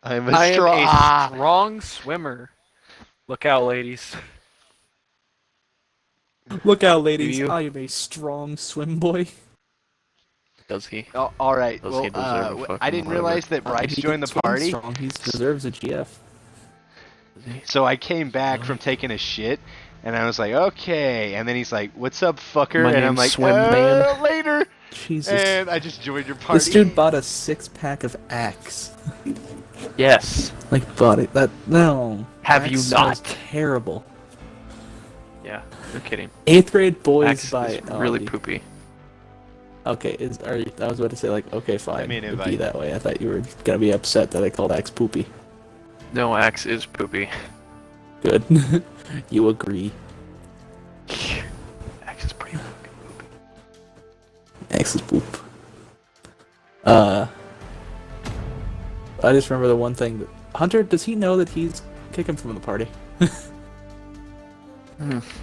I'm a I am strong. a strong swimmer. Look out, ladies. Look out, ladies! You? I am a strong swim boy. Does he? Oh, all right. Does Well, he deserve a I fucking didn't whatever? realize that Bryce He joined the swims party, strong. He deserves a GF. Does he? so I came back from taking a shit, and I was like, okay. And then he's like, "What's up, fucker?" My and I'm name's like, Swim Man. later." Jesus. And I just joined your party. This dude bought a 6-pack of Axe. Yes. Like, bought it. That no. Have Axe you smells not? terrible. Yeah. You're kidding. 8th grade boys Axe buy is really poopy. Okay, I was about to say, like, okay, fine. mean, It'd if be I- that way. I thought you were gonna be upset that I called Axe poopy. No, Axe is poopy. Good. You agree. Axe is pretty fucking poopy. Axe is poop. I just remember the one thing that Hunter, does he know that he's kicking from the party?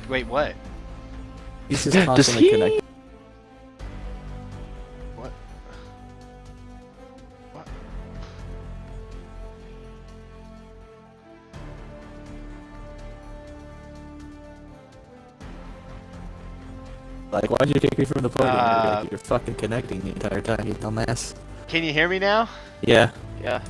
Wait, what? He's just Does constantly he? connected. What? What? Like, why'd you kick me from the party? And you're Uh, like, you're fucking connecting the entire time, you dumbass. Can you hear me now? Yeah, Yeah.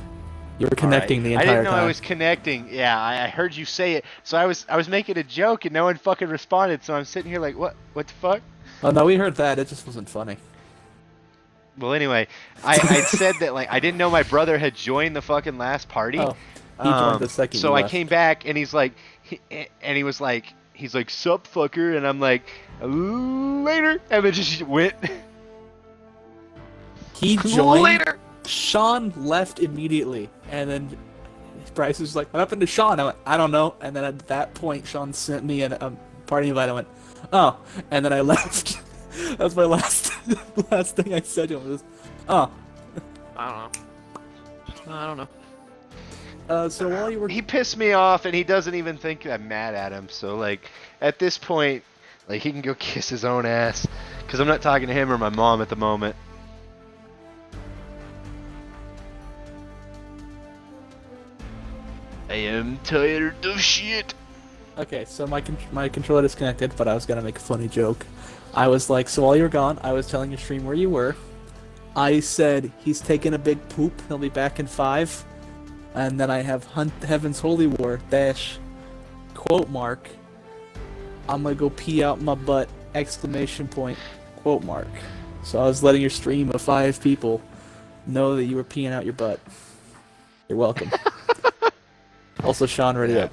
you were connecting the I entire didn't know time. I was connecting. Yeah, I heard you say it. So I was making a joke and no one fucking responded. So I'm sitting here like, what? What the fuck? Oh no, we heard that. It just wasn't funny. Well, anyway, I said that like I didn't know my brother had joined the fucking last party. Oh, he joined the second So you I left. came back and he's like, he's like, sup fucker, and I'm like, later, and then just went. He joined. Later. Sean left immediately, and then Bryce was like, "What happened to Sean?" I went, "I don't know." And then at that point, Sean sent me a party invite. I went, "Oh," and then I left. That's my last thing I said to him was, "Oh." I don't know. So while you were, He pissed me off, and he doesn't even think I'm mad at him. So like, at this point, like he can go kiss his own ass, because I'm not talking to him or my mom at the moment. I am tired of shit. okay, so my controller disconnected, but I was gonna make a funny joke. I was like, so while you were gone, I was telling your stream where you were. I said he's taking a big poop. He'll be back in 5. And then I have Heaven's Holy War dash quote mark. I'm gonna go pee out my butt exclamation point quote mark. So I was letting your stream of 5 people know that you were peeing out your butt. You're welcome. Also, Sean, ready up.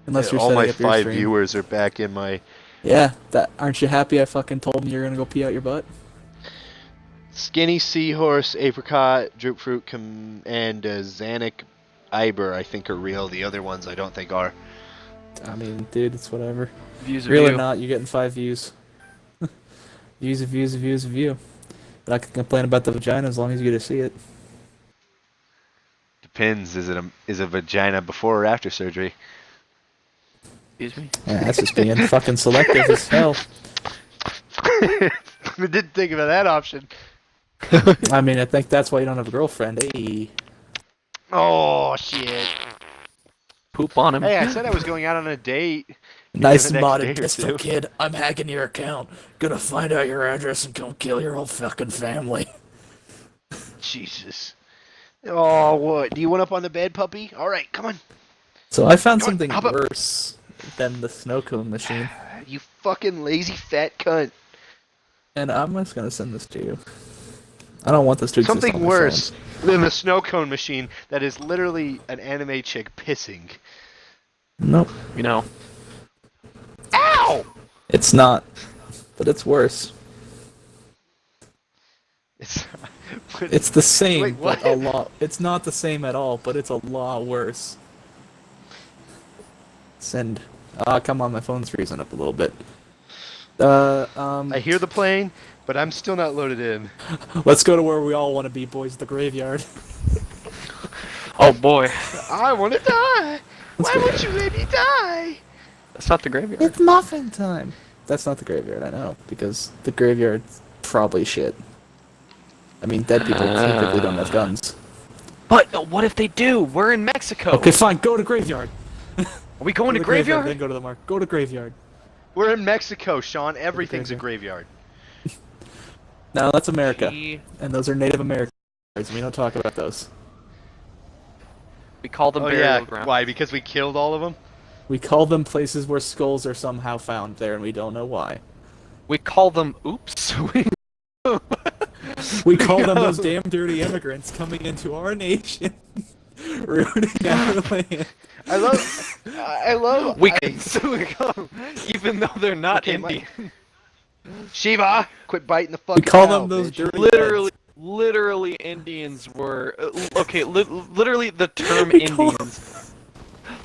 Unless you're all setting my up your 5 stream. viewers are back in my Yeah, that aren't you happy I fucking told them you're gonna go pee out your butt? Skinny Seahorse, Apricot, Droop Fruit, and Xanic Iber, I think are real. The other ones I don't think are. I mean, dude, it's whatever. Views of Real you. or not, you're getting 5 views. Views of views of views of view. But I can complain about the vagina as long as you get to see it. Depends. Is a vagina before or after surgery? Excuse me. Yeah, that's just being fucking selective as hell. I didn't think about that option. I mean, I think that's why you don't have a girlfriend. Hey. Oh shit! Poop on him. Hey, I said I was going out on a date. Nice the next modded day or pistol, two. kid. I'm hacking your account. Gonna find out your address and come kill your whole fucking family. Jesus. Oh, what? Do you want up on the bed, puppy? All right, come on. So I found Come on, something hop up. worse than the snow cone machine. You fucking lazy fat cunt. And I'm just gonna send this to you. I don't want this to exist Something on my worse phone. than the snow cone machine that is literally an anime chick pissing. Nope. You know. Ow! It's not. But it's worse. It's It's the same, Wait, but what? a lot. It's not the same at all, but it's a lot worse. Send. Ah, come on, my phone's freezing up a little bit. I hear the plane, but I'm still not loaded in. Let's go to where we all want to be, boys. The graveyard. Oh boy. I want to die. Let's Why go. would you let me die? That's not the graveyard. It's muffin time. That's not the graveyard, I know, because the graveyard's probably shit. I mean, dead people typically don't have guns. But what if they do? We're in Mexico. Okay, fine. Go to graveyard. Are we going to the graveyard? Then go to the mark. Go to graveyard. We're in Mexico, Sean. Everything's a graveyard. No, that's America, We and those are Native Americans. We don't talk about those. call them Oh burial yeah, grounds. why? Because we killed all of them? We call them places where skulls are somehow found there, and we don't know why. We call them. Oops. We call them those damn dirty immigrants coming into our nation, ruining our land. I love. Even though they're not Okay, Indian. Shiva, quit biting the fucking We call cow, them those bitch. dirty. Literally, Indians were okay. Literally, the term We call- Indians.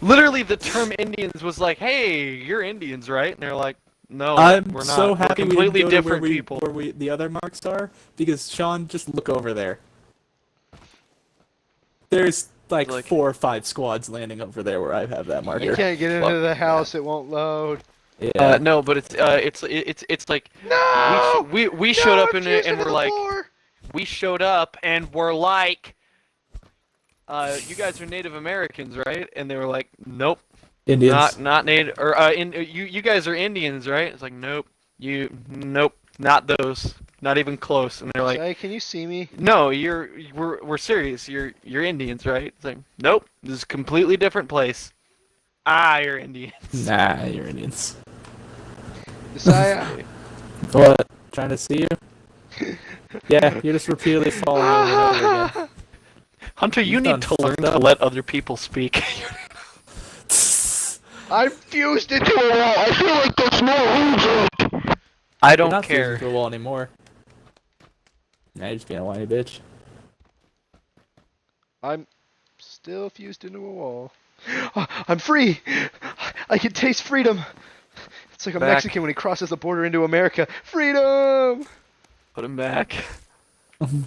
Literally, the term Indians was like, "Hey, you're Indians, right?" And they're like, "No, I'm we're not. so happy we're we completely didn't go different to people." where the other marks are, because Sean, just look over there. There's like 4 or 5 squads landing over there where I have that You marker. can't get into the house; it won't load. Yeah. No, but it's like No! we showed up and refuse to we're the like floor! we showed up and we're like, you guys are Native Americans, right? And they were like, nope, Indians. not Native, or you guys are Indians, right? It's like, nope, nope, not those, not even close. And they're like, Jay, can you see me? no, we're serious. You're Indians, right? It's like, nope, this is a completely different place. You're Indians. Nah, you're Indians. Josiah. What? Trying to see you? Yeah, you're just repeatedly falling over and over again. Hunter, you You've need done to learn fucked to up. let other people speak. I'm fused into a wall. I feel like that's no logic. I You're don't not care. fusing to a wall anymore. Nah, you're just being a whiny bitch. I'm still fused into a wall. I'm free. I can taste freedom. It's like a Back. Mexican when he crosses the border into America. Freedom. Put him back.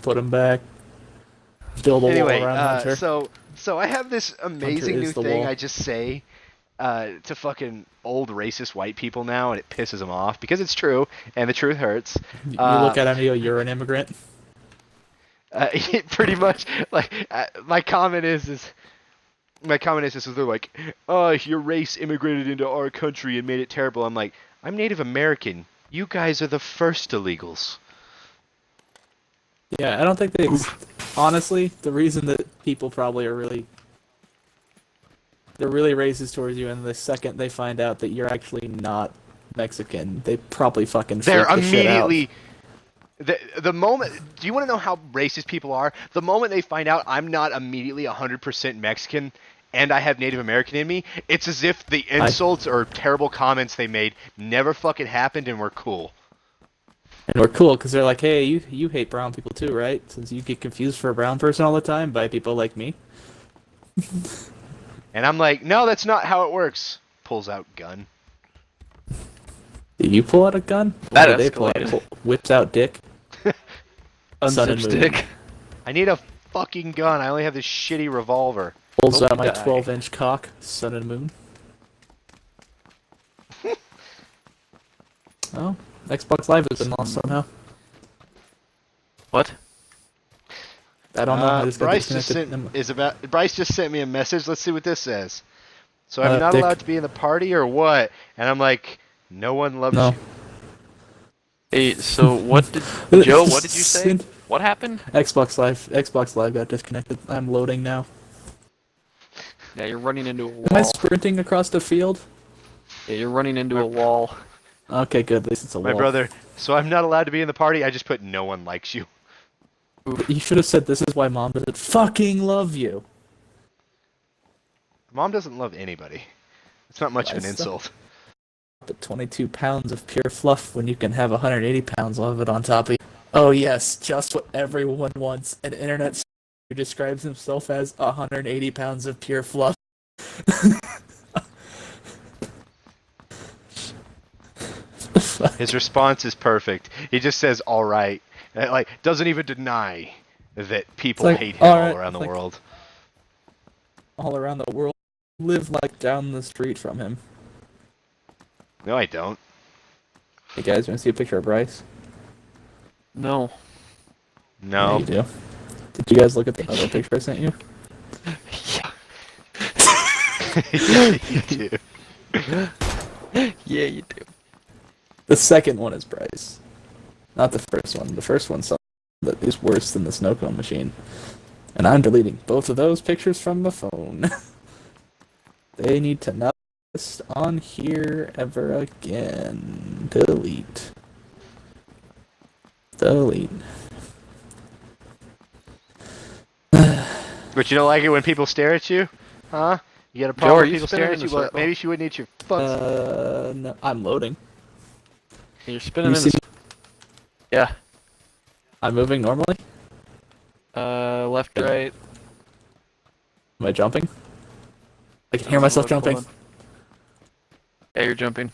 Put him back. Build a Anyway, wall around Hunter. so I have this amazing Hunter new is the thing wall. I just say to fucking old racist white people now, and it pisses them off because it's true, and the truth hurts. You look at him and you go, "You're an immigrant." Pretty much, like my comment is they're like, your race immigrated into our country and made it terrible. I'm like, I'm Native American. You guys are the first illegals. Yeah, I don't think they. Honestly, the reason that people probably are they're really racist towards you, and the second they find out that you're actually not Mexican, they probably fucking They're freak the shit out. immediately. The moment, do you want to know how racist people are? The moment they find out I'm not immediately 100% Mexican and I have Native American in me, it's as if the insults or terrible comments they made never fucking happened and we're cool. And we're cool because they're like, "Hey, you hate brown people too, right? Since you get confused for a brown person all the time by people like me." And I'm like, no, that's not how it works. Pulls out gun. Did you pull out a gun? That Or did they pull out? escalated. Whips out dick. Sun and Unzip moon. stick. I need a fucking gun. I only have this shitty revolver. Pulls Hope out you my die. 12-inch cock. Sun and moon. Oh, Xbox Live has been lost somehow. What? I don't know. I just got Bryce just disconnected. Bryce just sent me a message. Let's see what this says. So I'm Uh, not Dick. allowed to be in the party or what? And I'm like, no one loves No. you. Hey, so what did Joe? What did you say? What happened? Xbox Live got disconnected. I'm loading now. Yeah, you're running into a Am I wall. sprinting across the field? Yeah, you're running into a wall. Okay, good. At least it's a My wall. brother. So I'm not allowed to be in the party. I just put no one likes you. You should have said, "This is why Mom doesn't fucking love you." Mom doesn't love anybody. It's not much of an Nice. insult. But 22 pounds of pure fluff when you can have 180 pounds of it on top of you. Oh yes, just what everyone wants. An internet who describes himself as 180 pounds of pure fluff. His response is perfect. He just says, "All right," like doesn't even deny that people like, hate him all all right, around the like- world. All around the world live like down the street from him. No, I don't. Hey guys, want to see a picture of Bryce? No. Yeah, No. you do. Did you guys look at the other picture I sent you? Yeah, you do. Yeah, you do. The second one is Bryce. Not the first one. The first one's something that is worse than the snow cone machine. And I'm deleting both of those pictures from the phone. They need to not exist on here ever again. Delete. Delete. But you don't like it when people stare at you? Huh? You got a Joe, problem are with you people spinning staring in at you? a Well, circle? maybe she wouldn't eat your fucks. No, I'm loading. You're spinning You in see the... Yeah. I'm moving normally? Left, right. Am I jumping? I can hear myself Hold jumping. on. Yeah, you're jumping.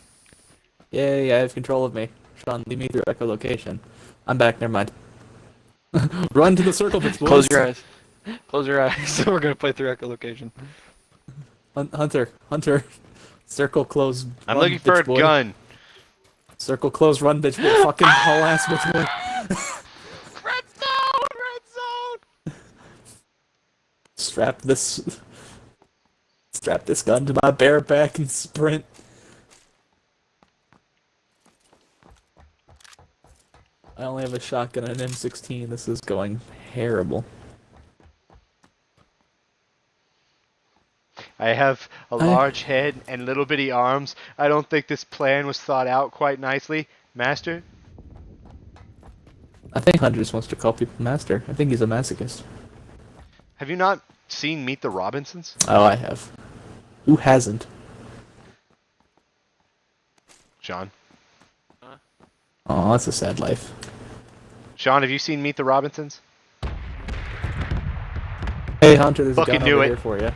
Yay, I have control of me. Sean, lead me through echolocation. I'm back, never mind. Run to the circle, bitch boys. Close your eyes. Close your eyes. We're gonna play through echolocation. Hunter. Circle close. I'm run, looking for a bitch boy. gun. Circle close, run, bitch boy. Fucking haul ass, bitch boy. Red zone! Red zone! Strap this gun to my bare back and sprint. I only have a shotgun and an M16. This is going terrible. I have a large head and little bitty arms. I don't think this plan was thought out quite nicely. Master? I think Hunter just wants to call people master. I think he's a masochist. Have you not seen Meet the Robinsons? Oh, I have. Who hasn't? Sean? Oh, that's a sad life. Sean, have you seen Meet the Robinsons? Hey, Hunter, there's Fucking a gun knew over it. here for you.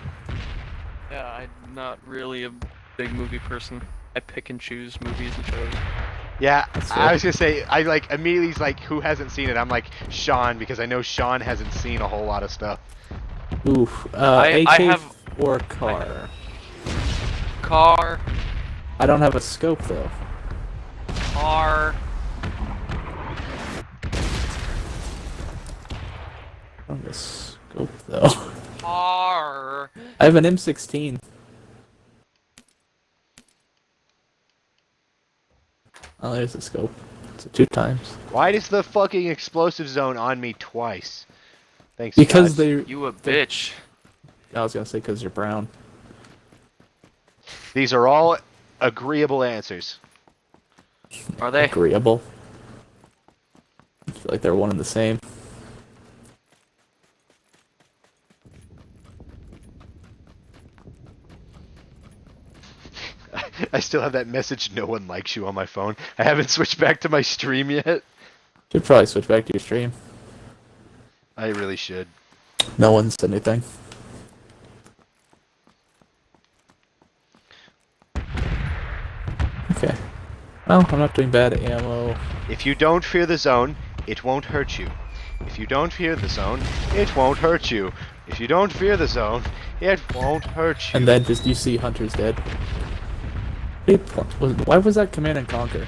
Yeah, I'm not really a big movie person. I pick and choose movies and shows. Yeah, That's I fair. was gonna say, I like immediately he's like, who hasn't seen it? I'm like, Sean, because I know Sean hasn't seen a whole lot of stuff. Oof. I AK have- or car? Car. I don't have a scope, though. Car. I don't have a scope, though. Car. I have an M16. Oh, there's a scope. So 2 times. Why is the fucking explosive zone on me twice? Thanks, Because guys. they... You a bitch. I was gonna say because you're brown. These are all agreeable answers. Are they? Agreeable. I feel like they're one and the same. I still have that message, no one likes you, on my phone. I haven't switched back to my stream yet. Should probably switch back to your stream. I really should. No one said anything. Okay. Well, I'm not doing bad at ammo. If you don't fear the zone, it won't hurt you. If you don't fear the zone, it won't hurt you. If you don't fear the zone, it won't hurt you. And then just you see Hunter's dead. Why was that Command and Conquer?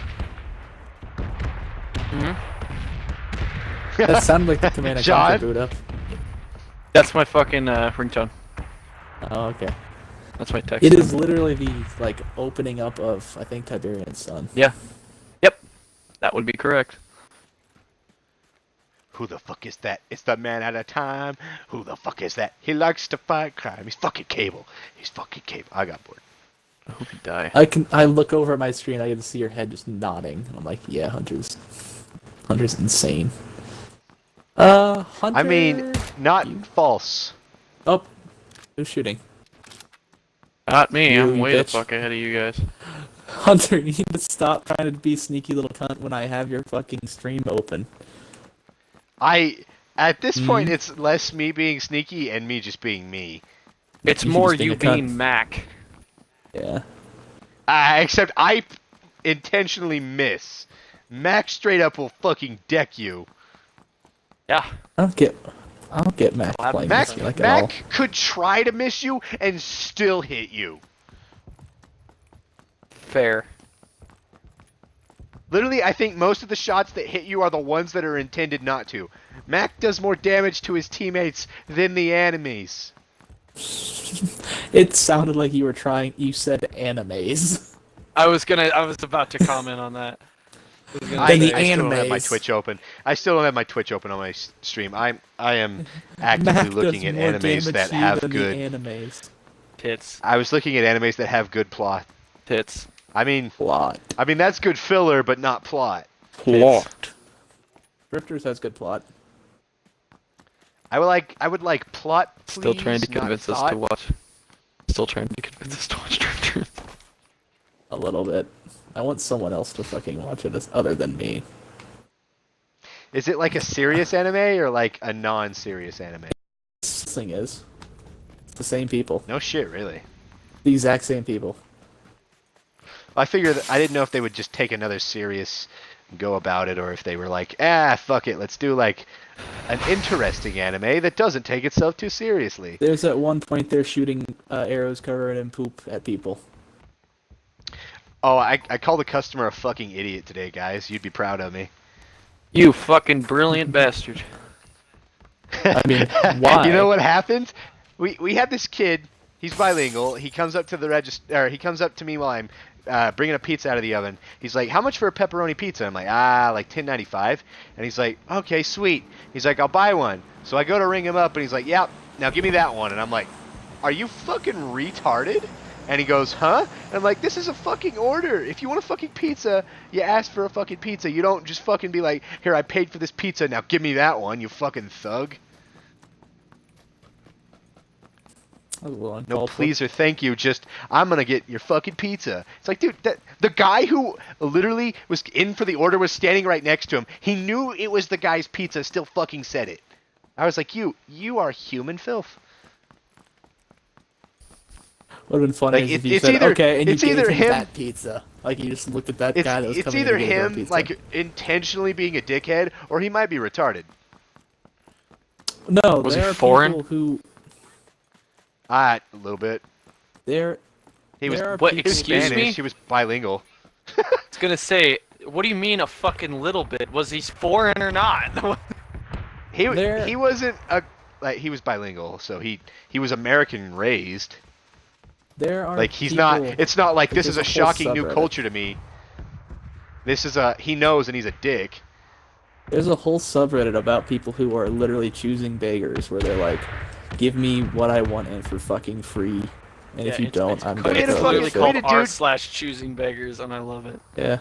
That sounded like the Command and John? Conquer boot up. That's my fucking ringtone. Oh, okay. That's my text. It is literally the like opening up of I think Tiberian's Son. Yeah. Yep. That would be correct. Who the fuck is that? It's the man out of time. Who the fuck is that? He likes to fight crime. He's fucking Cable. He's fucking Cable. I got bored. I hope you die. I look over at my screen, I get to see your head just nodding. And I'm like, yeah, Hunter's insane. Hunter. I mean, not false. Oh, who's shooting? Not me. You I'm way the bitch. fuck ahead of you guys. Hunter, you need to stop trying to be sneaky little cunt when I have your fucking stream open. At this point, it's less me being sneaky and me just being me. It's You should more just you take a cut. being Mac. Yeah. Except I intentionally miss. Max straight up will fucking deck you. Yeah. I don't get Mac Well, playing Mac, this like at all. Mac could try to miss you and still hit you. Fair. Literally, I think most of the shots that hit you are the ones that are intended not to. Mac does more damage to his teammates than the enemies. It sounded like you said animes. I was about to comment on that. Then the I still don't have my animes. Twitch open. I still don't have my Twitch open on my stream. I am actively Mac looking does at more animes damage that to you have than good. the animes. Tits. I was looking at animes that have good plot. Tits. I mean Plot. that's good filler, but not plot. Plot. Drifters has good plot. I would like plot. Still Please, trying to not convince us thought. to watch. Still trying to convince us to watch Drifters. A little bit. I want someone else to fucking watch it other than me. Is it like a serious anime or like a non-serious anime? This thing is. It's the same people. No shit, really. The exact same people. I figured I didn't know if they would just take another serious go about it, or if they were like, fuck it, let's do like an interesting anime that doesn't take itself too seriously. There's at one point they're shooting arrows covered in poop at people. Oh, I called the customer a fucking idiot today, guys. You'd be proud of me. You fucking brilliant bastard. I mean, why? You know what happened? We had this kid. He's bilingual. He comes up to the register. He comes up to me while I'm bringing a pizza out of the oven. He's like, "How much for a pepperoni pizza?" I'm like, like $10.95. And he's like, "Okay, sweet." He's like, "I'll buy one." So I go to ring him up, and he's like, "Yep. Now give me that one." And I'm like, "Are you fucking retarded?" And he goes, "Huh?" And I'm like, "This is a fucking order. If you want a fucking pizza, you ask for a fucking pizza. You don't just fucking be like, 'Here, I paid for this pizza. Now give me that one, you fucking thug.'" That was a little No uncalled for. please or thank you, just, "I'm gonna get your fucking pizza." It's like, dude, the guy who literally was in for the order was standing right next to him. He knew it was the guy's pizza, still fucking said it. I was like, you are human filth. Would have been funny Like, if you it's said, either- okay, and you it's gave either him him- that pizza. Like, you just looked at that guy that was It's coming either in to give him him, pizza. like, intentionally being a dickhead, or he might be retarded. No, Was he there are foreign? people who... A little bit. There He was, There are What, he people was excuse Spanish, me? he was bilingual. I was gonna say, what do you mean a fucking little bit? Was he foreign or not? He There- he wasn't a, like, he was bilingual, so he was American raised. There are Like, he's people, not, it's not like, this there's is a a whole shocking new subreddit. culture to me. This is he knows and he's a dick. There's a whole subreddit about people who are literally choosing beggars, where they're like, "Give me what I want and for fucking free, and if you don't, I'm We gonna had a throw fucking- you Literally shit." we had called a dude- r/choosing beggars, and I love it. Yeah.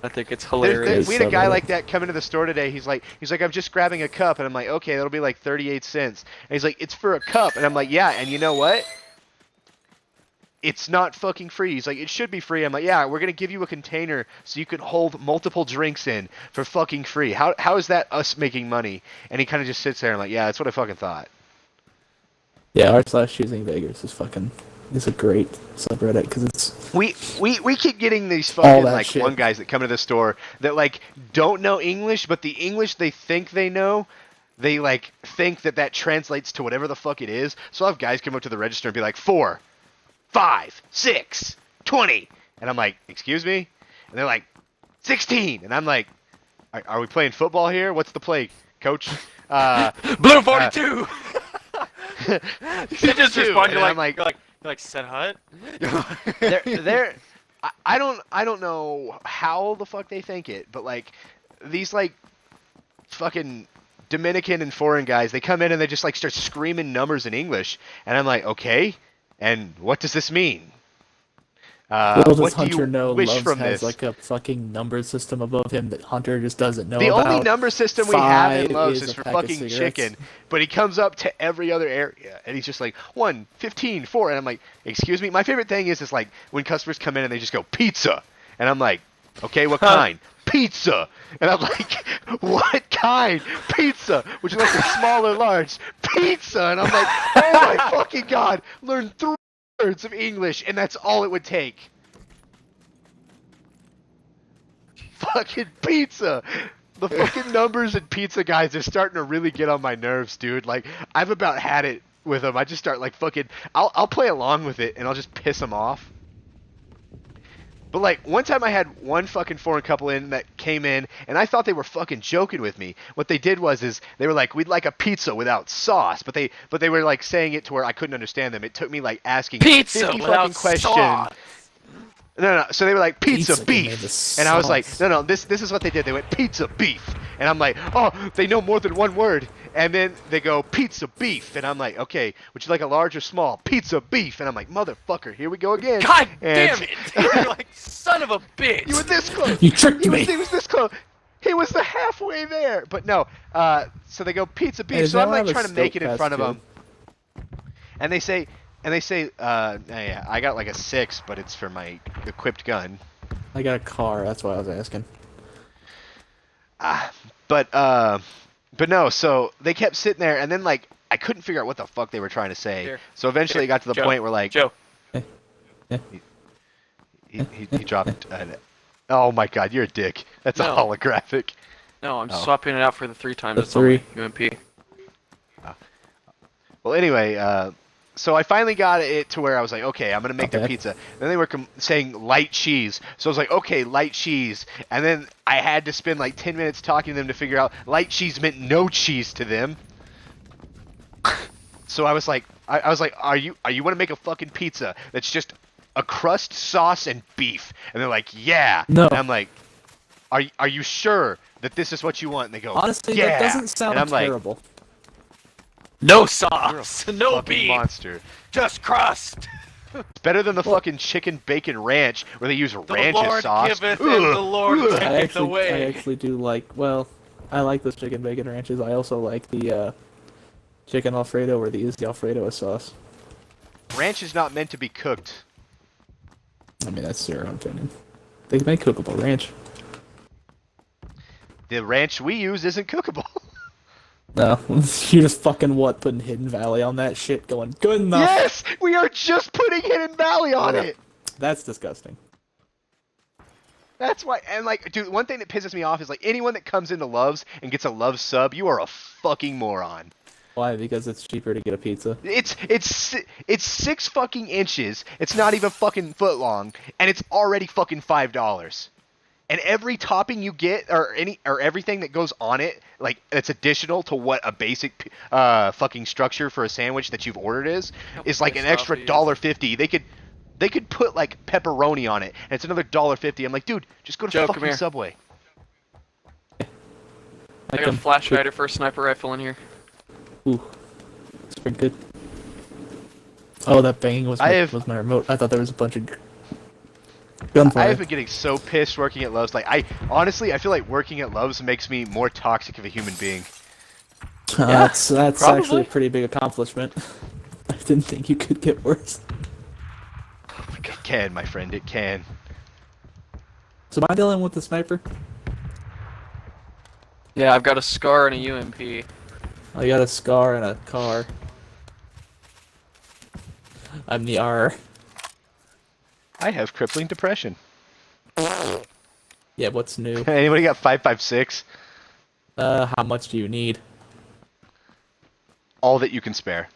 I think it's We hilarious. had a guy subreddit. like that come into the store today. He's like, "I'm just grabbing a cup," and I'm like, "Okay, that'll be like 38 cents." And he's like, "It's for a cup," and I'm like, "Yeah, and you know what? It's not fucking free." He's like, "It should be free." I'm like, "Yeah, we're gonna give you a container so you can hold multiple drinks in for fucking free. How is that us making money?" And he kind of just sits there and I'm like, "Yeah, that's what I fucking thought." Yeah, r/choosing beggars is a great subreddit because it's We keep getting these All fucking that like shit. one guys that come to the store that like don't know English, but the English they think they know, they like think that translates to whatever the fuck it is. So I'll have guys come up to the register and be like 4, 5, 6, 20, and I'm like, "Excuse me?" And they're like, 16, and I'm like, "Are we playing football here? What's the play, coach?" Blue 42. You just 62, respond. and I'm like, you're like said hut. they're I don't know how the fuck they think it, but like these like fucking Dominican and foreign guys, they come in and they just like start screaming numbers in English, and I'm like, "Okay, and what does this mean? little does What do Hunter you know wish Loves from has this?" like a fucking number system above him that Hunter just doesn't know The about. only number system we have in Five Lowe's is is a for pack of fucking cigarettes. chicken, but he comes up to every other area, and he's just like, 1, 15, 4, and I'm like, "Excuse me?" My favorite thing is like, when customers come in and they just go, "Pizza," and I'm like, "Okay, what kind?" "Pizza," and I'm like, "What kind?" "Pizza." "Would you like a small or large?" "Pizza," and I'm like, "Oh my fucking god, learn 3 words of English, and that's all it would take." Fucking pizza. The fucking numbers and pizza guys are starting to really get on my nerves, dude. Like, I've about had it with them. I just start like fucking. I'll play along with it and I'll just piss them off. But like one time I had one fucking foreign couple in that came in, and I thought they were fucking joking with me. What they did is they were like, "We'd like a pizza without sauce," but they were like saying it to where I couldn't understand them. It took me like asking Pizza 50 without fucking questions. sauce. No. So they were like pizza Pizza made beef, with and I was like, sauce. no. This is what they did. They went pizza beef, and I'm like, oh, they know more than one word. And then they go pizza beef, and I'm like, okay, would you like a large or small? Pizza beef, and I'm like, motherfucker, here we go again. God And damn it! You're like, son of a bitch. you were this close. You tricked me. He was this close. He was the halfway there. But no. So they go pizza beef. Hey, So I'm like have a trying to make it in scope front of pass, them. And they say, yeah, I got like a 6, but it's for my equipped gun. I got a car. That's why I was asking. But no. So they kept sitting there, and then like I couldn't figure out what the fuck they were trying to say. Here. So eventually it got to the Joe. point where like Joe. he dropped. Oh my god, you're a dick. That's a No. holographic. No, I'm Oh. swapping it out for the 3 times. The It's only 3. UMP. Well, anyway, so I finally got it to where I was like, okay, I'm gonna make their Okay. pizza. Then they were saying light cheese, so I was like, okay, light cheese. And then I had to spend like 10 minutes talking to them to figure out light cheese meant no cheese to them. So I was like, are you want to make a fucking pizza that's just a crust, sauce, and beef? And they're like, yeah. No. And I'm like, are you sure that this is what you want? And they go, Honestly, yeah. that doesn't sound and I'm like, terrible. No you're a sauce. No fucking beef. monster. Just crust. It's better than the fucking chicken bacon ranch where they use The ranch Lord as sauce. giveth and the Lord Ugh. taketh away. I actually do like. Well, I like those chicken bacon ranches. I also like the chicken Alfredo or the Alfredo with sauce. Ranch is not meant to be cooked. I mean, that's their own opinion. They make cookable ranch. The ranch we use isn't cookable. No, you just fucking putting Hidden Valley on that shit, going good enough. Yes, we are just putting Hidden Valley on it. That's disgusting. That's why. And like, dude, one thing that pisses me off is like anyone that comes into Love's and gets a Love sub, you are a fucking moron. Why? Because it's cheaper to get a pizza. It's 6 fucking inches. It's not even fucking foot long, and it's already fucking $5. And every topping you get, or everything that goes on it, like it's additional to what a basic fucking structure for a sandwich that you've ordered is like an extra $1.50. They could put like pepperoni on it, and it's another $1.50. I'm like, dude, just go to Joe, come fucking here. Subway. I got a flash hider for a sniper rifle in here. Ooh, it's pretty good. Oh, that banging was was my remote. I thought there was a bunch of gunfire. I have been getting so pissed working at Love's. Like, I feel like working at Love's makes me more toxic of a human being. That's probably. actually a pretty big accomplishment. I didn't think you could get worse. It can, my friend, it can. So am I dealing with the sniper? Yeah, I've got a scar and a UMP. I got a scar and a car. I'm the R. I have crippling depression. Yeah, what's new? Anybody got 5.56? How much do you need? All that you can spare.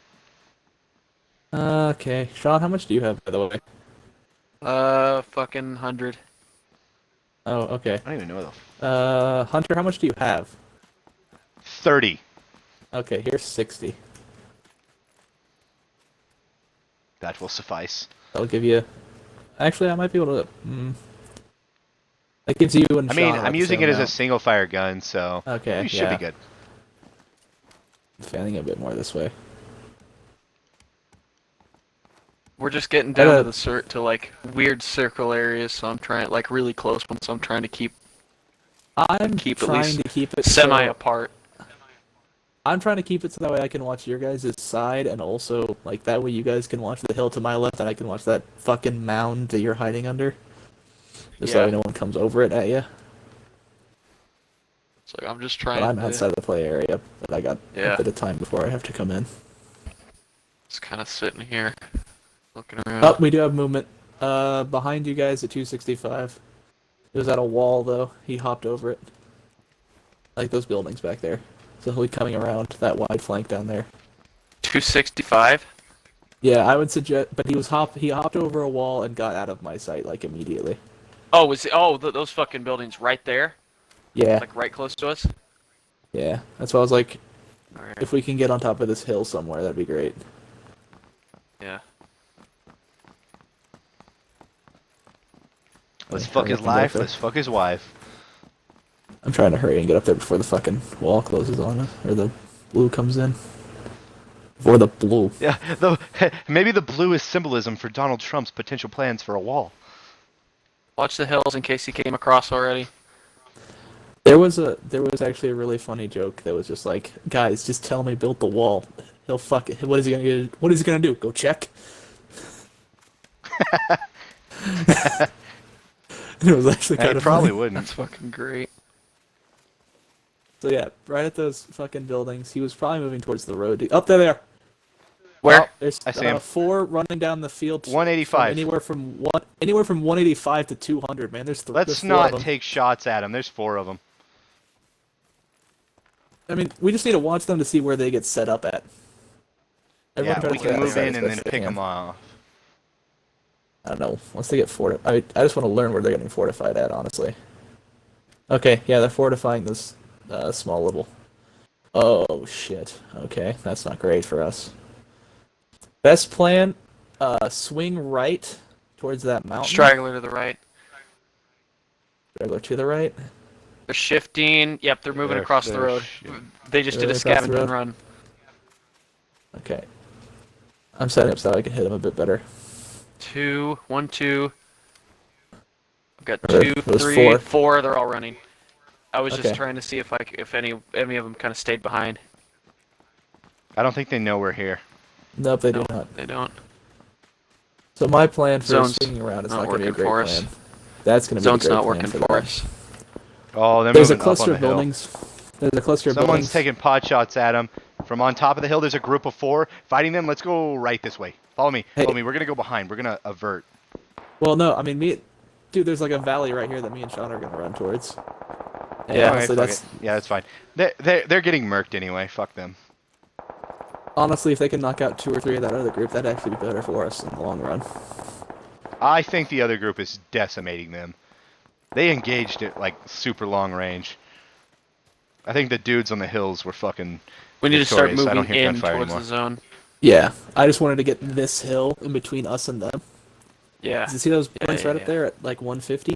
Okay. Sean, how much do you have, by the way? Fucking 100. Oh, okay. I don't even know though. Hunter, how much do you have? 30. Okay, here's 60. That will suffice. That'll give you... Actually, I might be able to... That gives you and I mean, Sean I'm about the using same it as a amount. single fire gun, so Okay, you should yeah. be good. Fanning a bit more this way. We're just getting down gotta- to the like weird circle areas, so I'm trying like really close ones. So I'm trying to keep I'm Keep at trying least to keep it semi so, apart. I'm trying to keep it so that way I can watch your guys' side, and also like that way you guys can watch the hill to my left, and I can watch that fucking mound that you're hiding under. Just so Yeah. no one comes over it at you. So I'm just But trying I'm to outside the play area, but I got Yeah. a bit of time before I have to come in. just kind of sitting here, looking around. Oh, we do have movement. Behind you guys at 265. It was at a wall though. He hopped over it. Like those buildings back there. So he'll be coming around that wide flank down there. 265. Yeah, I would suggest, but he hopped over a wall and got out of my sight like immediately. Oh, those fucking buildings right there, Yeah, like right close to us. yeah. That's why I was like, All right. if we can get on top of this hill somewhere, that'd be great. Yeah. Let's Yeah, fuck hurry his up and get up life. there. Let's fuck his wife. I'm trying to hurry and get up there before the fucking wall closes on us, or the blue comes in. Before the blue. Yeah, maybe the blue is symbolism for Donald Trump's potential plans for a wall. Watch the hills in case he came across already. There was actually a really funny joke that was just like, guys, just tell him he built the wall. He'll fuck it. What is he gonna do? Go check? It was actually kind He of probably funny. wouldn't. That's fucking great. So yeah, right at those fucking buildings, he was probably moving towards the road. Up there. Where? Oh, There's I see him. 4 running down the field. 185. Anywhere from 185 to 200. Man, there's Let's 4 not of them. take shots at him. There's 4 of them. I mean, we just need to watch them to see where they get set up at. Everyone Yeah, try we to can get move outside in as and best then they pick can. them off. I don't know. Once they get fortified, I just want to learn where they're getting fortified at. Honestly. Okay, yeah, they're fortifying this small little. Oh shit. Okay, that's not great for us. Best plan: swing right towards that mountain. Straggler to the right. Straggler to the right. They're shifting. Yep, they're moving They're- across the they're road. shifting. They just They're did a across the scavenge road. and run. Okay. I'm setting up so I can hit him a bit better. 2, 1, 2. I've got Or 2, it was 3, 4. 4. They're all running. I was Okay. just trying to see if any of them kind of stayed behind. I don't think they know we're here. Nope, they do No, not. they don't. So my plan for Zone's swinging around is not not going to be a working great for us. plan. That's going to be Zone's a great not plan working for for them. us. Oh, they're There's a moving up on cluster the of hill. buildings. There's a cluster of Someone's buildings. taking pot shots at him. From on top of the hill, there's a group of 4 fighting them. Let's go right this way. Follow me. Hey. Follow me. We're going to go behind. We're going to avert. Well, no, I mean, dude, there's like a valley right here that me and Sean are going to run towards. And Yeah, honestly, fuck that's it. Yeah, that's fine. They're getting murked anyway. Fuck them. honestly, if they can knock out 2 or 3 of that other group, that'd actually be better for us in the long run. I think the other group is decimating them. They engaged at like super long range. I think the dudes on the hills were fucking We need to start victorious. I don't moving hear in gunfire towards anymore. the zone. Yeah, I just wanted to get this hill in between us and them. Yeah. You see those Yeah, points yeah, right up yeah. there at like 150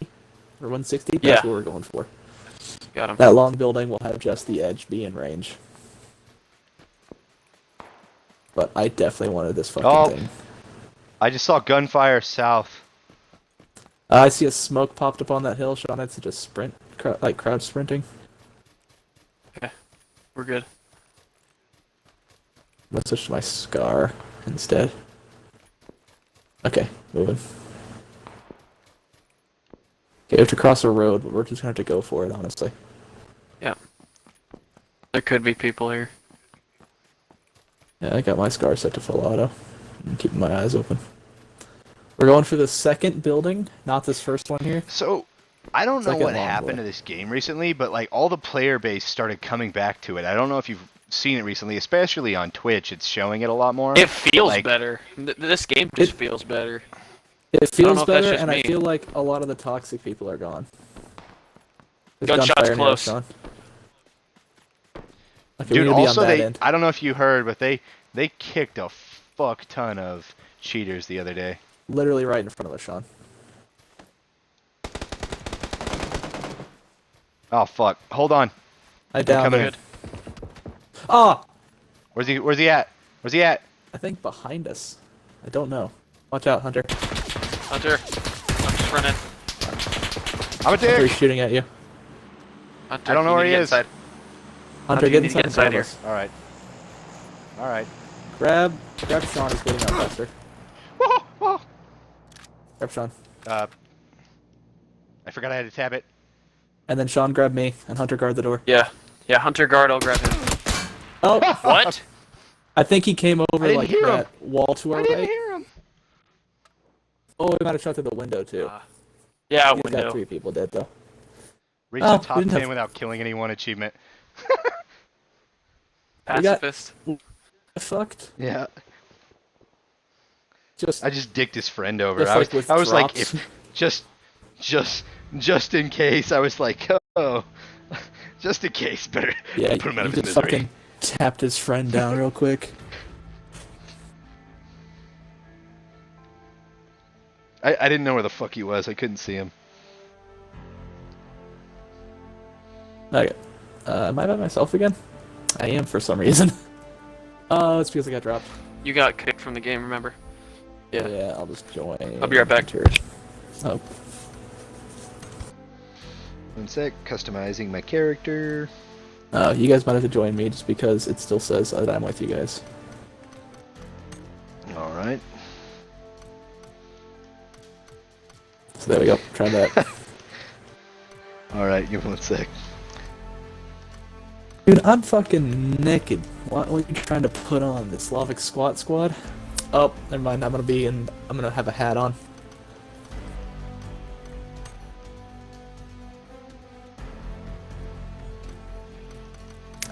or 160? That's Yeah. what we're going for. Got him. That long building will have just the edge be in range. But I definitely wanted this fucking Oh. thing. I just saw gunfire south. I see a smoke popped up on that hill, Sean. It's just sprint, like crowd sprinting. We're good. Let's switch to my scar instead. Okay, moving. Okay, we have to cross a road, but we're just gonna have to go for it, honestly. Yeah. There could be people here. Yeah, I got my scar set to full auto. I'm keeping my eyes open. We're going for the second building, not this first one here. So, I don't know Second what long happened boy. to this game recently, but like all the player base started coming back to it. I don't know if you've seen it recently, especially on Twitch. It's showing it a lot more. It feels like- better. This game just feels better. It know feels if that's better, just and I me. feel like a lot of the toxic people are gone. There's Gunshots gunfire near us, close. Sean. Okay, we Dude, need to be also on that they end. I don't know if you heard, but they kicked a fuck ton of cheaters the other day. Literally right in front of us, Sean. Oh fuck. Hold on. I downed coming him. in. Ah! Where's he at? Where's he at? I think behind us. I don't know. Watch out, Hunter. Hunter, I'm just running. I'm a Hunter is dick. shooting at you. Hunter, I don't know you where need he to get is. inside. Hunter, you get need to inside, get inside and grab here. us. All right. All right. Grab Sean. He's getting out faster. Whoa, whoa. Grab Sean. I forgot I had to tab it. And then Sean, grab me, and Hunter, guard the door. Yeah. Yeah, Hunter guard, I'll grab him. Oh! What? I think he came over didn't like hear him. that wall to our I didn't right. hear him. Oh, we might have shot through the window too. Yeah, He's got window. 3 people dead though. Reach Oh, the top we didn't 10 have- without killing anyone achievement. We got- Pacifist. Fucked. Yeah. Just I just dicked his friend over. Just I like was, with I was like, drops. if just just in case. I was like, oh, just in case, better Yeah, put him out you of his just misery. fucking tapped his friend down real quick. I didn't know where the fuck he was. I couldn't see him. Okay. Am I by myself again? I am for some reason. Oh, it's because I got dropped. You got kicked from the game, remember? Yeah, I'll just join. I'll be right back. Oh, 1 sec. Customizing my character. you guys might have to join me just because it still says that I'm with you guys. All right. So there we go. Try that. All right. Give me 1 sec. Dude, I'm fucking naked. What are you trying to put on? The Slavic Squat Squad? Oh, never mind. I'm gonna have a hat on.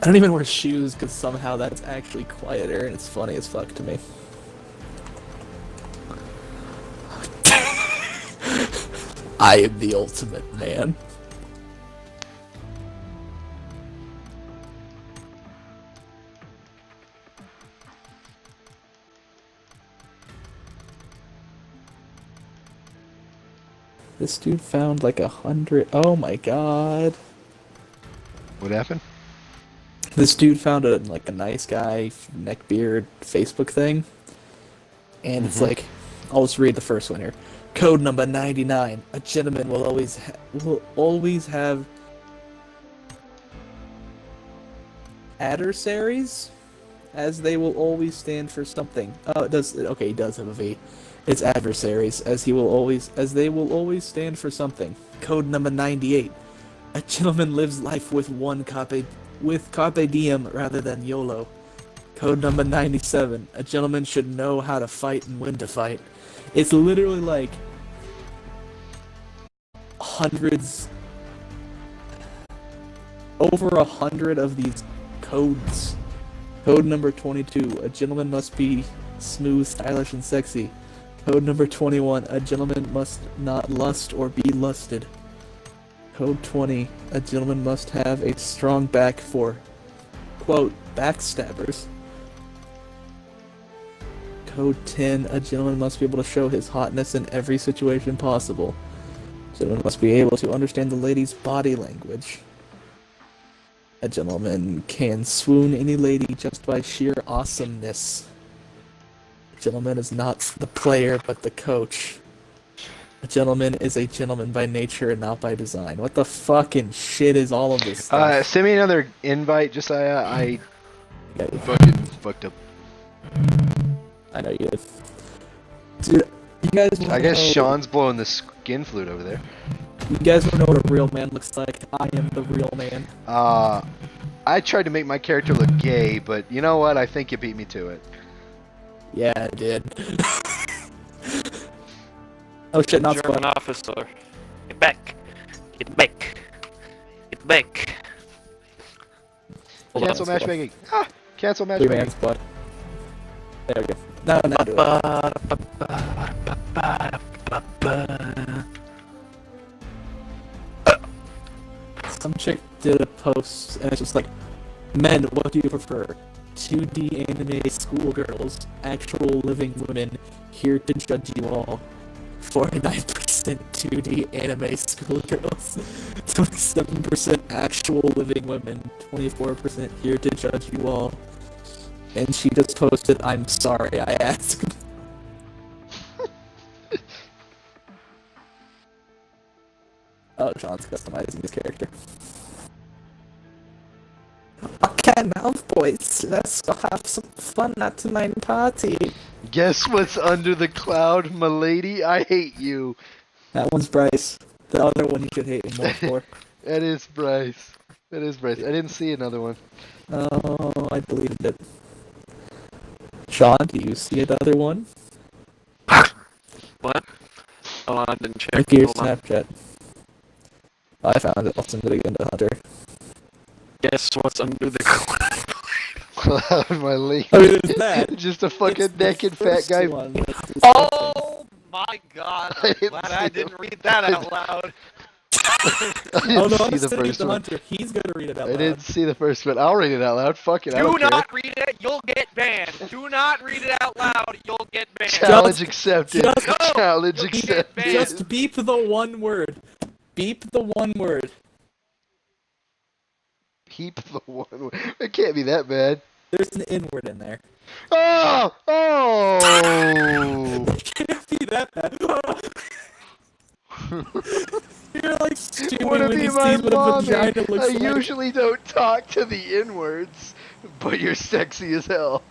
I don't even wear shoes because somehow that's actually quieter and it's funny as fuck to me. I am the ultimate man. This dude found like 100. Oh my god. What happened? This dude found a nice guy neckbeard Facebook thing, and it's like, I'll just read the first one here. Code number 99. A gentleman will always have adversaries, as they will always stand for something. Oh, it does. Okay, he does have a V. It's adversaries, as they will always stand for something. Code number 98. A gentleman lives life with carpe diem rather than YOLO. Code number 97. A gentleman should know how to fight and when to fight. It's literally like hundreds, over 100 of these codes. Code number 22. A gentleman must be smooth, stylish, and sexy. Code number 21. A gentleman must not lust or be lusted. Code 20. A gentleman must have a strong back for, quote, backstabbers. Code 10. A gentleman must be able to show his hotness in every situation possible. A gentleman must be able to understand the lady's body language. A gentleman can swoon any lady just by sheer awesomeness. A gentleman is not the player, but the coach. A gentleman is a gentleman by nature and not by design. What the fucking shit is all of this stuff? Send me another invite. Just I Yeah, fucking fucked up. I know you did. Dude, you guys wanna I guess know, Sean's blowing the skin flute over there. You guys want to know what a real man looks like? I am the real man. I tried to make my character look gay, but you know what? I think you beat me to it. Yeah, I did. Oh shit, not German squad. officer. Get back. Get back. Get back. Hold on, Cancel squad. matchmaking. Ah, cancel 3-man matchmaking. squad. There we go. No, do it. Some chick did a post, and it's just like, men, what do you prefer? 2D anime schoolgirls, actual living women, here to judge you all. 49% 2D anime schoolgirls, 27% actual living women, 24% here to judge you all. And she just posted, I'm sorry I asked. Oh, John's customizing his character. Okay, now boys, let's go have some fun at my party. Guess what's under the cloud, milady? I hate you. That one's Bryce. The other one you should hate him more for. That is Bryce. That is Bryce. I didn't see another one. Oh, I deleted it. Sean, do you see another one? What? Oh, I didn't check. Right here, Hold on. Snapchat. Oh, I found it. I'll send it again to Hunter. Guess what's under the cloud? Cloud, my lady. I mean, it's that. Just a fucking It's the naked fat first guy. one. That's disgusting. Oh my God! I I'm didn't glad see I him. didn't read that out loud. I Oh didn't no, see I'm the sitting first the one. hunter. He's gonna read it out I loud. didn't see the first one. I'll read it out loud. Fuck it. I Do don't care. not read it. You'll get banned. Do not read it out loud. You'll get banned. Challenge Just- accepted. just- No, Challenge you'll get accepted. banned. Just beep the one word. Beep the one word. Peep the one. It can't be that bad. There's an N word in there. Oh! Oh! It can't be that bad. You're like Stewie Wanna when he be my sees what a mommy? vagina I looks like. usually don't talk to the N-words, but you're sexy as hell.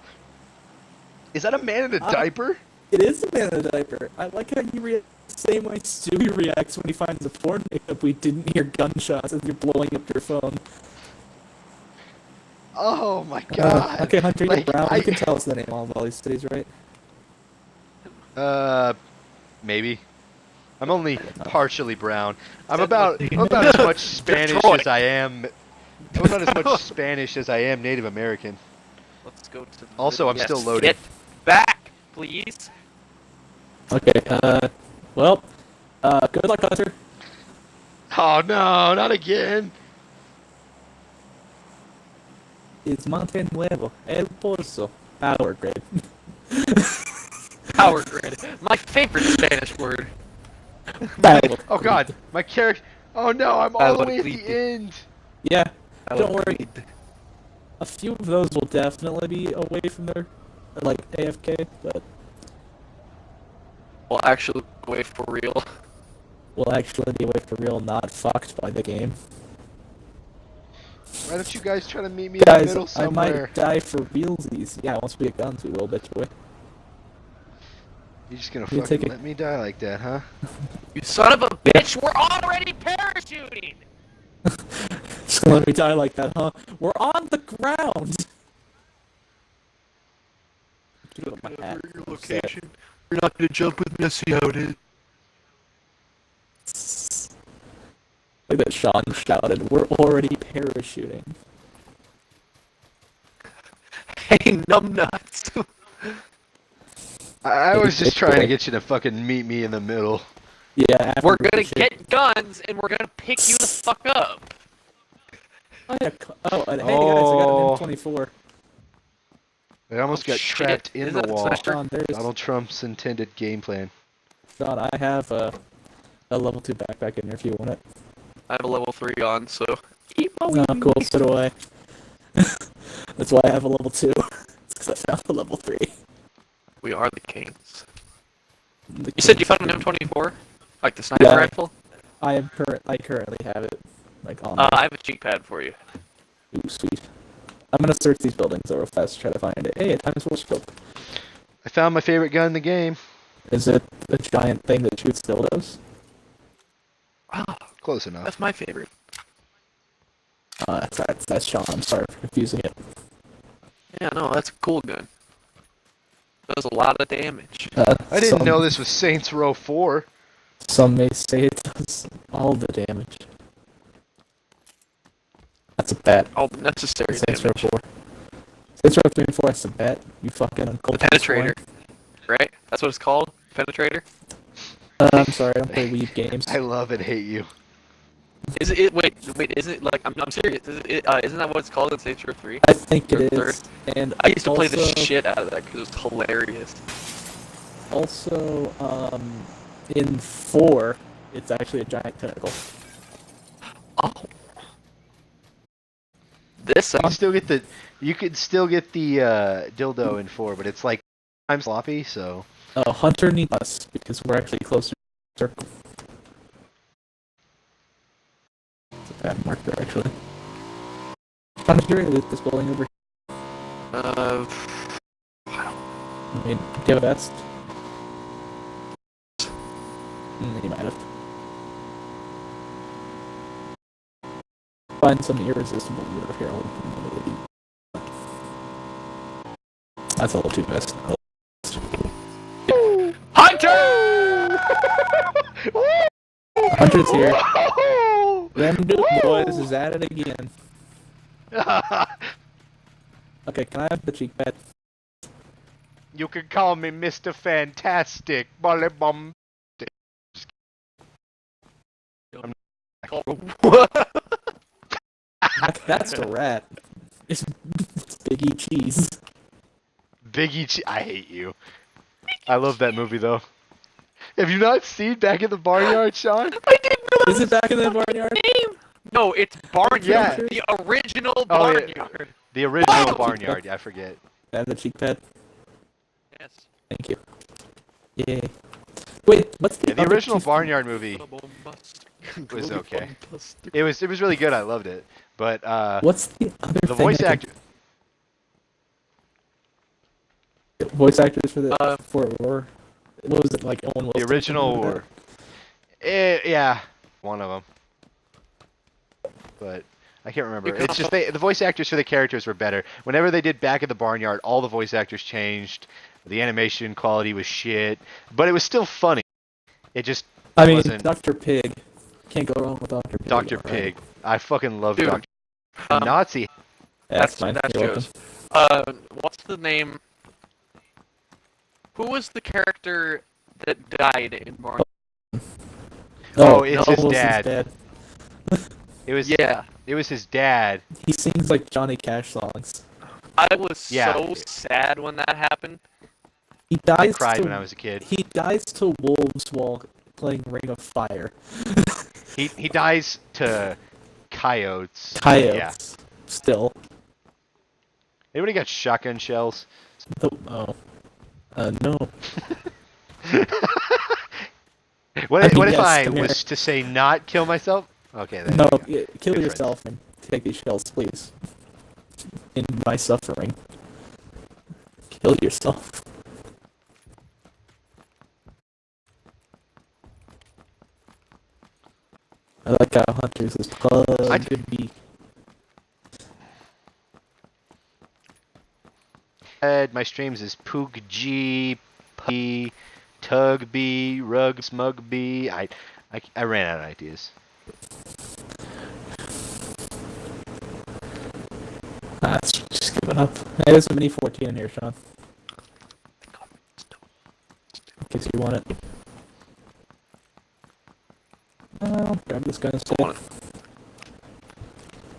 Is that a man in a Ah. diaper? It is a man in a diaper. I like how you react the same way Stewie reacts when he finds a porn makeup we didn't hear gunshots as you're blowing up your phone. Oh my god. Okay, Hunter, you're Like, brown. You can tell us the name of all these cities, right? Maybe. I'm only partially brown. I'm Said about the- I'm about as much Spanish Detroit. as I am. I'm about as much Spanish as I am Native American. Let's go to. The Also, I'm yes, still loaded. Get back, please. Okay, well, good luck, Hunter. Oh no, not again. It's Monte Nuevo, El Pozo, power grid. Power grid. My favorite Spanish word. Power Oh god, my character. Oh no, I'm all the way at the end. Yeah, don't Power worry. grid. A few of those will definitely be away from their, like, AFK, but Well, actually, wait for real. will actually be away for real, not fucked by the game. Why don't you guys try to meet me in the Guys, middle I somewhere? might die for realsies. Yeah, once we get guns, we will, bitch boy. You're just gonna You fucking take it. let me die like that, huh? You son of a bitch! We're already parachuting. Just gonna let me die like that, huh? We're on the ground! Get up my hat. I'm set. You're not gonna jump with me. I see how it is. Like that Sean shouted, we're already parachuting. Hey, numbnuts. I was just trying to get you to fucking meet me in the middle. Yeah, after We're we gonna shit. get guns and we're gonna pick you the fuck up. Oh, yeah. Oh, and hey guys, I got an M24. I almost got shit. trapped in Is the that a wall. sniper? Sean, there's... Donald Trump's intended game plan. Sean, I have a level 2 backpack in there if you want it. I have a level 3 on, so keep Oh, going. cool, so do I. That's why I have a level 2. It's because I found a level 3. We are the kings. You said you found an M24? Like the sniper Yeah. rifle? I currently have it, like, on I have a cheat pad for you. Ooh, sweet. I'm gonna search these buildings real fast to try to find it. Hey, a times full scope. I found my favorite gun in the game. Is it a giant thing that shoots dildos? Ah, Close enough. that's my favorite. That's Sean. I'm sorry for confusing it. Yeah, no, that's a cool gun. Does a lot of damage. I didn't know this was Saints Row 4. Some may say it does all the damage. That's a bet. All the necessary Saints Row damage. 4. Saints Row 3 and 4, that's a bet. You fucking The uncultured penetrator, swine. right? That's what it's called? Penetrator? I'm sorry, I don't play weed games. I love and hate you. Is it, wait, is it, like, I'm serious, isn't that what it's called in Saints Row 3? I think it Or is. And I used to play the also- shit out of that because it was hilarious. Also, in 4, it's actually a giant tentacle. Oh. This You can still get the dildo in 4, but it's like I'm sloppy, so Hunter needs us because we're actually closer to the circle. It's a bad marker, actually. Hunter, loot this building over here. I mean, do you have a vest? You might have. Find some irresistible loot over here. That's a little too fast. Hunter! Hunter's here. Whoa! Them Duke boys is at it again. Okay, can I have the cheek pad? You can call me Mr. Fantastic. Bully bomb. That's the rat. It's Biggie Cheese. I hate you. I love that movie though. Have you not seen Back in the Barnyard, Sean? I didn't know Is it Back in the Barnyard? name. No, it's Barnyard. Yeah. The original Oh, yeah. Barnyard. The original Wow. Barnyard. Yeah, I forget. And the cheek pad. Yes. Thank you. Yay. Wait, what's the Yeah, the other original cheese- Barnyard movie was okay. It was really good. I loved it. But What's the other the thing voice I can- actor. Voice actors for the for War. What was it like? Owen Wilson. The original or War. Yeah, one of them. But I can't remember. It's just the voice actors for the characters were better. Whenever they did Back at the Barnyard, all the voice actors changed. The animation quality was shit, but it was still funny. It just I mean, wasn't. Dr. Pig. Can't go wrong with Dr. Pig. Dr. right? Pig. I fucking love Dude, Dr. Nazi. That's fine. That's You're Joe's. welcome. What's the name? Who was the character that died in Barnyard? Oh, it's his Wilson's dad. It was Yeah. It was his dad. He sings like Johnny Cash songs. I was Yeah. so sad when that happened. He dies. I cried to, when I was a kid. He dies to wolves while playing Ring of Fire. He dies to coyotes. Coyotes. Yeah. Still. Anybody got shotgun shells? No. No. What I mean, if yes, I come here. was to say not kill myself? Okay, then. No, kill Good yourself and take these shells, please. In my suffering. Kill yourself. I like how Hunters is puggggggb. My streams is puggggggb, tuggb, rug, smugb. I ran out of ideas. Just giving up. Hey, there's a Mini 14 in here, Sean. In case you want it. Grab this gun instead.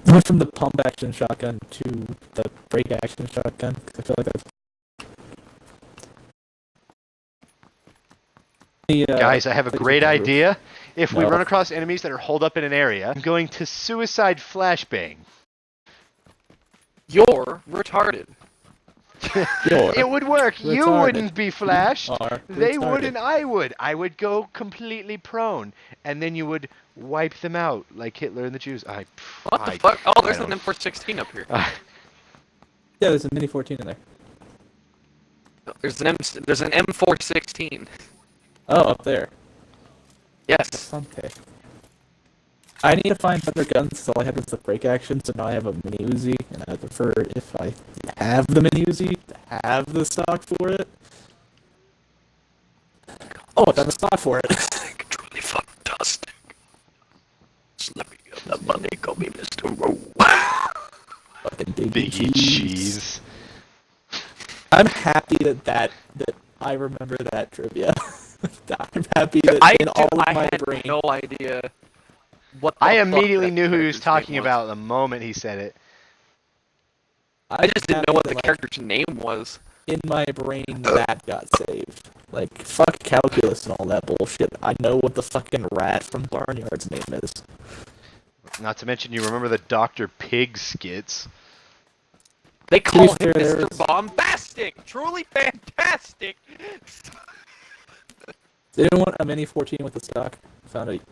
I went from the pump action shotgun to the break action shotgun because I feel like that's. Guys, I have a great idea. If we No. run across enemies that are holed up in an area, I'm going to suicide flashbang. You're retarded. It would work. You Retarded. wouldn't be flashed. Are They would retarded. and I would. I would go completely prone, and then you would wipe them out like Hitler and the Jews. What the fuck? Oh, there's I an don't- M416 up here. Yeah, there's a Mini 14 in there. There's an M416. Oh, up there. Yes. Okay. I need to find better guns, so all I had was the break action, so now I have a Mini Uzi, and I prefer, if I have the Mini Uzi, to have the stock for it. Oh, I got the stock for it. Truly fantastic. Just let me get that money, call me Mr. Rowe. Fucking Biggie cheese. I'm happy that I remember that trivia. I'm happy that in all of I my had brain. no idea what the I fuck immediately that knew who he was character's talking name was. about the moment he said it. I just didn't know what the happy that, character's name was. in my brain, that got saved. Like, fuck calculus and all that bullshit. I know what the fucking rat from Barnyard's name is. Not to mention, you remember the Dr. Pig skits. They call fair, him there's- Mr. Bombastic. Truly fantastic. They didn't want a Mini 14 with the stock. I found it.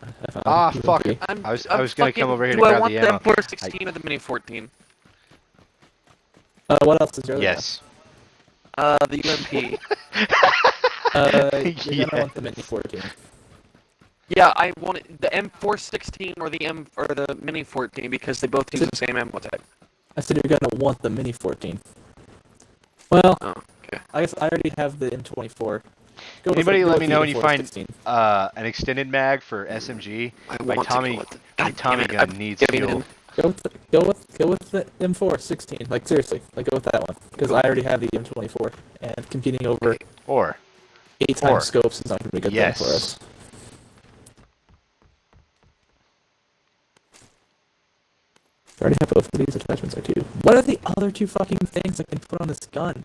Ah, fuck. I'm, I was I'm gonna come fucking- over here to do I grab want the ammo. M416 or the Mini 14? What else is there? Yes. The UMP. You're gonna Yeah. want the Mini 14. Yeah, I want it, the M416 or the Mini 14 because they both use the same ammo type. I said you're gonna want the Mini 14. Well, Oh, okay. I guess I already have the M24. Go with Anybody go let with me the know when you find M416. an extended mag for SMG? I My want to Tommy go with my God Tommy damn it, gun I'm needs giving fuel. in. Go with the M4 16. Like seriously, like go with that one because I already have the M24, and competing over Or 8 times scopes is not going to be a good thing for us. I already have both of these attachments there too. What are the other 2 fucking things I can put on this gun?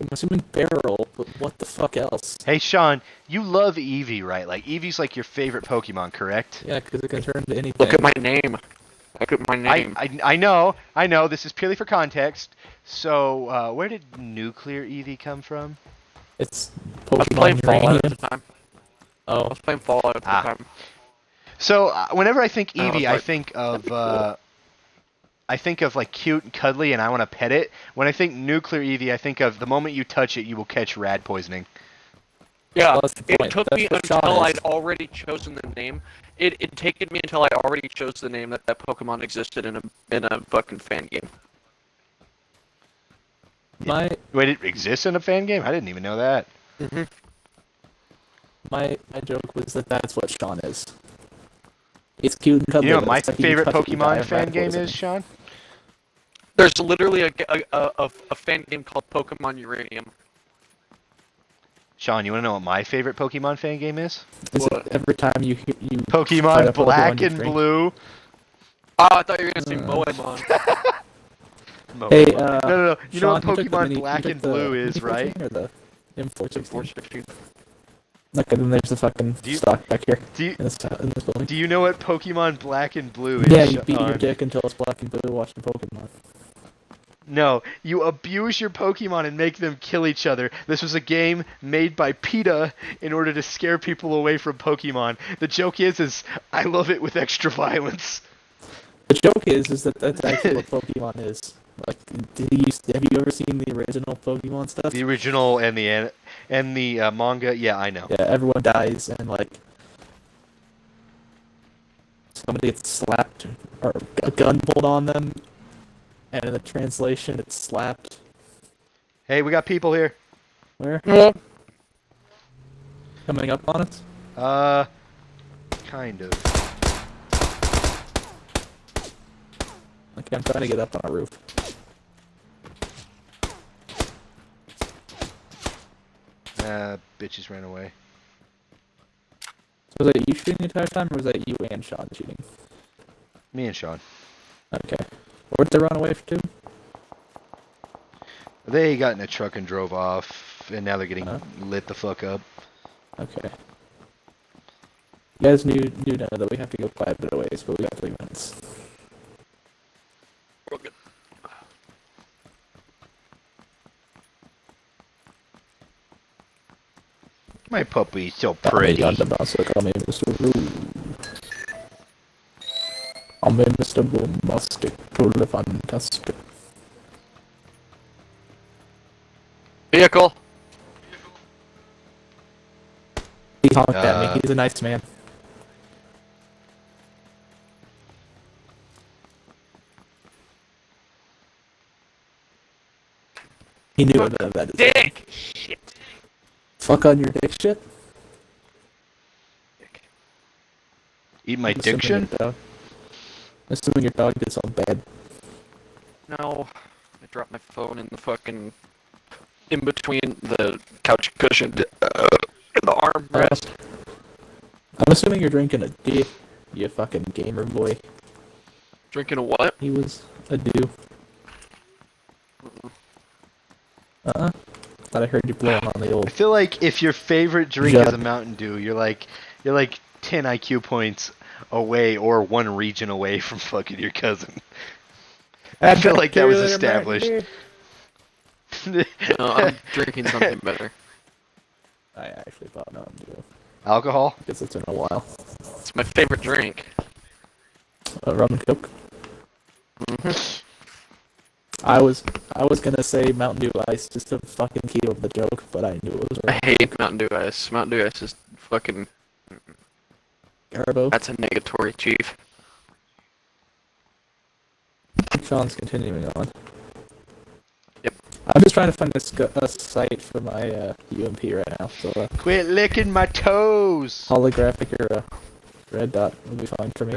I'm assuming barrel, but what the fuck else? Hey Sean, you love Eevee, right? Like Eevee's like your favorite Pokemon, correct? Yeah, because it can turn into anything. Look at my name. Look at my name. I know. This is purely for context. So, where did Nuclear Eevee come from? It's I was playing Pokemon Fallout Uranium. at the time. I Oh, was playing Fallout at the time. So, whenever I think Oh, Eevee, right. I think of like cute and cuddly, and I want to pet it. When I think Nuclear Eevee, I think of the moment you touch it, you will catch rad poisoning. Yeah, well, that's the it point. took That's me what Sean until is. I'd already chosen the name. It taken me until I already chose the name that Pokemon existed in a fucking fan game. My Wait, it exists in a fan game? I didn't even know that. my joke was that that's what Sean is. It's cute and cuddly. You know what but my it's like you favorite touch it, you die Pokemon of fan rad game poisoning. is, Sean? There's literally a fan game called Pokemon Uranium. Sean, you want to know what my favorite Pokemon fan game is? Is What? it every time you fight Pokemon a Black Pokemon you and drink? Blue. Oh, I thought you were gonna say Moemon. Hey, no. You know what Sean, you took the Pokemon mini- Black you and took the Blue is, mini right? 14 or the M416? 416. Okay, then there's the fucking Do you- stock back here Do you, in this building. do you know what Pokemon Black and Blue is? Yeah, you beat your Sean? dick until it's black and blue watching Pokemon. No, you abuse your Pokemon and make them kill each other. This was a game made by PETA in order to scare people away from Pokemon. The joke is I love it with extra violence. The joke is that that's actually what Pokemon is. Like, have you ever seen the original Pokemon stuff? The original and the manga, yeah, I know. Yeah, everyone dies and like somebody gets slapped or a gun pulled on them, and in the translation it's slapped. Hey, we got people here. Where? Yeah. Coming up on us? Kind of. Okay, I'm trying to get up on a roof. Bitches ran away. So was that you shooting the entire time, or was that you and Sean shooting? Me and Sean. Okay. Where'd they run away to? They got in a truck and drove off, and now they're getting Oh. lit the fuck up. Okay. You guys knew now that we have to go quite a bit of ways, but we got 3 minutes. We're good. My puppy's so Call me pretty. John DeBossa, call me Mr. Rude. Call me Mr. Boombastic, truly fantastic. Vehicle. He honked at me, Uh, he's a nice man. He knew about that. Dick. Shit. Fuck on your dick shit? Eat my I'm assuming diction? your dog- Assuming your dog did something bad. No. I dropped my phone in the fucking in between the couch cushion and the armrest. I'm assuming you're drinking a D, you fucking gamer boy. Drinking a what? He was a do. Thought I heard you blowing on the I old. feel like if your favorite drink Judd. is a Mountain Dew, you're like 10 IQ points away or one region away from fucking your cousin. I feel like that was established. No, I'm drinking something better. I actually thought Mountain Dew. Alcohol? Guess it's been a while. It's my favorite drink. Rum and Coke. I was gonna say Mountain Dew Ice just to fucking keep up the joke, but I knew it was I wrong. hate Mountain Dew Ice. Mountain Dew Ice is fucking. Garbo. That's a negatory, chief. Sean's continuing on. Yep. I'm just trying to find a site for my UMP right now, so Quit licking my toes! holographic or red dot will be fine for me.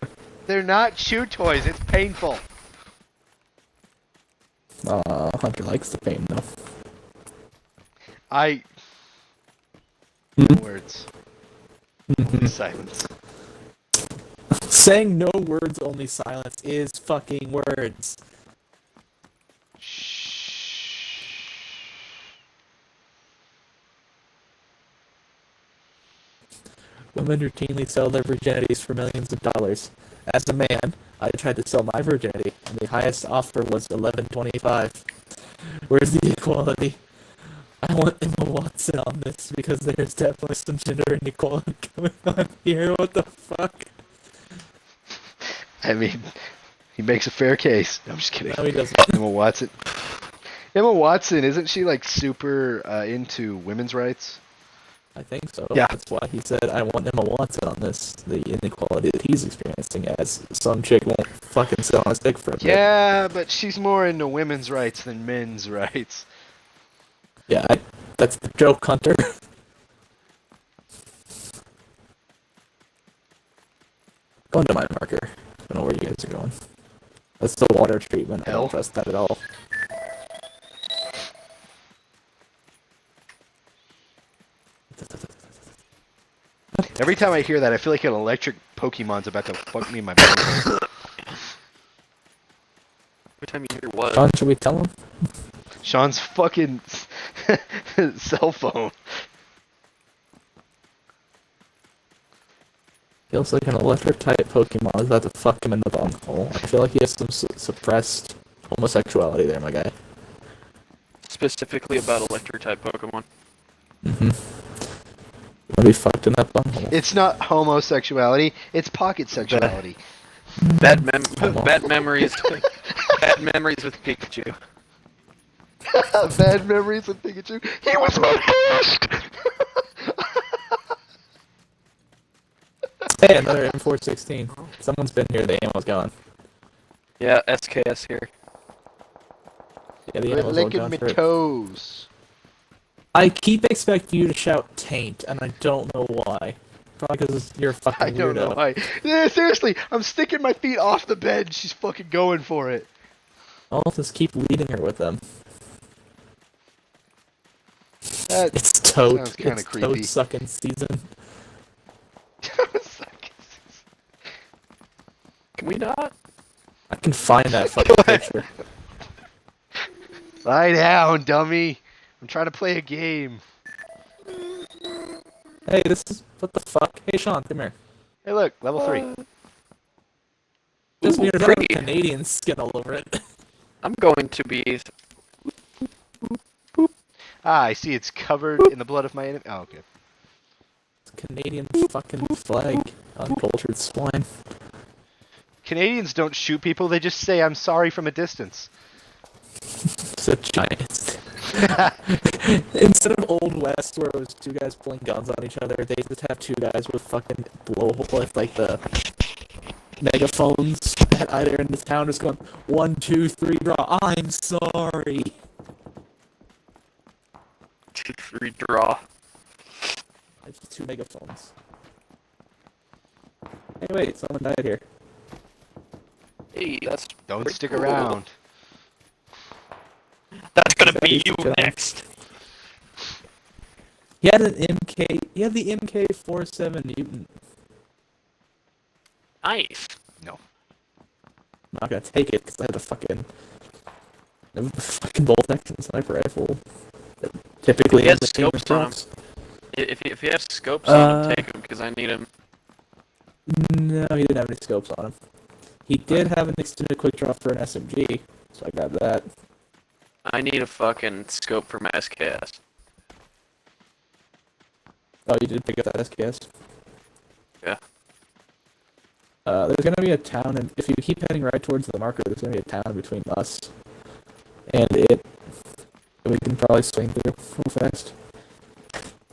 They're not chew toys. It's painful. Hunter likes the pain though. Words. Only silence. Saying no words, only silence is fucking words. Women routinely sell their virginities for millions of dollars. As a man, I tried to sell my virginity, and the highest offer was $11.25. Where's the equality? I want Emma Watson on this because there's definitely some gender inequality going on here. What the fuck? I mean, he makes a fair case. No, I'm just kidding. No, he doesn't. Emma Watson. Emma Watson, isn't she like super into women's rights? I think so. Yeah. That's why he said, I want Emma Watson on this. The inequality that he's experiencing as some chick won't fucking sit on his dick for a bit. Yeah, but she's more into women's rights than men's rights. Yeah, that's the joke, Hunter. Going to my marker. I don't know where you guys are going. That's the water treatment. I Hell. don't trust that at all. Every time I hear that, I feel like an electric Pokemon's about to fuck me in my butthole. Every time you hear what? Sean, should we tell him? Sean's fucking cell phone. Feels like an electric type Pokemon is about to fuck him in the bunghole. I feel like he has some suppressed homosexuality there, my guy. Specifically about electric type Pokemon. Gonna be fucked in that bunghole. It's not homosexuality, it's pocket sexuality. Bad memories. Bad memories with Pikachu. Bad memories of Pikachu. He was my best! Hey, another M416. Someone's been here, the ammo's gone. Yeah, SKS here. Yeah, the Quit ammo's all licking gone my for it. toes. I keep expecting you to shout taint, and I don't know why. Probably because you're a fucking I don't know weirdo. why. Yeah, seriously, I'm sticking my feet off the bed and she's fucking going for it. I'll just keep leading her with them. That It's toad. sounds kinda It's creepy. toad sucking season. Can we not? I can find that fucking picture. Lie down, dummy. I'm trying to play a game. Hey, this is... What the fuck? Hey, Sean, come here. Hey, look, level 3. Just Ooh, weird pretty. Canadian skin all over it. I'm going to be... Ah, I see it's covered in the blood of my enemy. Oh, okay. Canadian fucking flag. Uncultured swine. Canadians don't shoot people, they just say, I'm sorry from a distance. It's a giant... Instead of Old West, where it was two guys pulling guns on each other, they just have two guys with fucking blowhole, with like the megaphones at either end of the town, just going 1, 2, 3, draw. I'm sorry. 2, 3, draw. It's just two megaphones. Hey, wait, someone died here. Hey, that's... Don't pretty stick cool. around. That's gonna be you John. next. He had an MK. He had the MK47 mutant. Nice. No. I'm not gonna take it because I have a fucking bolt action sniper rifle. That typically He has has the same scopes on him. drops. If you have scopes on him, take him, because I need him. No, he didn't have any scopes on him. He did have an extended quick draw for an SMG, so I got that. I need a fucking scope for my SKS. Oh, you did pick up that SKS? Yeah. There's gonna be a town, and if you keep heading right towards the marker, there's gonna be a town between us and it. We can probably swing through real fast.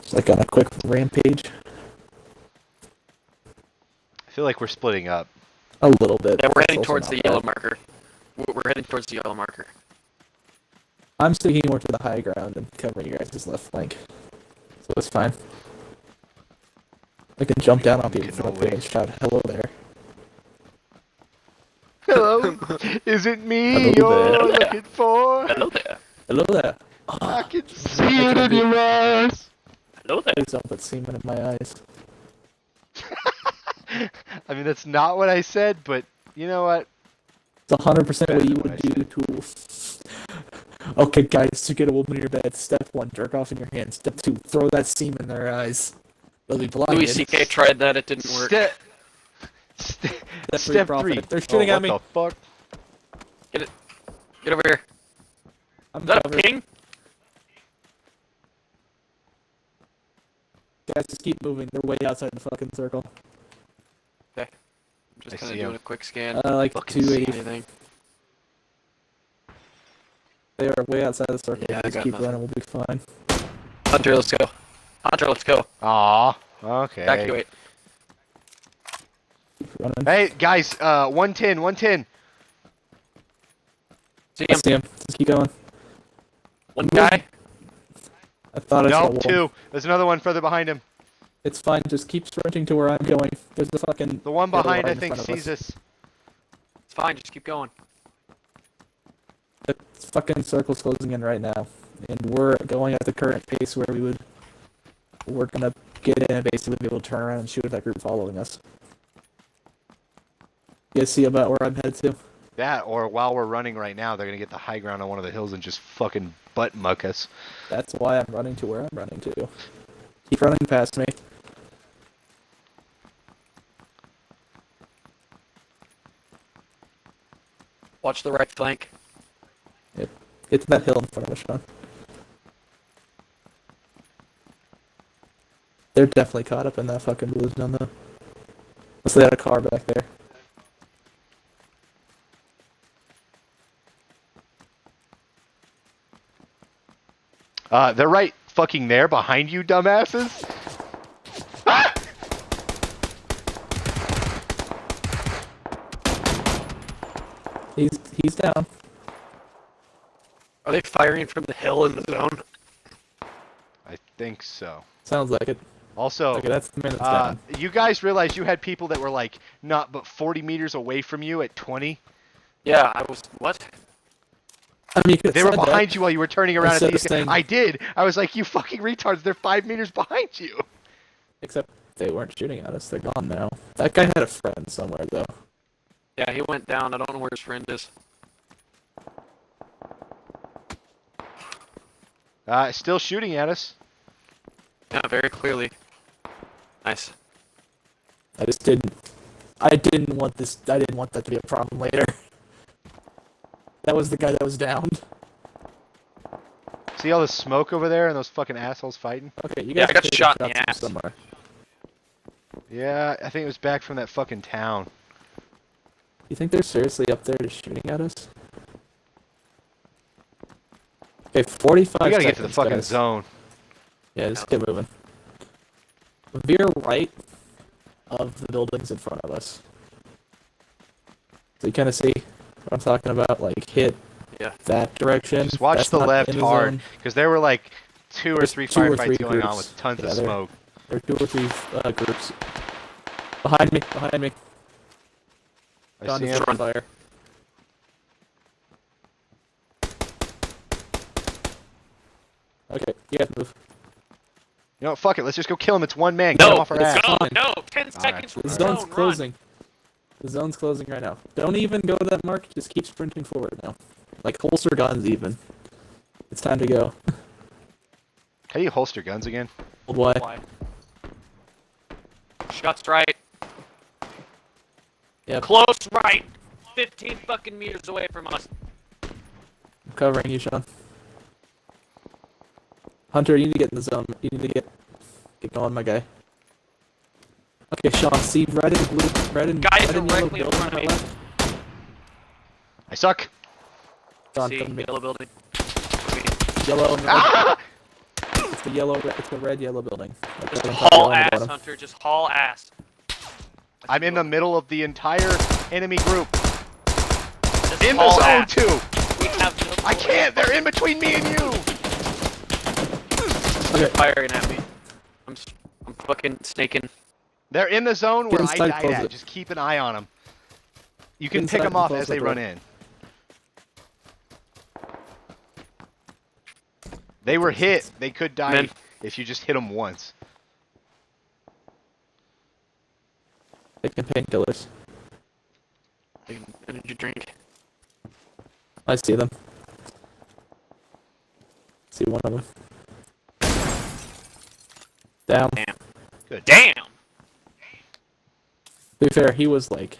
Just like on a quick rampage. I feel like we're splitting up. A little bit. Yeah, we're That's heading also towards not the bad. yellow marker. We're heading towards the yellow marker. I'm sticking more to the high ground and covering your guys' left flank. So it's fine. I can jump down on people from up there and shout hello there. Hello? Is it me Hello you're there. looking for? Hello there. Hello there. I can see it in your eyes. Hello there. Please don't put semen in my eyes. I mean, that's not what I said, but you know what? It's 100% what you Better would than do to... Okay, guys, to get a woman in your bed, step 1, jerk off in your hand. Step 2, throw that semen in their eyes. They'll be blinded. Louis C.K. tried that, it didn't work. Step profit. 3. They're shooting at me. What the fuck? Get it. Get over here. I'm Is that a covered. ping? Guys, just keep moving. They're way outside the fucking circle. Okay. I'm just I kind of see doing 'em. a quick scan. Like Looking to see 280. anything. They are way outside the circle. Yeah, I just got keep nothing. running. We'll be fine. Hunter, let's go. Hunter, let's go. Aw. Okay. Evacuate. Keep running. Hey, guys, 110, 110. See I him. see him. Just keep going. One guy. I thought I saw No, one. 2. There's another one further behind him. It's fine. Just keep sprinting to where I'm going. There's the fucking... The one the other behind, I in think, front of sees us. It's fine, just keep going. The fucking circle's closing in right now. And we're going at the current pace where we're gonna get in and basically be able to turn around and shoot at that group following us. You guys see about where I'm headed to? That, or while we're running right now, they're gonna get the high ground on one of the hills and just fucking butt muck us. That's why I'm running to where I'm running to. Keep running past me. Watch the right flank. It's that hill in front of us, Sean. They're definitely caught up in that fucking blue zone, though. Unless they had a car back there. They're right fucking there behind you, dumbasses. Ah! He's down. Are they firing from the hill in the zone? I think so. Sounds like it. Also, Okay, that's the man that's down. you guys realize you had people that were like not but 40 meters away from you at 20? Yeah, I was. What? I mean, you could They have were said behind that. you while you were turning around Instead at of these saying- I did. I was like, you fucking retards, they're 5 meters behind you. Except they weren't shooting at us. They're gone now. That guy had a friend somewhere, though. Yeah, he went down. I don't know where his friend is. Still shooting at us. Yeah, very clearly. Nice. I didn't want that to be a problem later. That was the guy that was downed. See all the smoke over there and those fucking assholes fighting? Okay, you Yeah, guys I got are taking shot in the shots from ass. somewhere. Yeah, I think it was back from that fucking town. You think they're seriously up there just shooting at us? Okay, 45 We gotta seconds, get to the fucking guys. zone. Yeah, just get moving. Veer right of the buildings in front of us. So you kind of see what I'm talking about? Like, hit Yeah. that direction. Just watch That's the not left in the hard, zone. because there were like 2 or There's 3 2 or 3 firefights going on groups. with tons Yeah, of there- smoke. There are 2 or 3 groups. Behind me, behind me. I John see is him. on fire. Okay, you guys move. You know what, fuck it, let's just go kill him. It's one man. Get him No, off our ass. no, Fine. no. 10 seconds from The the zone's zone. closing. The zone's closing right now. Don't even go to that mark. Just keep sprinting forward now. Like, holster guns even. It's time to go. How do you holster guns again? Old way. Why? Shots right. Yep. Close right. 15 fucking meters away from us. I'm covering you, Sean. Hunter, you need to get in the zone. You need to get going, my guy. Okay, Sean, see red and blue, red and, Guy red and yellow directly in building front of on me. the left. I suck. Sean, See, come to me. yellow building. Yellow and red. Ah! It's the yellow, it's the red, yellow building. Like Just that one, haul yellow on the ass, bottom. Hunter. Just haul ass. I'm in the middle of the entire enemy group. Just In the haul zone ass. too. We have no I can't. They're in between me and you. They're firing at me. I'm fucking snaking. They're in the zone Get where I inside, died close at. it. Just keep an eye on them. You can Inside pick them and off close as the they door. run in. They were hit. They could die Men. if you just hit them once. Taking painkillers. Take an energy drink. I see them. See one of them. Down. Damn. Good. Damn! To be fair, he was like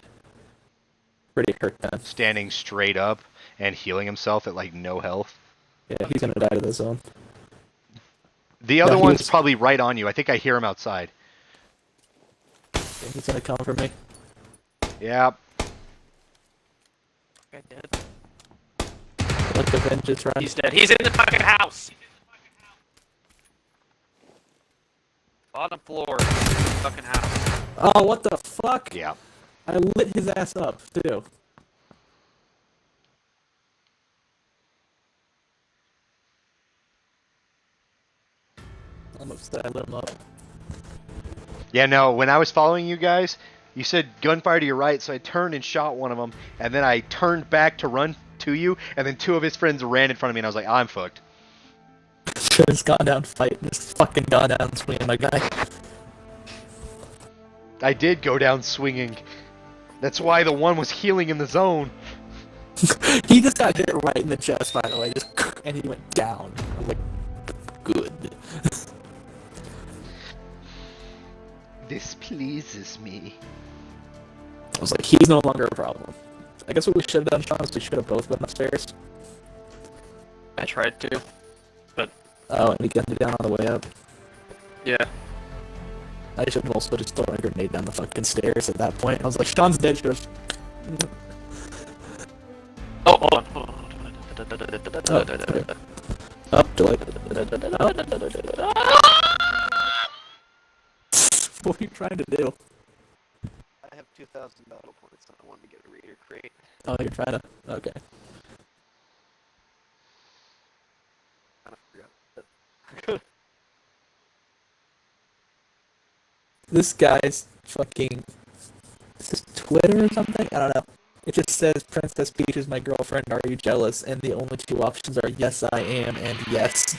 pretty hurt then. Standing straight up and healing himself at like no health. Yeah, he's gonna die to the zone. The other he one's was- probably right on you. I think I hear him outside. Yeah, he's gonna come for me. Yeah. Guy dead. Let the vengeance run. He's dead. He's in the fucking house! Bottom floor. Fucking house. Oh, what the fuck? Yeah. I lit his ass up too. I'm upset I lit him up. Yeah, no, when I was following you guys, you said gunfire to your right, so I turned and shot one of them, and then I turned back to run to you, and then two of his friends ran in front of me, and I was like, I'm fucked. Should have gone down fighting. Just fucking gone down swinging my guy. I did go down swinging. That's why the one was healing in the zone. He just got hit right in the chest, by the way, just and he went down. I was like, good. This pleases me. I was like, he's no longer a problem. I guess what we should have done, Sean, is we should have both been upstairs. I tried to. But, Oh, and he got me down on the way up. yeah. I should have also just thrown a grenade down the fucking stairs at that point. I was like, Sean's dead, should have. Oh, hold on. Hold on. Up to like. What are you trying to do? I have 2,000 battle points and I wanted to get a reader crate. Oh, you're trying to. Okay. I forgot. This guy's fucking. Is this Twitter or something? I don't know. It just says Princess Peach is my girlfriend. Are you jealous? And the only two options are yes, I am, and yes.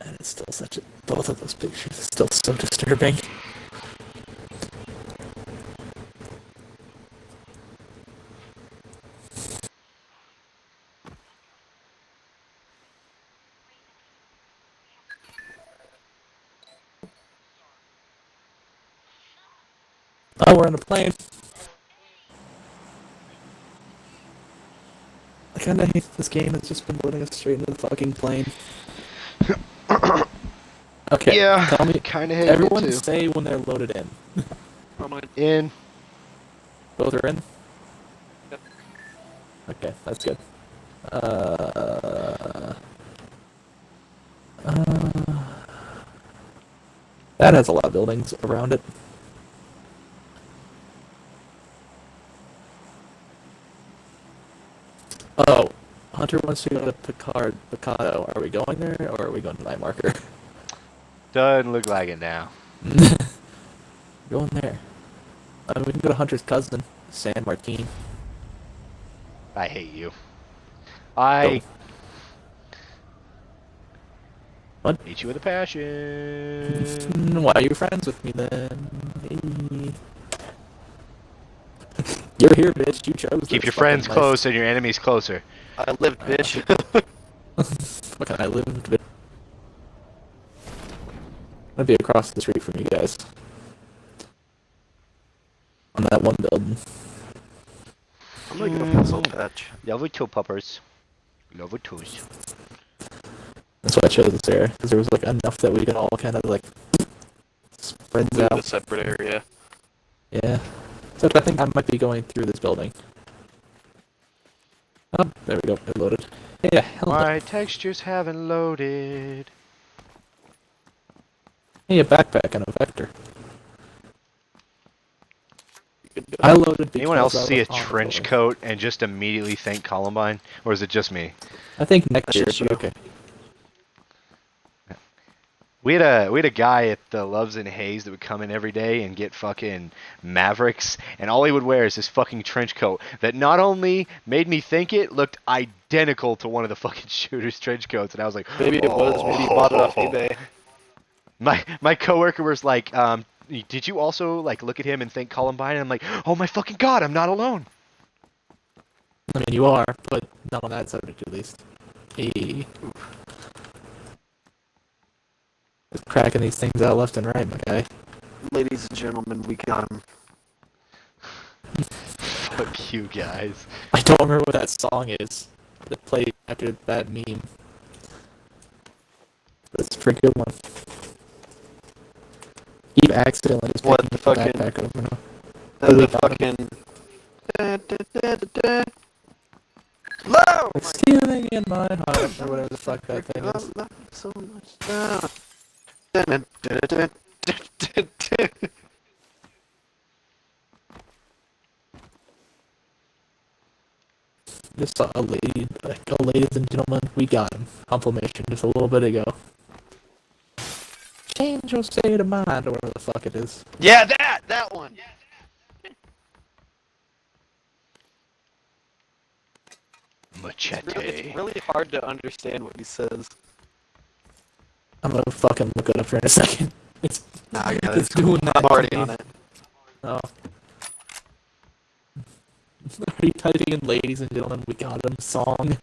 And it's still such a. Both of those pictures are still so disturbing. Oh, we're on a plane. I kinda hate this game. It's just been loading us straight into the fucking plane. Okay, Yeah, tell me. kinda hate Everyone it too. say when they're loaded in. In. Both are in? Yep. Okay, that's good. That has a lot of buildings around it. Oh, Hunter wants to go to Picado. Are we going there, or are we going to Night Marker? Doesn't look like it now. Going there. We can go to Hunter's cousin, San Martin. I hate you. I What? hate you with a passion. Why are you friends with me then? Hey. You're here, bitch. You chose Keep this your friends fucking life. close and your enemies closer. I lived, bitch. Fucking I live in the. I'd be across the street from you guys. On that one building. I'm gonna get a pencil patch. Level 2 puppers. Level 2s. That's why I chose this area, because there was like enough that we could all kind of like spread Move out. a separate area. Yeah. So I think I might be going through this building. Oh, there we go. It loaded. Yeah, hell no. My textures haven't loaded. Hey, a backpack and a vector. I loaded. Anyone because else I see a was on the trench floor. coat and just immediately think Columbine, or is it just me? I think next year. just But you. okay. We had a guy at the Loves and Haze that would come in every day and get fucking Mavericks, and all he would wear is this fucking trench coat that not only made me think it looked identical to one of the fucking shooters' trench coats, and I was like, Maybe it was. Maybe you bought it off "Oh." eBay. My coworker was like, did you also like look at him and think Columbine? And I'm like, oh my fucking god, I'm not alone. I mean, you are, but not on that subject at least. Hey. Just cracking these things out left and right, my guy. Ladies and gentlemen, we got him. Fuck you guys. I don't remember what that song is that played after that meme. That's a pretty good one. Keep accidentally just What, picking the up fucking- backpack over and over. The fucking. Low! Like stealing in my heart, or whatever the fuck that thing is. So much Just saw a lady, like, oh, ladies and gentlemen, we got him. Confirmation just a little bit ago. Change your state of mind, or whatever the fuck it is. Yeah, that one. Machete. It's really hard to understand what he says. I'm gonna fucking look it up here in a second. It's Nah, I got it's doing that. I'm already to me. on it. Oh. Are you typing in ladies and gentlemen, we got him song?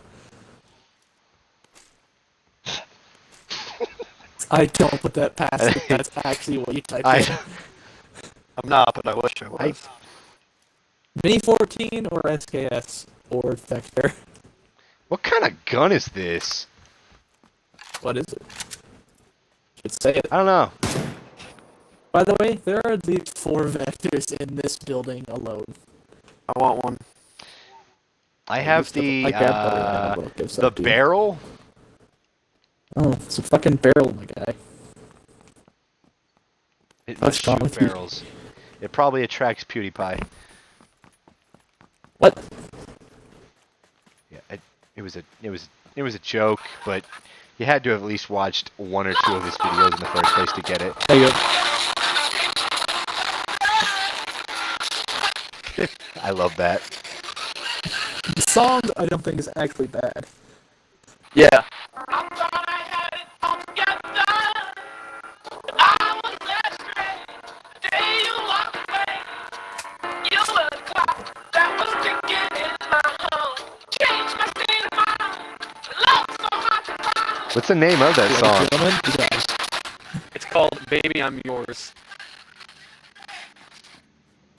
I don't put that past if that's actually what you typed in. I'm not, but I wish I was. Mini 14 or SKS or Vector? What kind of gun is this? What is it? Should say it. I don't know. By the way, there are at least 4 Vectors in this building alone. I want one. I have I grabbed the barrel. Oh, it's a fucking barrel, my guy. It What's must wrong shoot with you? barrels. It probably attracts PewDiePie. What? Yeah, it was a joke, but you had to have at least watched 1 or 2 of his videos in the first place to get it. There you go. I love that. The song, I don't think, is actually bad. Yeah. What's the name of that song? Gentlemen, we got him. It's called Baby I'm Yours.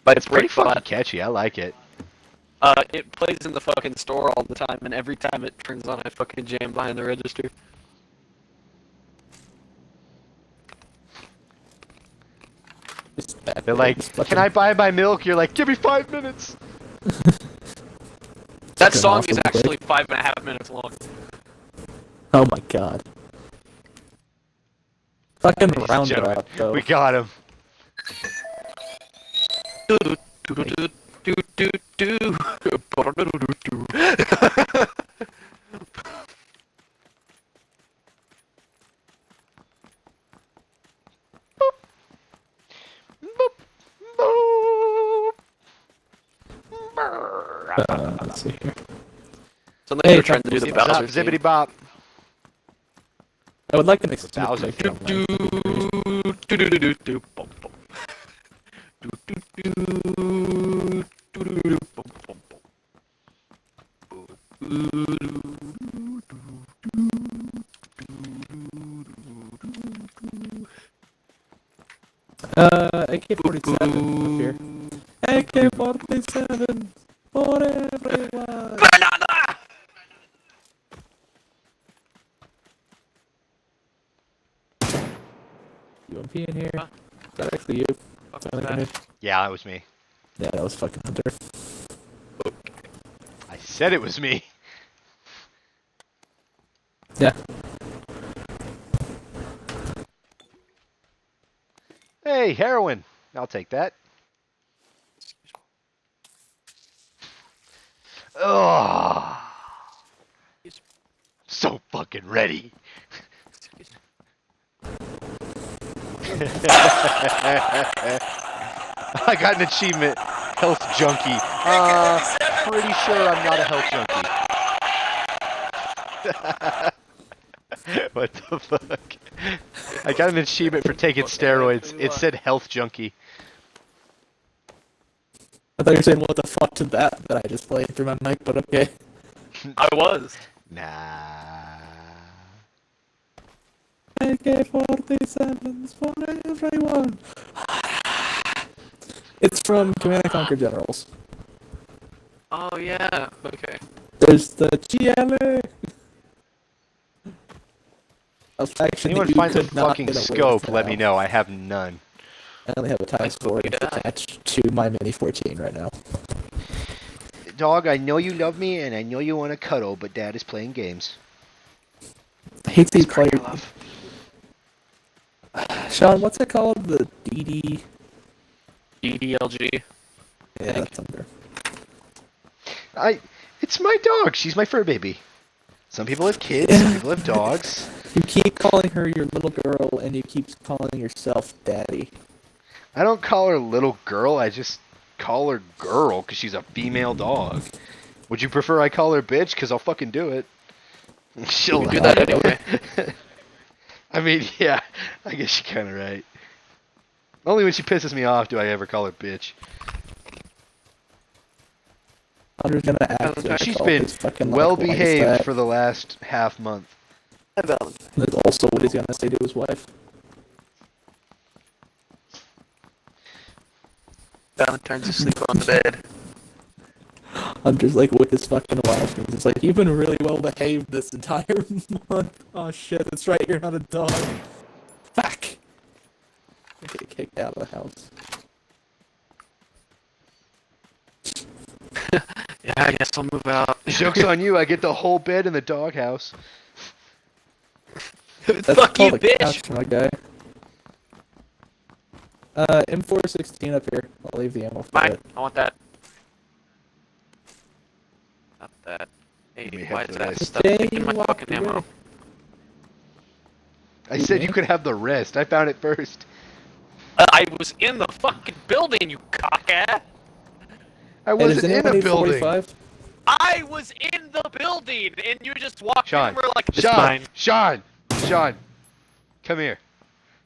But It's pretty Rick Bot. fucking catchy. I like it. It plays in the fucking store all the time, and every time it turns on, I fucking jam behind the register. It's bad. They're like, It's fucking- can I buy my milk? You're like, give me 5 minutes. That Fucking song awesome, is quick. actually 5.5 minutes long. Oh my god. Fucking Ladies and round it gentlemen, up, though. we got him. Let's see here. So Hey, they're trying to do the Zip, Bowser zippity theme. bop. I would like to make some Bowser. picture of mine. Do-do-do-do-do, bum, bum. Do-do-do-do-do, bum, bum, bum. AK-47 up here. AK-47 for everyone. Banana! UMP in here. Huh? Is that actually you? Fuck Sound was like that? me? Yeah, that was me. Yeah, that was fucking Hunter. I said it was me. Yeah. Hey, heroin. I'll take that. Oh, so fucking ready. I got an achievement, health junkie. Pretty sure I'm not a health junkie. What the fuck? I got an achievement for taking steroids. It said health junkie. I thought you were saying what the fuck to that I just played through my mic, but okay. I was. Nah. AK-47s for everyone. It's from Command & Conquer Generals. Oh yeah. Okay. There's the GLA. A faction Anyone that you finds a could not fucking get away scope, with let me now. know. I have none. I only have a times 4 attached to my Mini 14 right now. Dog, I know you love me and I know you want to cuddle, but Dad is playing games. I hate these Spread your players. love. Sean, what's it called? The DD? EDLG. Yeah, that's under. It's my dog. She's my fur baby. Some people have kids, some people have dogs. You keep calling her your little girl, and you keep calling yourself daddy. I don't call her little girl, I just call her girl because she's a female dog. Would you prefer I call her bitch? Because I'll fucking do it. She'll We do that anyway. I mean, yeah, I guess you're kind of right. Only when she pisses me off do I ever call her bitch. Hunter's gonna act like She's all been these fucking, well like, why is behaved that? for the last half month. That's also what he's gonna say to his wife. Valentine's asleep on the bed. Hunter's like with his fucking wife, and he's like, "You've been really well behaved this entire month." Oh shit, that's right, you're not a dog. Fuck. I get kicked out of the house. Yeah, I guess I'll move out. Joke's on you, I get the whole bed in the doghouse. That's Fuck you, called a bitch! couch, my guy. M416 up here. I'll leave the ammo for Mine. it. I want that. Not that. Hey, We why have is the that rest. stuff taking my fucking ammo? I said you could have the rest. I found it first. I was in the fucking building, you cockass! I Hey, does wasn't in anyone a need building. 45? I was in the building, and you just walked Sean, in and were like, this Sean, mine. Sean, come here.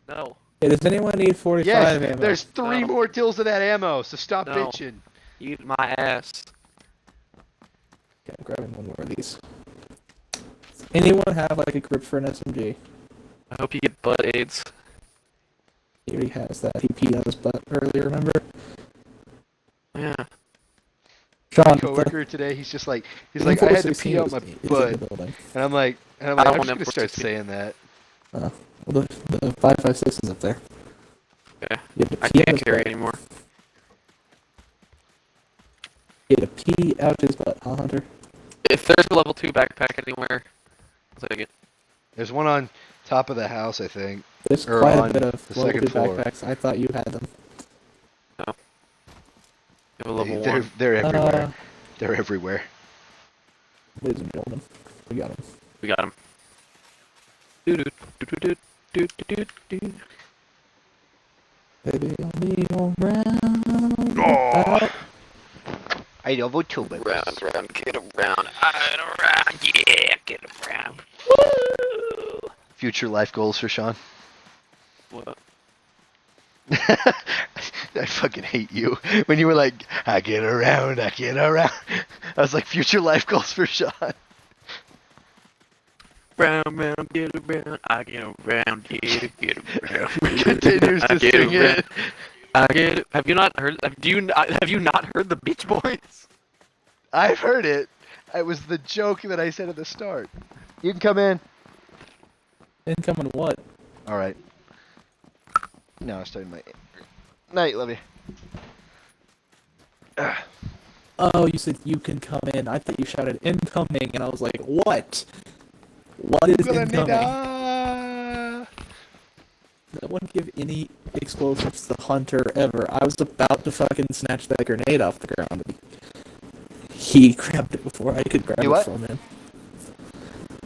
No. Hey, does anyone need 45 Yes, ammo? there's 3 No. more tills of that ammo, so stop No. bitching. Eat my ass. Okay, I'm grabbing one more of these. Anyone have like a grip for an SMG? I hope you get butt AIDS. He already has that. He peed on his butt earlier, remember? Yeah. Sean, Coworker today, he's like, I had to pee out my butt, building. and I'm like, I I'm don't just want gonna start M416. saying that. Well, the 5.56 is up there. Okay. You had to I pee out can't his carry butt. anymore. You had to pee out his butt, huh, Hunter? If there's a level 2 backpack anywhere, I'll take it. There's one on top of the house, I think. There's Or quite on a bit of the level second 2 floor. backpacks. I thought you had them. You have a level They're 1. they're everywhere. They're everywhere. Ladies and gentlemen, we got them. We got him. Do-do-do-do-do-do-do-do. Baby, I'll be around. Oh. I double two, baby. Round, round, get around, yeah, get around. Woo! Future life goals for Sean. What? I fucking hate you. When you were like, I get around. I was like, future life goals for Sean. Round, round, get around, I get around, get around. Continues to I get sing around. it. I get it. Have you not heard? Have you not heard the Beach Boys? I've heard it. It was the joke that I said at the start. You can come in. Incoming what? All right. No, I started my night. Love you. Oh, you said you can come in. I thought you shouted incoming, and I was like, what? What is incoming? No one give any explosives to Hunter ever. I was about to fucking snatch that grenade off the ground. He grabbed it before I could grab You it what? from him.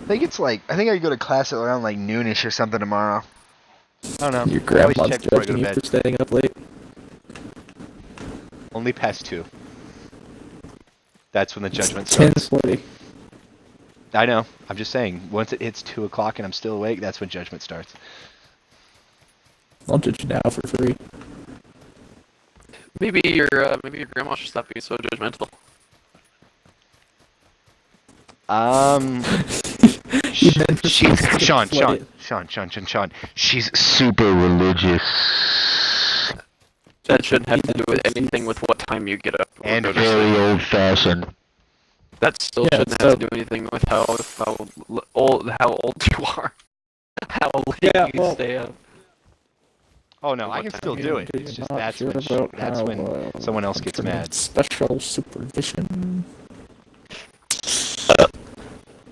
I think I go to class at around like noonish or something tomorrow. I don't know. Your I always grandma's check before I go judging to you bed. for staying up late. Only past 2. That's when the judgment starts. 10:40. I know. I'm just saying. Once it hits 2 o'clock and I'm still awake, that's when judgment starts. I'll judge you now for free. Maybe your grandma should stop being so judgmental. You meant for She's some Sean. sweat. She's super religious That shouldn't have to do with anything with what time you get up. Or and go to very sleep. old-fashioned. That still Yeah, shouldn't so- have to do anything with how old you are. How late Yeah, you well- stay up. Oh no, I What can time still you do it. You're It's just not that's sure when about how, someone else gets I'm turning mad. Special supervision.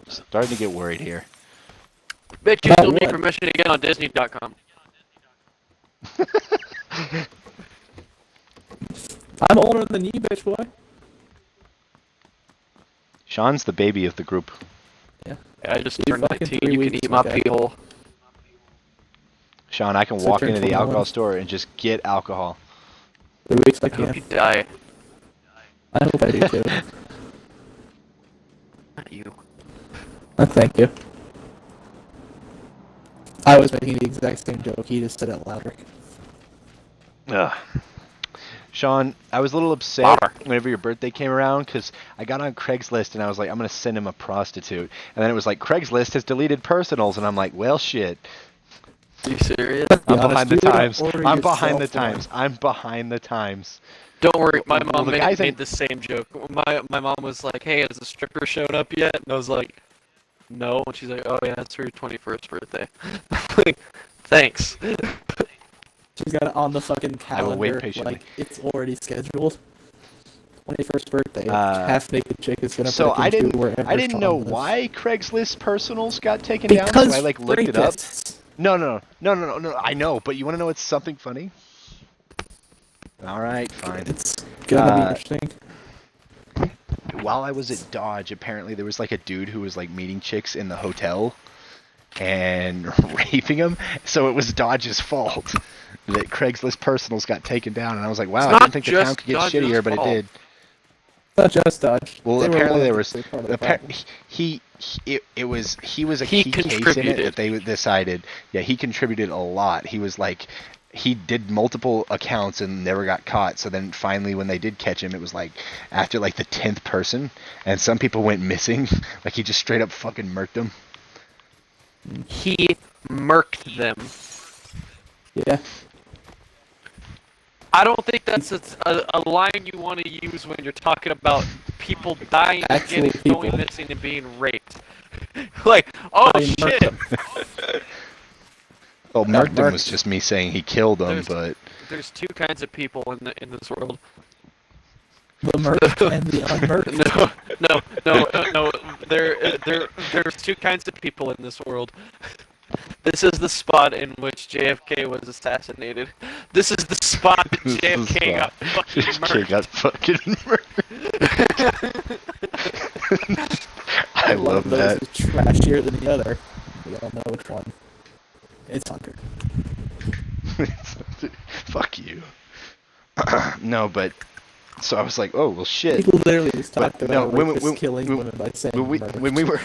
Starting to get worried here. Bet you About still need what? permission to get on Disney.com. I'm older than you, bitch boy. Sean's the baby of the group. Yeah. I just You turned fucking 19. 3 You can weeks, eat my my guy. pee hole. Sean, I can So walk turn into the 21. alcohol store and just get alcohol. 3 weeks I I hope can. you die. I hope I do too. Not you. Thank you. I was making the exact same joke. He just said it louder. Ugh. Sean, I was a little upset Louder. whenever your birthday came around because I got on Craigslist and I was like, I'm going to send him a prostitute. And then it was like, Craigslist has deleted personals. And I'm like, well, shit. Are you serious? Be I'm honest, behind the you would've times. ordered I'm behind the yourself one. times. I'm behind the times. Don't worry, my Well, mom the guys made the same joke. My mom was like, "Hey, has the stripper showed up yet?" And I was like, "No." And she's like, "Oh yeah, it's her 21st birthday." I'm like, thanks. She's got it on the fucking I will calendar. wait patiently. Like, it's already scheduled. 21st birthday. Uh, Half-naked chick is gonna So break I into didn't wherever I didn't Sean know lives. why Craigslist personals got taken down. Because So I like looked it up. rapists. No. I know, but you want to know what's something funny? All right, fine. It's gonna be Uh, interesting. While I was at Dodge, apparently there was like a dude who was like meeting chicks in the hotel and raping them. So it was Dodge's fault that Craigslist personals got taken down. And I was like, wow, It's I not didn't think the town just could get Dodge's shittier, but it fault. did. Not just Dodge. Well, They were apparently one there of was the big part of the problem. he was a He key case in it contributed. that they decided. Yeah, he contributed a lot. He was like he did multiple accounts and never got caught. So then finally when they did catch him, it was like after like the 10th person, and some people went missing. Like he just straight up fucking murked them. He murked them. Yeah. I don't think that's a line you want to use when you're talking about people dying, Actual getting, going people. missing, and being raped. Like, oh They murked shit! them. Well, Not murked them was murked. just me saying he killed them, There's- but There's two kinds of people in this world. The murked and the unmurked. No. There's two kinds of people in this world. This is the spot in which JFK was assassinated. This is the spot that This is the JFK got spot. fucking JFK murdered. got fucking murdered. I One love of those that. is trashier than the other. We all know which one. It's Hunter. Fuck you. No, but so I was like, oh well, shit. People literally just But talked no, about rapists killing women by saying murked. when we were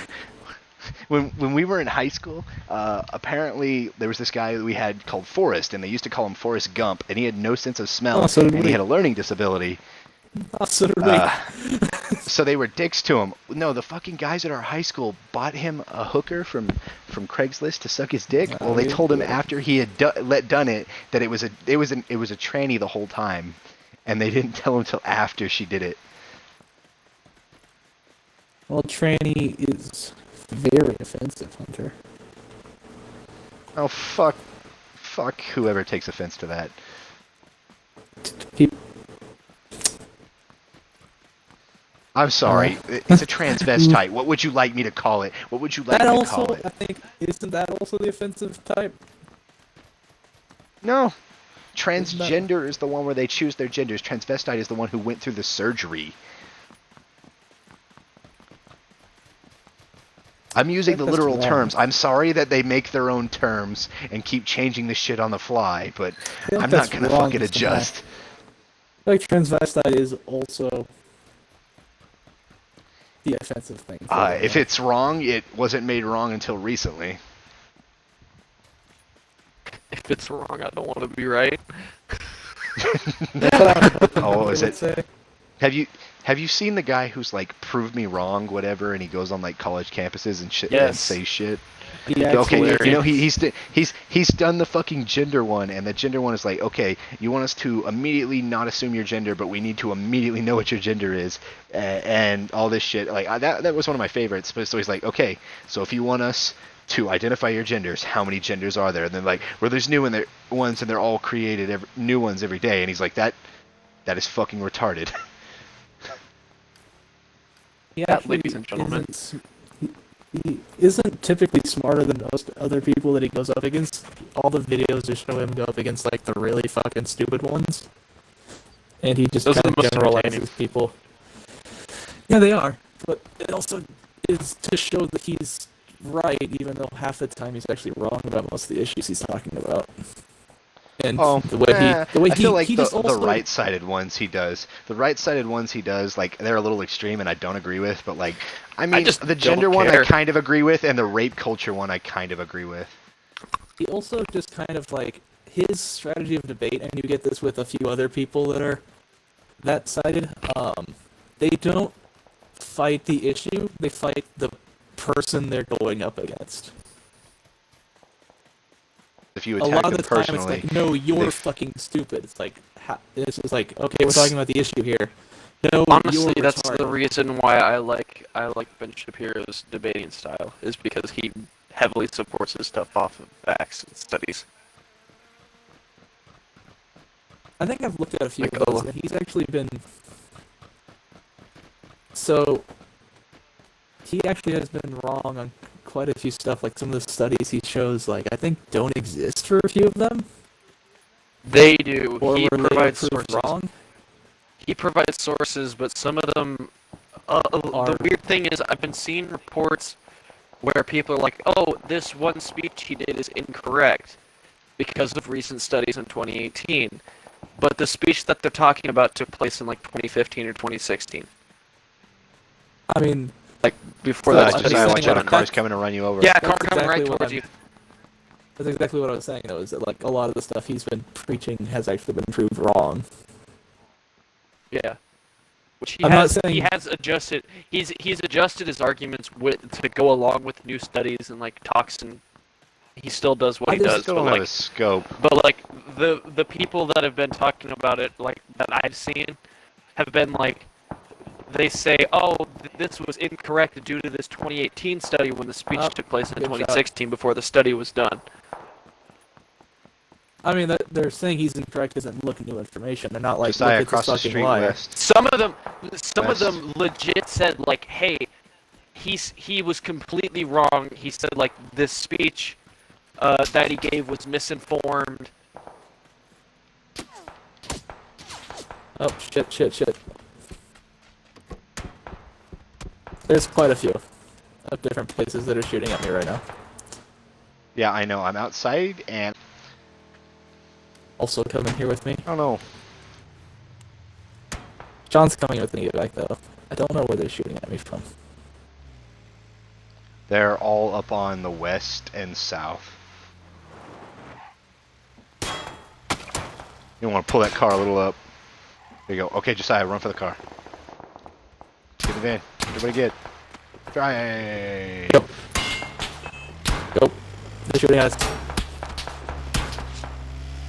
when we were in high school, apparently there was this guy that we had called Forrest, and they used to call him Forrest Gump, and he had no sense of smell, Oh, so did and we. he had a learning disability. Oh, so did we. So they were dicks to him. No, the fucking guys at our high school bought him a hooker from Craigslist to suck his dick. Oh, Well, they yeah. told him after he had done it that it was a tranny the whole time, and they didn't tell him till after she did it. Well, tranny is very offensive, Hunter. Oh fuck whoever takes offense to that. People, I'm sorry. It's a transvestite. What would you like me to call it? What would you like that me to also, call it? I think, isn't that also the offensive type? No. Transgender is the one where they choose their genders. Transvestite is the one who went through the surgery. I'm using the That's literal wrong. terms. I'm sorry that they make their own terms and keep changing the shit on the fly, but feel like I'm not that's gonna wrong, fucking Mr. adjust. Like transvestite is also the offensive thing. For them, If though. it's wrong, it wasn't made wrong until recently. If it's wrong, I don't want to be right. Oh, is I would it? say. Have you seen the guy who's like prove me wrong, whatever, and he goes on like college campuses and shit and Yes. say shit? He Okay, actually, you know he's done the fucking gender one, and the gender one is like, okay, you want us to immediately not assume your gender, but we need to immediately know what your gender is, and all this shit. Like that was one of my favorites. But so he's like, okay, so if you want us to identify your genders, how many genders are there? And then like, well, there's new ones, and they're all created new ones every day. And he's like, that is fucking retarded. he That, actually ladies and gentlemen. he isn't typically smarter than most other people that he goes up against. All the videos just show him go up against like the really fucking stupid ones, and he just Those are kind the of most generalizes entertaining. people. Yeah, they are, but it also is to show that he's right, even though half the time he's actually wrong about most of the issues he's talking about. And the way I feel like he the just also, right-sided ones he does. The right-sided ones he does, like they're a little extreme, and I don't agree with. But like, I mean, just the don't gender one I care. kind of agree with, and the rape culture one I kind of agree with. he also just kind of like his strategy of debate, and you get this with a few other people that are that sided. They don't fight the issue; they fight the person they're going up against. If you A attack lot of them the time, it's personally, like, no, you're they- fucking stupid. It's like it's just like, okay, we're talking about the issue here. No, Honestly, you're that's retarded. the reason why I like Ben Shapiro's debating style, is because he heavily supports his stuff off of facts and studies. I think I've looked at a few Like, of those, and he's actually been. So, he actually has been wrong on quite a few stuff. Like some of the studies he shows, like I think don't exist for a few of them, They do. or He were later provides proved sources. wrong. He provides sources, but some of them. The weird thing is, I've been seeing reports where people are like, "Oh, this one speech he did is incorrect because of recent studies in 2018," but the speech that they're talking about took place in like 2015 or 2016, I mean, like before So that. I'm just saying, watch out, a like, car's that- coming to run you over. Yeah, That's car coming exactly right what towards I'm- you. that's exactly what I was saying. Though, is that like a lot of the stuff he's been preaching has actually been proved wrong. Yeah. Which he I'm not has, saying- he has adjusted. He's adjusted his arguments to go along with new studies and like talks, and he still does what I he just does. Still But don't have like, a scope. the people that have been talking about it, like that I've seen, have been like, they say, oh, this was incorrect due to this 2018 study when the speech Oh, took place in good shot. 2016 before the study was done. I mean, they're saying he's incorrect isn't look at new information. They're not like Josiah look at across this the fucking street liar. west. Some of them West. legit said like, hey, he was completely wrong. He said like this speech that he gave was misinformed. Oh shit! There's quite a few of different places that are shooting at me right now. Yeah, I know. I'm outside, and Also coming here with me. I don't know. John's coming with me back though. I don't know where they're shooting at me from. They're all up on the west and south. You want to pull that car a little up. There you go. Okay, Josiah, run for the car. Get in the van. Everybody get. Drive. Go. Go. They're shooting at us.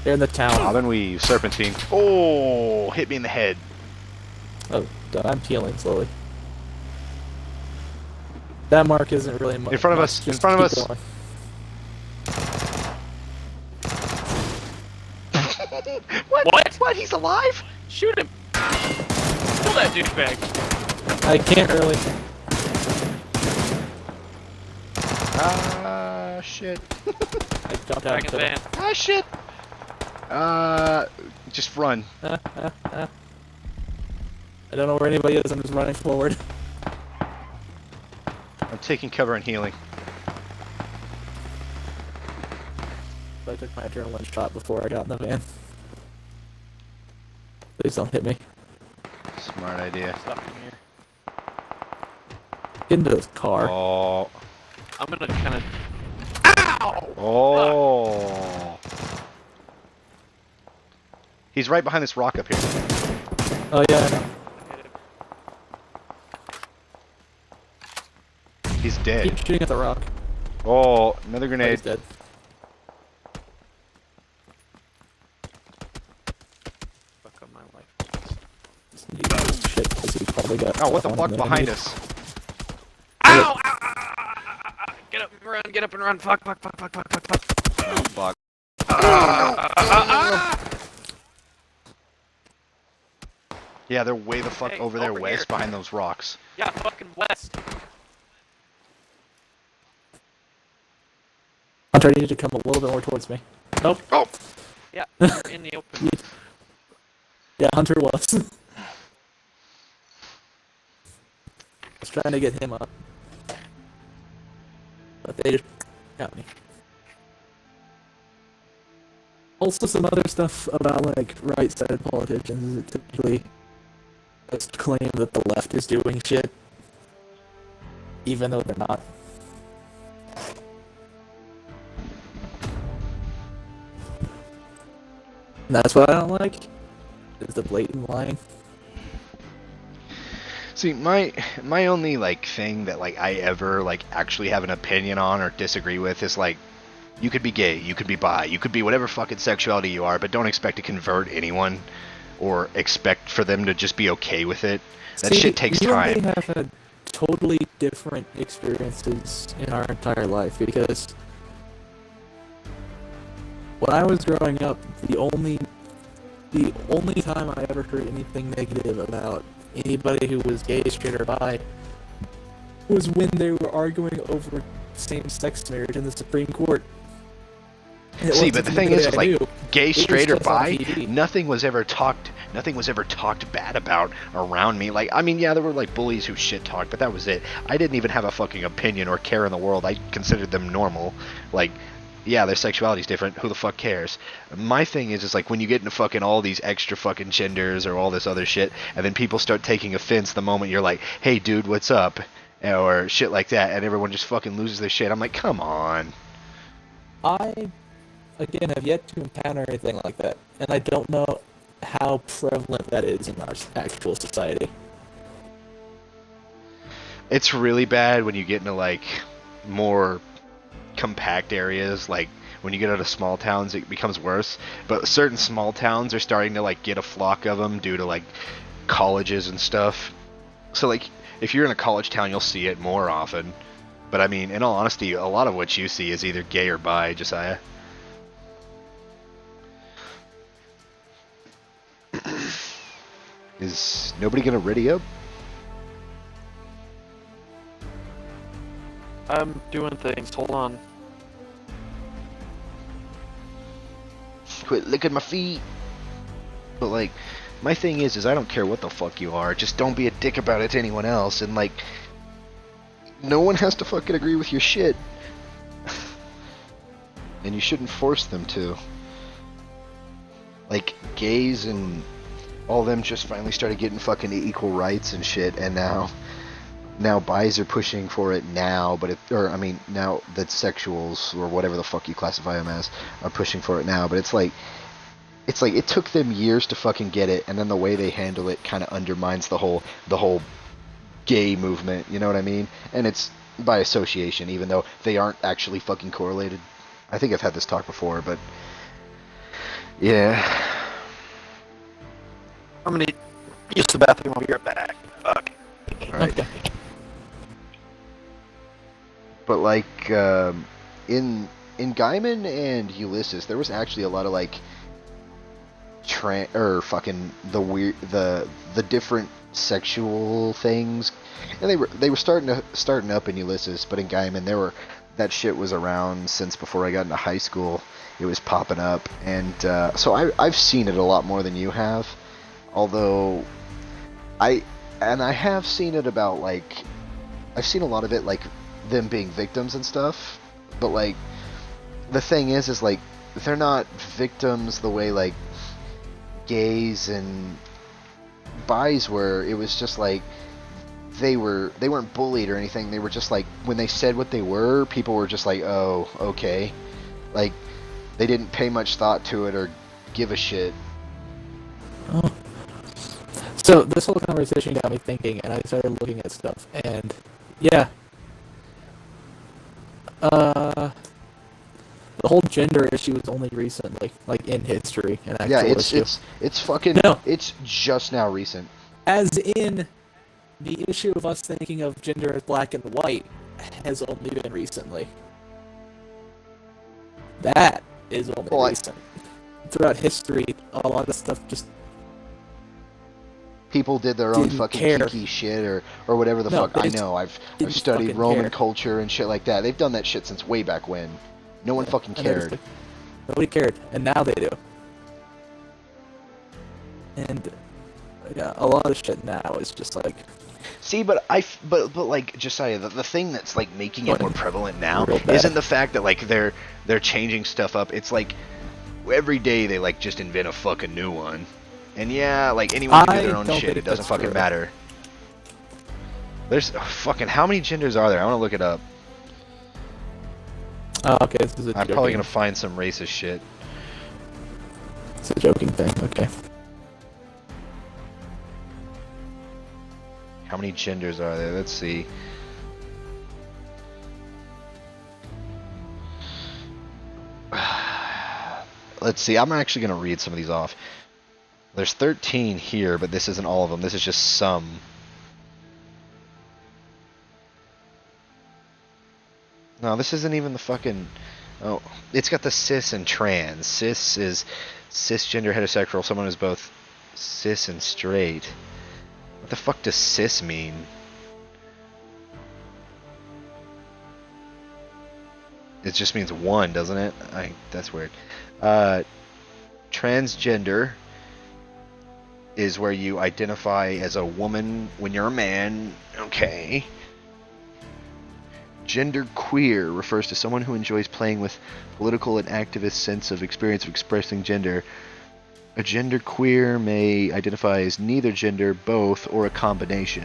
They're in the town. Bob and weave, serpentine. Oh, hit me in the head. Oh, I'm healing slowly. That mark isn't really much. In front of us, in front of us. What? What? He's alive? Shoot him! Kill that douchebag! I can't really. Ah, shit. I jumped out. Back in the van. Ah, shit. Just run. I don't know where anybody is. I'm just running forward. I'm I'm taking cover and healing. I took my adrenaline shot before I got in the van. Please don't hit me. Smart idea. Stuck in here. Get into this car. Oh. I'm gonna kind of. Ow! Oh. He's right behind this rock up here. Oh yeah, I know. He's dead. Keep shooting at the rock. Oh, another Oh, grenade. he's dead. Fuck up my life. Shit, because he probably got. Oh, what the on fuck him behind enemies. us? Ow! Ow! Ow! Get up and run! Get up and run! Fuck! Fuck! Fuck! Fuck! Fuck! Fuck! Fuck! Oh, fuck. Yeah, they're way the fuck Hey, over there over west here. behind those rocks. Yeah, fucking west. Hunter, you need to come a little bit more towards me. Nope. Oh! Yeah, in the open. Yeah, Hunter was. I was trying to get him up. But they just got me. Also, some other stuff about, like, right-sided politicians is typically just claim that the left is doing shit, even though they're not. And that's what I don't like, is the blatant lying. See, my only like thing that like I ever like actually have an opinion on or disagree with is like, you could be gay, you could be bi, you could be whatever fucking sexuality you are, but don't expect to convert anyone or expect for them to just be okay with it. That See, shit takes you time. and me have had totally different experiences in our entire life, because when I was growing up, the only time I ever heard anything negative about anybody who was gay, straight, or bi was when they were arguing over same-sex marriage in the Supreme Court. And it See, wasn't but the thing is, somebody I like, knew. gay, It was straight, or just on bi, TV. nothing was ever talked bad about around me. Like, I mean, yeah, there were like bullies who shit talked, but that was it. I didn't even have a fucking opinion or care in the world. I considered them normal. Like, yeah, their sexuality is different. Who the fuck cares? My thing is like when you get into fucking all these extra fucking genders or all this other shit, and then people start taking offense the moment you're like, "Hey, dude, what's up?" or shit like that, and everyone just fucking loses their shit. I'm like, come on. I, again, have yet to encounter anything like that, and I don't know how prevalent that is in our actual society. It's really bad when you get into like more compact areas. Like when you get out of small towns, it becomes worse. But certain small towns are starting to like get a flock of them due to like colleges and stuff. So like if you're in a college town, you'll see it more often. But I mean, in all honesty, a lot of what you see is either gay or bi, Josiah. Is nobody gonna ready up? I'm doing things. Hold on. Quit licking my feet. But like, my thing is I don't care what the fuck you are. Just don't be a dick about it to anyone else. And like, no one has to fucking agree with your shit. And you shouldn't force them to. Like, gays and all them just finally started getting fucking equal rights and shit, and now bis are pushing for it now, but now that sexuals, or whatever the fuck you classify them as, are pushing for it now, but it's like it took them years to fucking get it, and then the way they handle it kind of undermines the whole gay movement, you know what I mean? And it's by association, even though they aren't actually fucking correlated. I think I've had this talk before, but yeah. I'm gonna use the bathroom. I'll be right back. Fuck. Alright. Okay. But like in Gaiman and Ulysses, there was actually a lot of like fucking the different sexual things, and they were starting up in Ulysses, but in Gaiman that shit was around since before I got into high school. It was popping up, and so I've seen it a lot more than you have. Although I have seen it about like, I've seen a lot of it like them being victims and stuff, but like the thing is like they're not victims the way like gays and bis were. It was just like they weren't bullied or anything. They were just like, when they said what they were, people were just like, oh, okay. Like they didn't pay much thought to it or give a shit. Oh. So this whole conversation got me thinking, and I started looking at stuff, and yeah. The whole gender issue is only recently, like in history, an actual issue. It's fucking No. It's just now recent. As in, the issue of us thinking of gender as black and white has only been recently. That is only recent. Throughout history, a lot of stuff just people did their own didn't fucking care. kinky shit or whatever the No, fuck. they I just know. I've didn't studied fucking Roman care. culture and shit like that. They've done that shit since way back when. No one fucking And they're just cared. like, nobody cared, and now they do. And yeah, a lot of shit now is just like. See, but like Josiah, the thing that's like making it more prevalent now Real bad. isn't the fact that like they're changing stuff up. It's like every day they like just invent a fucking new one. And yeah, like anyone can do their own don't shit. think It doesn't that's fucking true. matter. There's fucking how many genders are there? I want to look it up. Oh, okay, this is a I'm joking, probably gonna find some racist shit. It's a joking thing. Okay. How many genders are there? Let's see. Let's see. I'm actually gonna read some of these off. There's 13 here, but this isn't all of them. This is just some. No, this isn't even the fucking... Oh, it's got the cis and trans. Cis is cisgender heterosexual, someone who's both cis and straight. What the fuck does cis mean? It just means one, doesn't it? That's weird. Transgender is where you identify as a woman when you're a man. Okay. Gender queer refers to someone who enjoys playing with political and activist sense of experience of expressing gender. A gender queer may identify as neither gender, both, or a combination.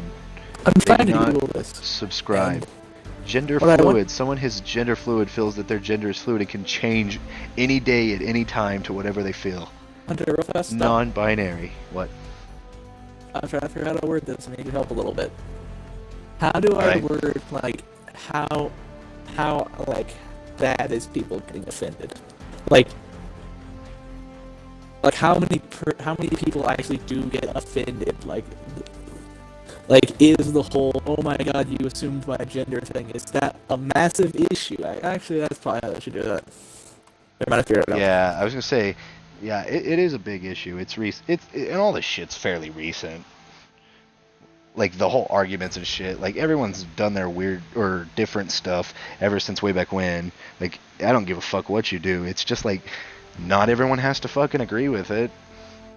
I'm They trying do to not Google this. subscribe. And Gender what I want- fluid. Someone who's gender fluid feels that their gender is fluid and can change any day at any time to whatever they feel. Hunter, real fast. Stop. Non-binary. What? I'm trying to figure out how to word this. I need your help a little bit. How do I Alright. word like how like bad is people getting offended? Like how many people actually do get offended? Like is the whole "oh my god, you assumed my gender" thing, is that a massive issue? Actually, that's probably how I should do that. Never mind, I figured it out. Yeah, I was gonna say, yeah, it is a big issue. It's and all this shit's fairly recent. Like the whole arguments and shit. Like everyone's done their weird or different stuff ever since way back when. Like I don't give a fuck what you do. It's just like not everyone has to fucking agree with it,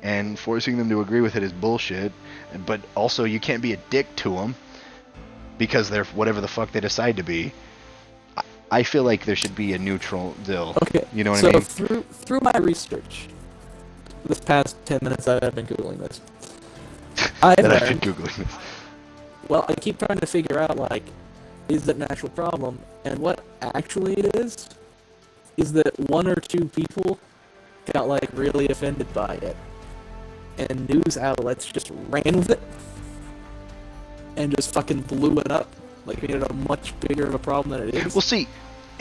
and forcing them to agree with it is bullshit. But also you can't be a dick to them because they're whatever the fuck they decide to be. I feel like there should be a neutral deal. Okay, You know what so I mean? through my research, this past 10 minutes I've been Googling this. I That I've been learned, googling this. well, I keep trying to figure out, like, is it an actual problem? And what actually it is that one or two people got, like, really offended by it. And news outlets just ran with it. And just fucking blew it up. Like, made it a much bigger of a problem than it is. Well, see,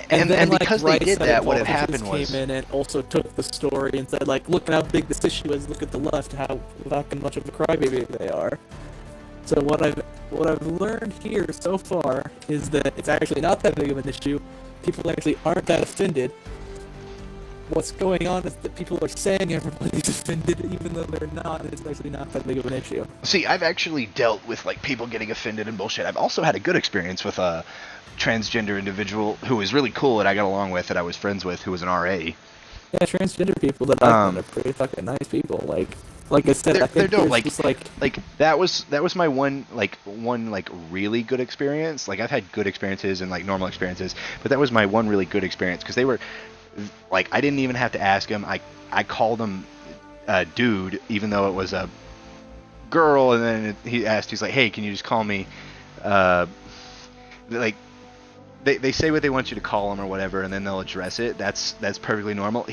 And then, and like, because they right did side that, what had politicians happened was came in and also took the story and said, like, look at how big this issue is. Look at the left, how fucking much of a crybaby they are. So what I've learned here so far is that it's actually not that big of an issue. People actually aren't that offended. What's going on is that people are saying everybody's offended, even though they're not. And it's actually not that big of an issue. See, I've actually dealt with like people getting offended and bullshit. I've also had a good experience with a transgender individual who was really cool and I got along with, that I was friends with, who was an RA. Yeah, transgender people that I've met Um, are pretty fucking nice people. Like I said, I they're think dope. there's just Like that was my one really good experience. Like I've had good experiences and like normal experiences, but that was my one really good experience because they were like I didn't even have to ask him. I called him dude, even though it was a girl, and then he asked. He's like, hey, can you just call me? Like they say what they want you to call them or whatever, and then they'll address it. That's perfectly normal.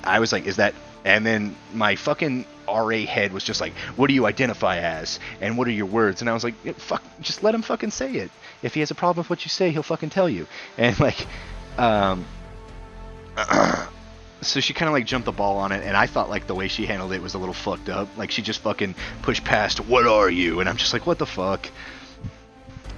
I was like, is that? And then my fucking RA head was just like, what do you identify as? And what are your words? And I was like, fuck, just let him fucking say it. If he has a problem with what you say, he'll fucking tell you. And like, so she kind of like jumped the ball on it, and I thought like the way she handled it was a little fucked up. Like she just fucking pushed past, what are you? And I'm just like, what the fuck?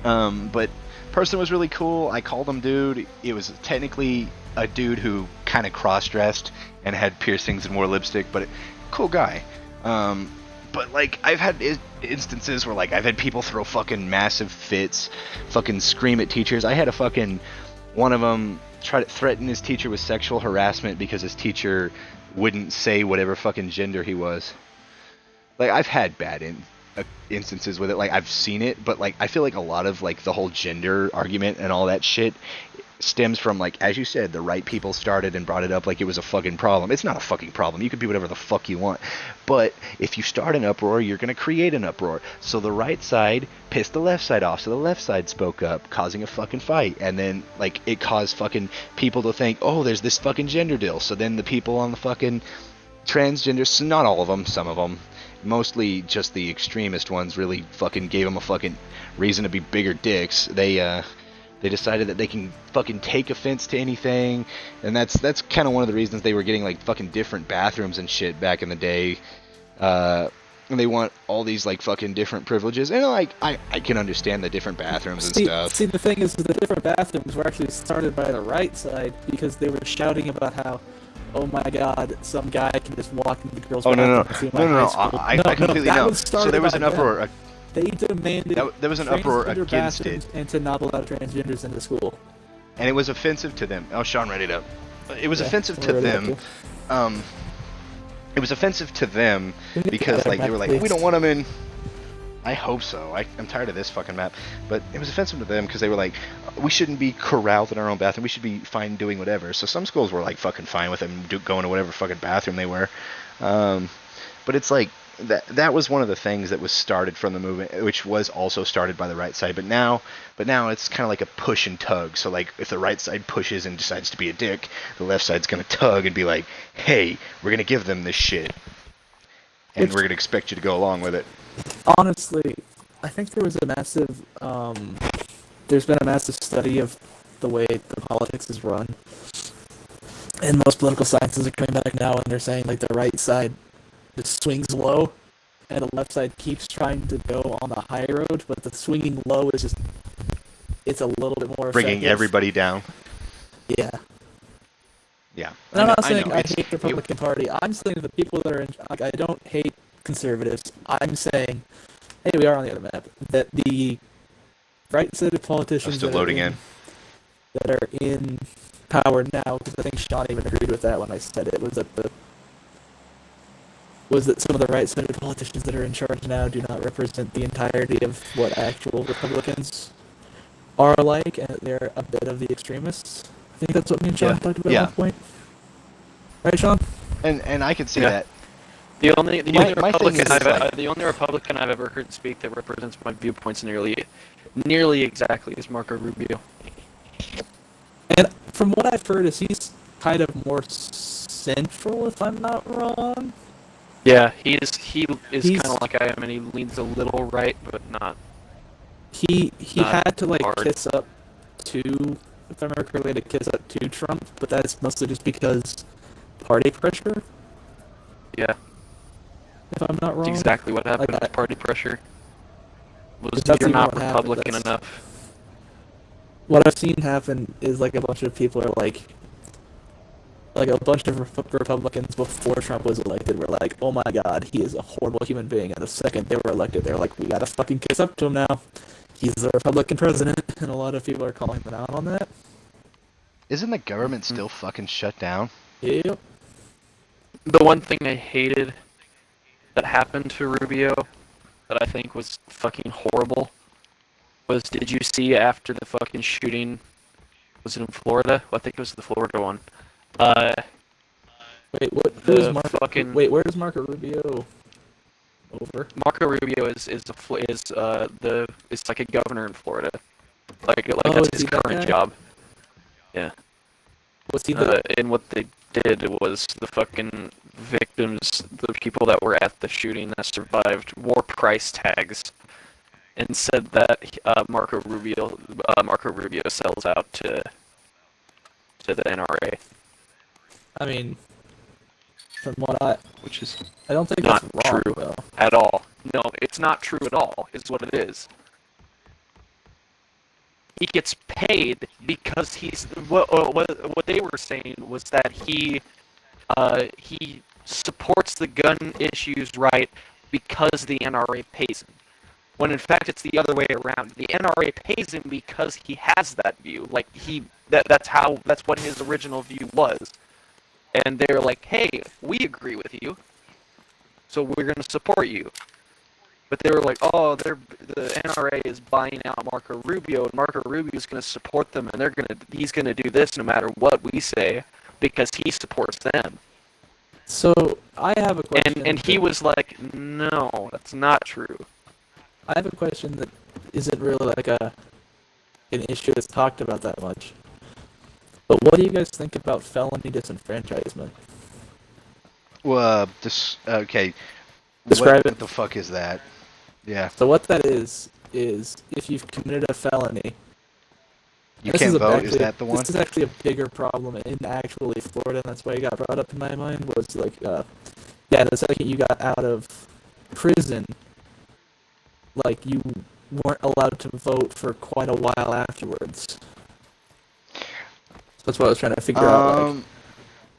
But person was really cool. I called him dude. It was technically a dude who kind of cross-dressed and had piercings and wore lipstick, but cool guy. But like I've had instances where like I've had people throw fucking massive fits, fucking scream at teachers. I had a fucking one of them try to threaten his teacher with sexual harassment because his teacher wouldn't say whatever fucking gender he was. Like I've had bad instances with it. Like I've seen it, but like I feel like a lot of like the whole gender argument and all that shit stems from, like, as you said, the right people started and brought it up like it was a fucking problem. It's not a fucking problem. You can be whatever the fuck you want. But if you start an uproar, you're going to create an uproar. So the right side pissed the left side off, so the left side spoke up, causing a fucking fight. And then, like, it caused fucking people to think, oh, there's this fucking gender deal. So then the people on the fucking transgender, so not all of them, some of them, mostly just the extremist ones, really fucking gave them a fucking reason to be bigger dicks. They decided that they can fucking take offense to anything, and that's kind of one of the reasons they were getting like fucking different bathrooms and shit back in the day. And they want all these like fucking different privileges, and like I can understand the different bathrooms and stuff. See, the thing is, the different bathrooms were actually started by the right side because they were shouting about how, oh my god, some guy can just walk into the girls' bathroom and see my high school. I completely know. So there was an uproar. They demanded There was an uproar transgender against bathrooms it, and to not allow transgenders into school. and it was offensive to them. Oh, Sean, read it up. It was offensive to read it up, them. It was offensive to them Can you because get like that they were map, like, we please? don't want them in. I hope so. I'm tired of this fucking map. But it was offensive to them because they were like, we shouldn't be corralled in our own bathroom. We should be fine doing whatever. So some schools were like fucking fine with them going to whatever fucking bathroom they were. But it's like that was one of the things that was started from the movement, which was also started by the right side. But now it's kind of like a push and tug. So like if the right side pushes and decides to be a dick, the left side's gonna tug and be like, hey, we're gonna give them this shit, and we're gonna expect you to go along with it. Honestly, I think there was a massive, there's been a massive study of the way the politics is run. And most political sciences are coming back now and they're saying like the right side just swings low and the left side keeps trying to go on the high road, but the swinging low is just, it's a little bit more Bringing effective. everybody down. Yeah. Yeah. And I'm not I saying know. I hate the Republican Party. I'm saying the people that are in, like, I don't hate conservatives. I'm saying, hey, we are on the other map. That the right-sided politicians I'm still loading in. that are in power now, because I think Sean even agreed with that when I said it, was that some of the right-sided politicians that are in charge now do not represent the entirety of what actual Republicans are like, and they're a bit of the extremists. I think that's what me and Sean talked about at one point. Right, Sean? And I can see Yeah. that. The only My thing Republican is, like- the only Republican I've ever heard speak that represents my viewpoints nearly exactly is Marco Rubio. And from what I've heard, is he's kind of more central, if I'm not wrong. Yeah, he is He's- kind of like I am, and he leans a little right, but not. He Not had to like hard. kiss up to, if I remember correctly, to kiss up to Trump, but that's mostly just because party pressure, Yeah, if I'm not wrong. that's exactly what happened. Like, Party pressure was That's you're even not what happened, Republican that's- enough. What I've seen happen is like a bunch of people are like a bunch of Republicans before Trump was elected were like, oh my god, he is a horrible human being. And the second they were elected, they're like, we gotta fucking kiss up to him now. He's the Republican president, and a lot of people are calling them out on that. Isn't the government still fucking shut down? Yep. The one thing I hated that happened to Rubio that I think was fucking horrible was, did you see after the fucking shooting, was it in Florida? Well, I think it was the Florida one. Wait, what? Who is The Marco? fucking Wait, where is Marco Rubio? Over. Marco Rubio is like a governor in Florida. Like Oh, that's is his he that current guy? job. Yeah. Was he the? And what they did was the fucking victims, the people that were at the shooting that survived, wore price tags and said that Marco Rubio sells out to the NRA, I mean, from what which is I don't think not that's wrong true though. at all. No, it's not true at all, is what it is. He gets paid because he's what they were saying was that he supports the gun issues right because the NRA pays him. When in fact it's the other way around. The NRA pays him because he has that view. Like that's what his original view was. And they're like, "Hey, we agree with you, so we're going to support you." But they were like, "Oh, the NRA is buying out Marco Rubio, and Marco Rubio is going to support them, and he's going to do this no matter what we say because he supports them." So I have a question. And he was like, "No, that's not true." I have a question that isn't really like an issue that's talked about that much. But what do you guys think about felony disenfranchisement? Well, okay. Describe it. What the fuck is that? Yeah. So what that is if you've committed a felony. You This can't is vote. Is that the one? This is actually a bigger problem in actually Florida, and that's why it got brought up in my mind. Was like, yeah, the second you got out of prison, like you weren't allowed to vote for quite a while afterwards. So that's what I was trying to figure out. Like,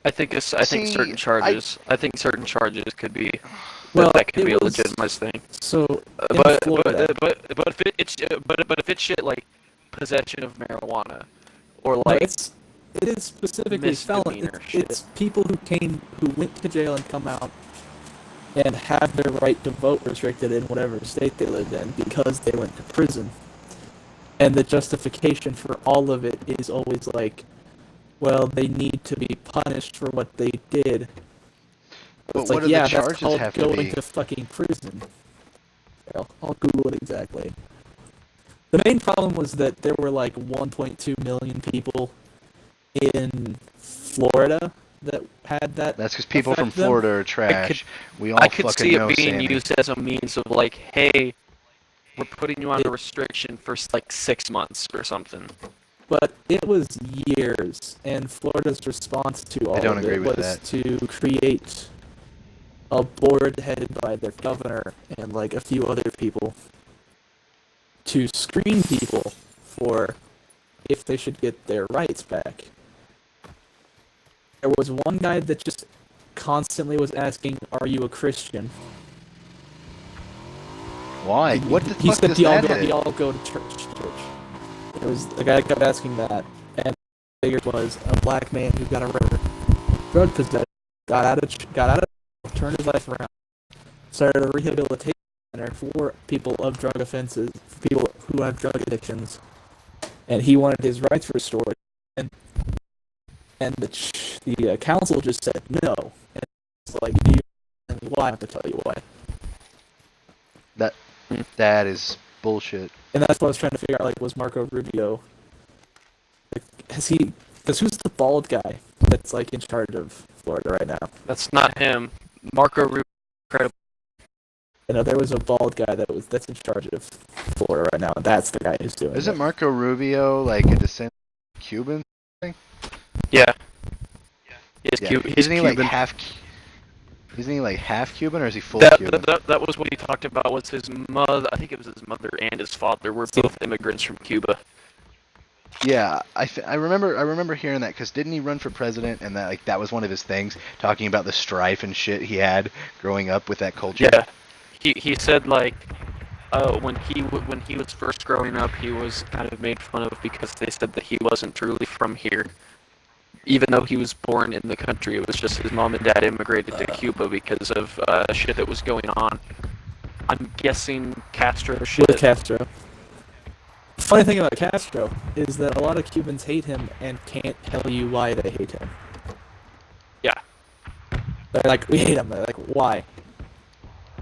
I think certain charges. I think certain charges could be. well, that could it be a was- legitimate thing. So, in But Florida, if it's shit like possession of marijuana, or no, like it is specifically felony. misdemeanor shit. It's people who went to jail and come out and have their right to vote restricted in whatever state they lived in because they went to prison. And the justification for all of it is always like, well, they need to be punished for what they did. But It's what like, do the yeah, that's charges called have to going be? to fucking prison. I'll Google it exactly. The main problem was that there were like 1.2 million people in Florida that had that. That's because people from affect them. Florida are trash. We all I could fucking see know it being Sammy. used as a means of like, hey, we're putting you under restriction for like 6 months or something. But it was years, and Florida's response to all don't of agree it with was that. to create a board headed by their governor and like a few other people to screen people for if they should get their rights back. There was one guy that just constantly was asking, "Are you a Christian?" Why? What the He fuck said, does "Do y'all that go, do? do y'all go to church?" It was the guy kept asking that, and the figure was a black man who got arrested, drug possession, got out of, turned his life around, started a rehabilitation center for people of drug offenses, for people who have drug addictions, and he wanted his rights restored, and the council just said no, and it's like, do you? And well, I have to tell you why. That is bullshit. And that's what I was trying to figure out, like, was Marco Rubio, like, because who's the bald guy that's, like, in charge of Florida right now? That's not him. Marco Rubio. Incredible. You know, there was a bald guy that's in charge of Florida right now, and that's the guy who's doing Isn't it. Marco Rubio like a descendant of Cuban? Yeah. He's Yeah. Cuban. He's Isn't he Cuban. like half? Isn't he like half Cuban or is he full That, Cuban? that was what he talked about. Was his mother? I think it was his mother and his father were both immigrants from Cuba. Yeah, I remember hearing that because didn't he run for president and that was one of his things, talking about the strife and shit he had growing up with that culture. Yeah. He said like, when he was first growing up, he was kind of made fun of because they said that he wasn't truly from here. even though he was born in the country. It was just his mom and dad immigrated to Cuba because of shit that was going on. I'm guessing Castro shit. With Castro. Funny thing about Castro is that a lot of Cubans hate him and can't tell you why they hate him. Yeah. They're like, we hate him. They're like, why?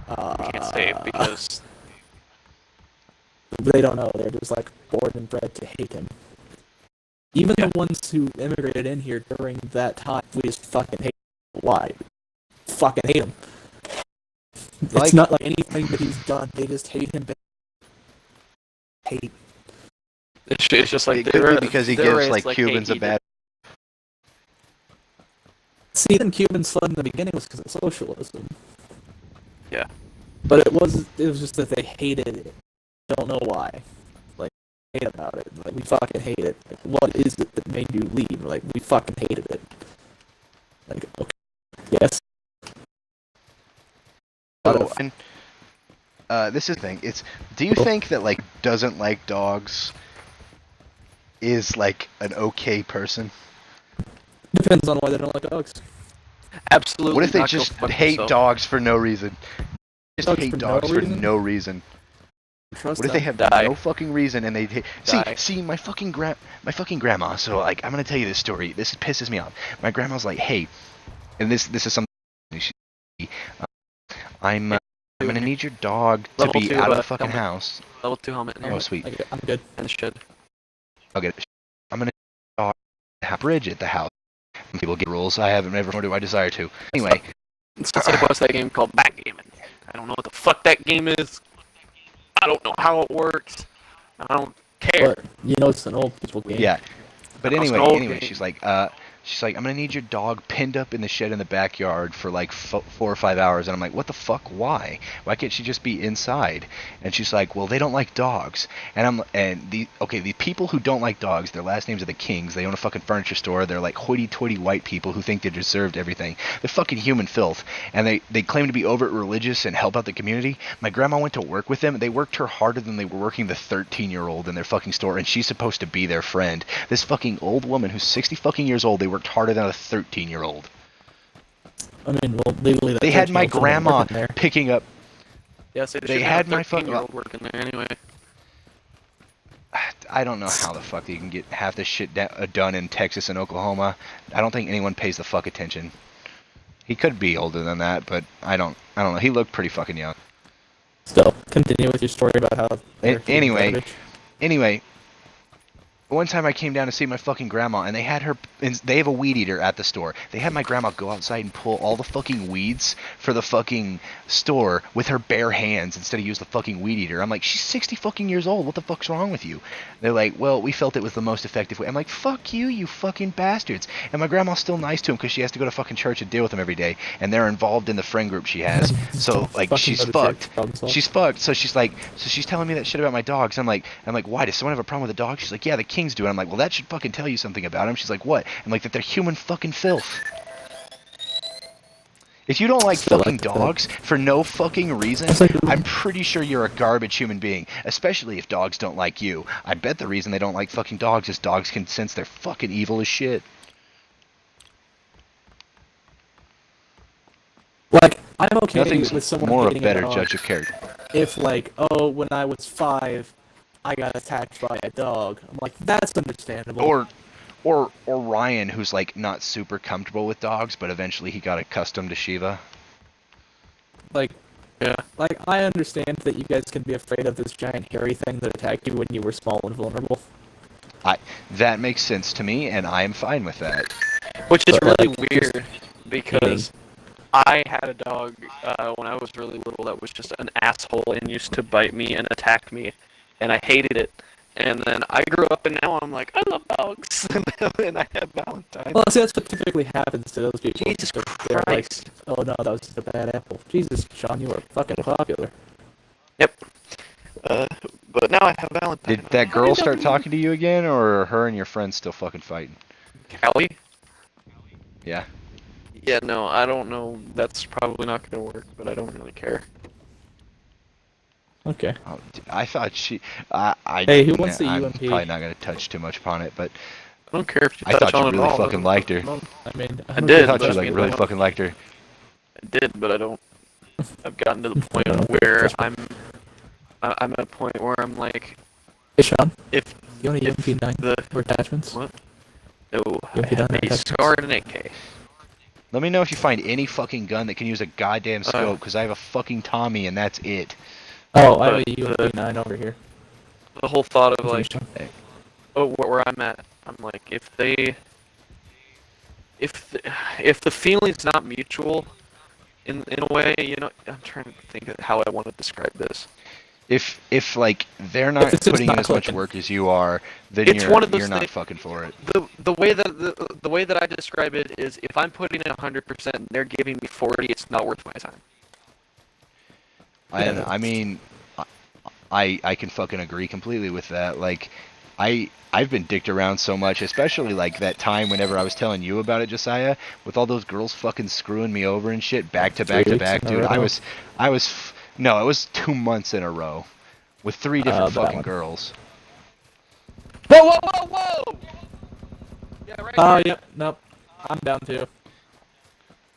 I can't say it because They don't know. They're just like born and bred to hate him. Even the ones who immigrated in here during that time, we just fucking hate him. Why? Fucking hate him. It's not like anything that he's done. They just hate him. Hate. it's just like It could be because he gives like Cubans a bad. See, then Cubans fled in the beginning was because of socialism. Yeah. But it was just that they hated it. Don't know why. Like, hate about it. Like, we fucking hate it. Like, what is it that made you leave? Like, we fucking hated it. Like, okay. Yes. Oh, and this is the thing. Do you think that like doesn't like dogs is like an okay person? Depends on why they don't like dogs. Absolutely. What if they not go just fuck hate themselves. dogs for no reason? Just Dogs hate for no dogs for reason? no reason. Trust What if they them. have Die. no fucking reason and they Die. see my fucking grandma? So like I'm gonna tell you this story. This pisses me off. My grandma's like, hey, and this is something. I'm gonna need your dog to Level be 2, out of the fucking helmet. house. Level 2 helmet in here. Oh sweet. Okay, I'm good. And shed. I'll get it. I'm gonna need a dog to have a bridge at the house. People get rules. I haven't ever, nor do I desire to. Anyway, Since I watched that game called Backgammon. I don't know what the fuck that game is. I don't know how it works. I don't care. But, you know, it's an old people game. yeah. But That was anyway, an old anyway, game. she's like, I'm gonna need your dog pinned up in the shed in the backyard for like 4 or 5 hours, and I'm like, what the fuck? Why? Why can't she just be inside? And she's like, well, they don't like dogs. And the people who don't like dogs, their last names are the Kings. They own a fucking furniture store. They're like hoity-toity white people who think they deserved everything. They're fucking human filth, and they claim to be over religious and help out the community. My grandma went to work with them. They worked her harder than they were working the 13-year-old in their fucking store, and she's supposed to be their friend. This fucking old woman who's 60 fucking years old, they worked harder than a 13-year-old. I mean, well, legally, that They had my 13-year-old's only grandma working there. picking up. Yes, They had my fucking. year-old working there anyway. I don't know how the fuck you can get half this shit done in Texas and Oklahoma. I don't think anyone pays the fuck attention. He could be older than that, but I don't know. He looked pretty fucking young. Still, continue with your story about how. Anyway, one time I came down to see my fucking grandma, and they have a weed eater at the store. They had my grandma go outside and pull all the fucking weeds for the fucking store with her bare hands instead of use the fucking weed eater. I'm like, she's 60 fucking years old. What the fuck's wrong with you? They're like, well, we felt it was the most effective way. I'm like, fuck you, you fucking bastards. And my grandma's still nice to him because she has to go to fucking church and deal with him every day, and they're involved in the friend group she has. So like, Fucking she's go to fucked. church, problem solved. She's fucked. So she's telling me that shit about my dogs. I'm like, why? Does someone have a problem with a dog? She's like, yeah, the Kings do. And I'm like, well, that should fucking tell you something about them. She's like, what? I'm like, that they're human fucking filth. If you don't like Still fucking like the dogs for no fucking reason, It's like- I'm pretty sure you're a garbage human being. Especially if dogs don't like you. I bet the reason they don't like fucking dogs is dogs can sense they're fucking evil as shit. Like, I'm okay Nothing's with someone more a hating better dog judge of character. if, like, oh, when I was 5, I got attacked by a dog. I'm like, that's understandable. Or Ryan, who's like not super comfortable with dogs, but eventually he got accustomed to Shiva. Like, Yeah. like, I understand that you guys can be afraid of this giant hairy thing that attacked you when you were small and vulnerable. That makes sense to me, and I am fine with that. Which is But, really like, weird because I had a dog when I was really little that was just an asshole and used to bite me and attack me, and I hated it. And then I grew up, and now I'm like, I love dogs, and I have Valentine. Well, see, that's what typically happens to those people. Jesus They're like, Christ. oh no, that was just a bad apple. Jesus, Sean, you are fucking popular. Yep. But now I have Valentine. Did that girl start talking to you again, or are her and your friends still fucking fighting? Callie? Yeah. Yeah, no, I don't know. That's probably not going to work, but I don't really care. Okay. Oh, I thought she. Hey, who wants the I'm UMP? probably not going to touch too much upon it, but I don't care if you I touch thought you on it really all. fucking liked her. I mean, I did, I thought but you I like mean, really I don't- fucking liked her. I did, but I don't. I've gotten to the point where I'm at a point where I'm like, Hey Sean, if you want a if UMP9 the for attachments? what? No, You I have have done a that? scar and an AK. Let me know if you find any fucking gun that can use a goddamn scope, because I have a fucking Tommy and that's it. Oh, I have a But UMP9 over here. The whole thought of Continue, like, Sean. where I'm at, I'm like, if the feeling's not mutual, in a way, I'm trying to think of how I want to describe this. If like they're not it's just putting in not as much clicking. work as you are, then It's one of those you're not things- fucking for it. The way that I describe it is, if I'm putting in 100% and they're giving me 40, it's not worth my time. I mean, I can fucking agree completely with that. Like, I've been dicked around so much, especially like that time whenever I was telling you about it, Josiah, with all those girls fucking screwing me over and shit, back to back 3 to weeks back, in a dude. row? No, it was 2 months in a row, with 3 different that fucking one. girls. Whoa, whoa, whoa, whoa! Yeah, right Oh, here. yep, nope. I'm down too.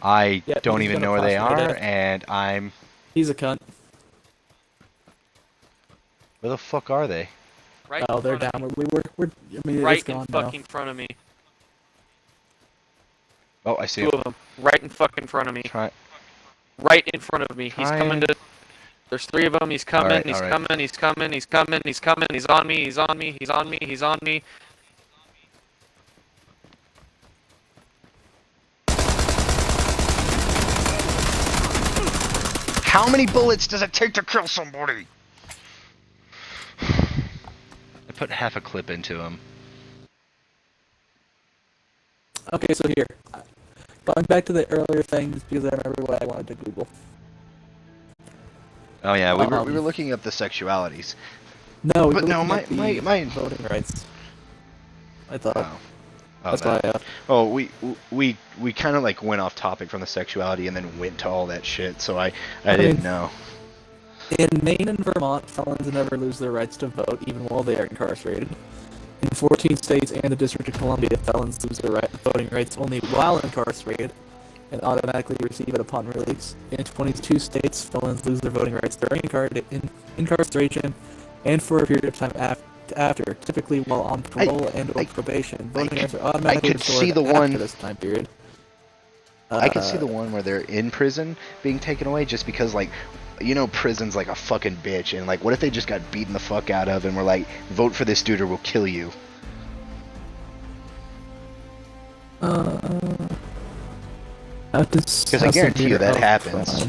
I Yep, don't he's even gonna know where they possibly are, die. and I'm. He's a cunt. Where the fuck are they? Right Oh, in they're front down. of We're I mean, me. Right it's in gone now. fucking front of me. Oh, I see Two him. of them. Right in fucking front of me. Try. Right in front of me. He's Try coming and- to. There's 3 of them. He's coming. Alright, He's alright. coming. He's coming. He's coming. He's coming. He's on me. He's on me. He's on me. He's on me. How many bullets does it take to kill somebody? I put half a clip into him. Okay, so here. Going back to the earlier things, because I remember what I wanted to Google. Oh yeah, we were Um, looking up the sexualities. No, we But were no, looking at my- the voting rights. I thought. Oh. Oh, That's that. why. Oh, we kind of like went off topic from the sexuality and then went to all that shit. So I didn't mean- know. In Maine and Vermont, felons never lose their rights to vote, even while they are incarcerated. In 14 states and the District of Columbia, felons lose their voting rights only while incarcerated, and automatically receive it upon release. In 22 states, felons lose their voting rights during incarceration and for a period of time after, typically while on parole and/or probation. Voting rights are automatically could restored see the after one- this time period. I could see the one where they're in prison being taken away just because, like, prison's like a fucking bitch, and like, what if they just got beaten the fuck out of and were like, vote for this dude or we'll kill you? Because I guarantee you that happens.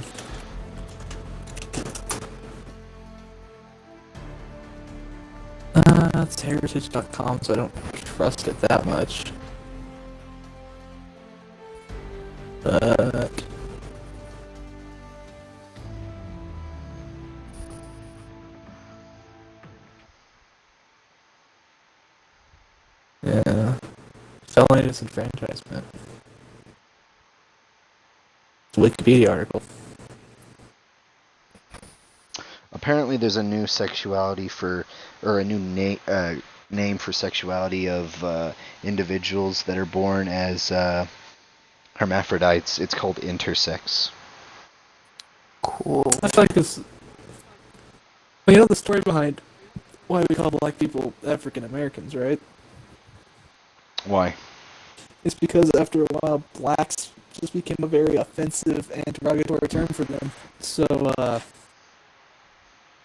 It's heritage.com, so I don't trust it that much. But yeah, felony disenfranchisement. Wikipedia article. Apparently, there's a new sexuality or a new name for sexuality of individuals that are born as hermaphrodites. It's called intersex. Cool. I feel like this. Well, you know the story behind why we call black people African Americans, right? Why? It's because after a while, blacks just became a very offensive and derogatory term for them. So,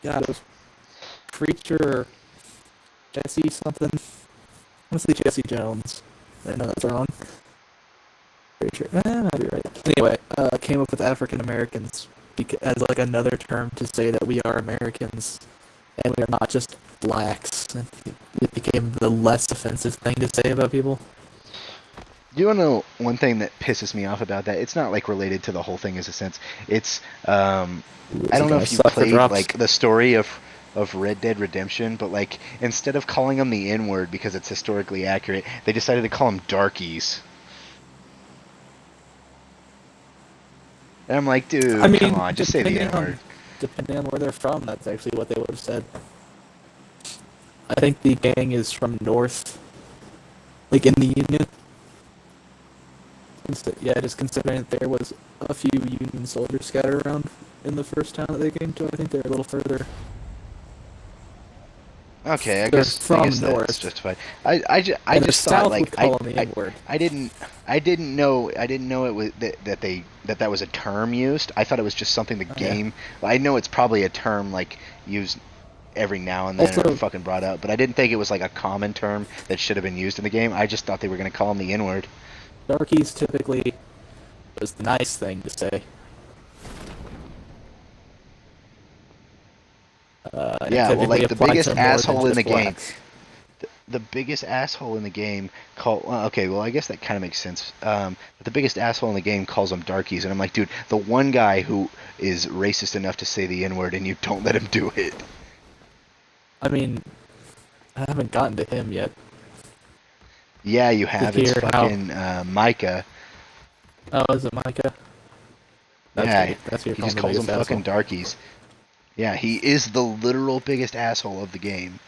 God, it was Preacher or Jesse something. I want to say Jesse Jones. I know that's wrong. Preacher, might be right. Anyway, came up with African Americans as like another term to say that we are Americans and we are not just blacks. And it became the less offensive thing to say about people. You want to know one thing that pisses me off about that? It's not like related to the whole thing as a sense. It's I don't know if you played like the story of Red Dead Redemption, but like instead of calling them the N-word because it's historically accurate, they decided to call them darkies. And I'm like, dude, I mean, come on, just say the depending N-word. Depending on where they're from, that's actually what they would have said. I think the gang is from north. Like in the Union. Yeah, just considering that there was a few Union soldiers scattered around in the first town that they came to, I think they're a little further. Okay, I They're guess from that's north. justified. I And the just thought south like would call them the N-word. I didn't know it was that was a term used. I thought it was just something the game. I know it's probably a term like used every now and then Also- or fucking brought up, but I didn't think it was like a common term that should have been used in the game. I just thought they were gonna call him the N-word. Darkies typically was the nice thing to say. Yeah, well, like the biggest asshole in the game. blacks. The biggest asshole in the game okay, well I guess that kind of makes sense. But the biggest asshole in the game calls them darkies, and I'm like, dude, the one guy who is racist enough to say the N-word and you don't let him do it. I mean, I haven't gotten to him yet. Yeah, you have. It's hear how- fucking Micah. Oh, is it Micah? Yeah, that's who you're he just calling calls the them biggest fucking asshole. darkies. Yeah, he is the literal biggest asshole of the game.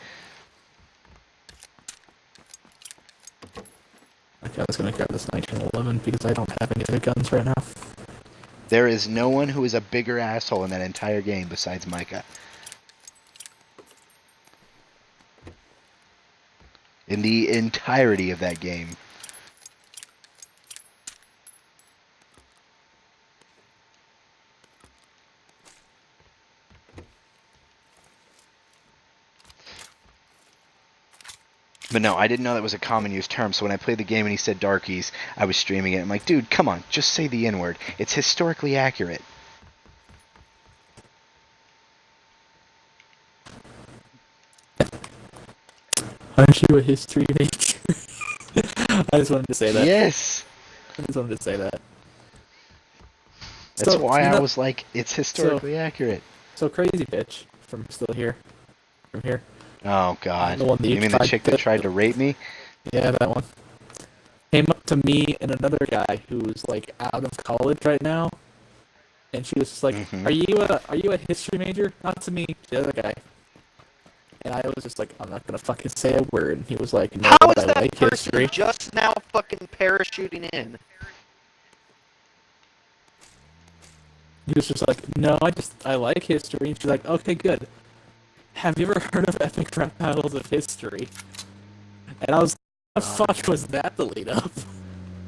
Okay, I was gonna grab this 1911 because I don't have any other guns right now. There is no one who is a bigger asshole in that entire game besides Micah. In the entirety of that game. But no, I didn't know that was a common use term, so when I played the game and he said darkies, I was streaming it. I'm like, dude, come on, just say the N-word. It's historically accurate. Aren't you a history major? I just wanted to say that. Yes! I just wanted to say that. That's So, why you I know- was like, it's historically accurate. So crazy bitch from still here, from here. Oh, God. The one that You you mean the tried chick to- that tried to rape me? Yeah, that one. Came up to me and another guy who's like out of college right now, and she was just like, Mhm. Are you a history major?" Not to me, the other guy. And I was just like, I'm not gonna fucking say a word. And he was like, no, How but is I that like person history. just now fucking parachuting in? He was just like, no, I like history. And she's like, okay, good. Have you ever heard of epic rap battles of history? And I was, what the fuck was that the lead up?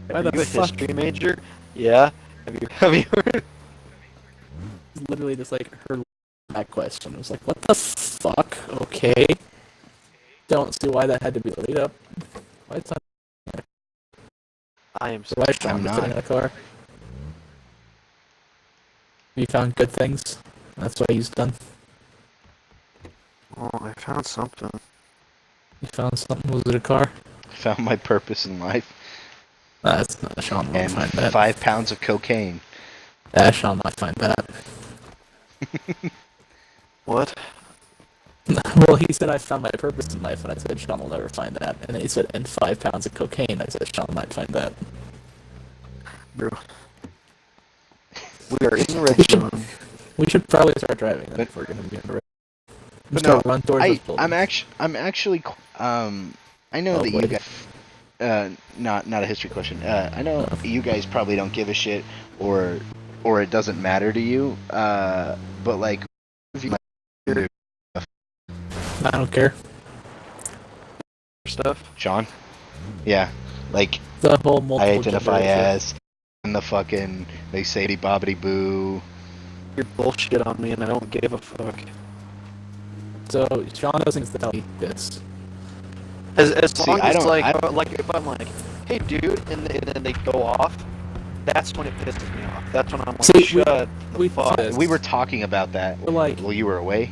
Why Are the you a fuck? history major? Yeah. Have you heard? Literally just like her that question. It was like, what the fuck? Okay. Don't see why that had to be the lead up. Why it's not I am so why Sean I'm was sitting not. in a car. You found good things. That's what he's done. Oh, I found something. You found something. Was it a car? Found my purpose in life. That's not Sean might And find that. 5 pounds of cocaine. Sean might find that. What? Well, he said I found my purpose in life, and I said Sean will never find that. And then he said, and 5 pounds of cocaine. I said Sean might find that. Bro. We are in the red zone. We should probably start driving then But- if we're gonna be in the red. But Just no, gotta run towards this building. I'm actually, I know Oh, that you wait. guys, not a history question. I know you guys probably don't give a shit, or it doesn't matter to you. But like, if you I don't care. Stuff. Sean, yeah, like The whole multiple I identify gender issue. as, and the fucking they say bobbity boo. You're bullshit on me, and I don't give a fuck. So Sean doesn't tell me this. As See, long I as don't- like I- like if I'm like, hey dude, and then they go off, that's when it pisses me off. That's when I'm like, See, shut we the fuck. this. We were talking about that. We're like, Well, you were away.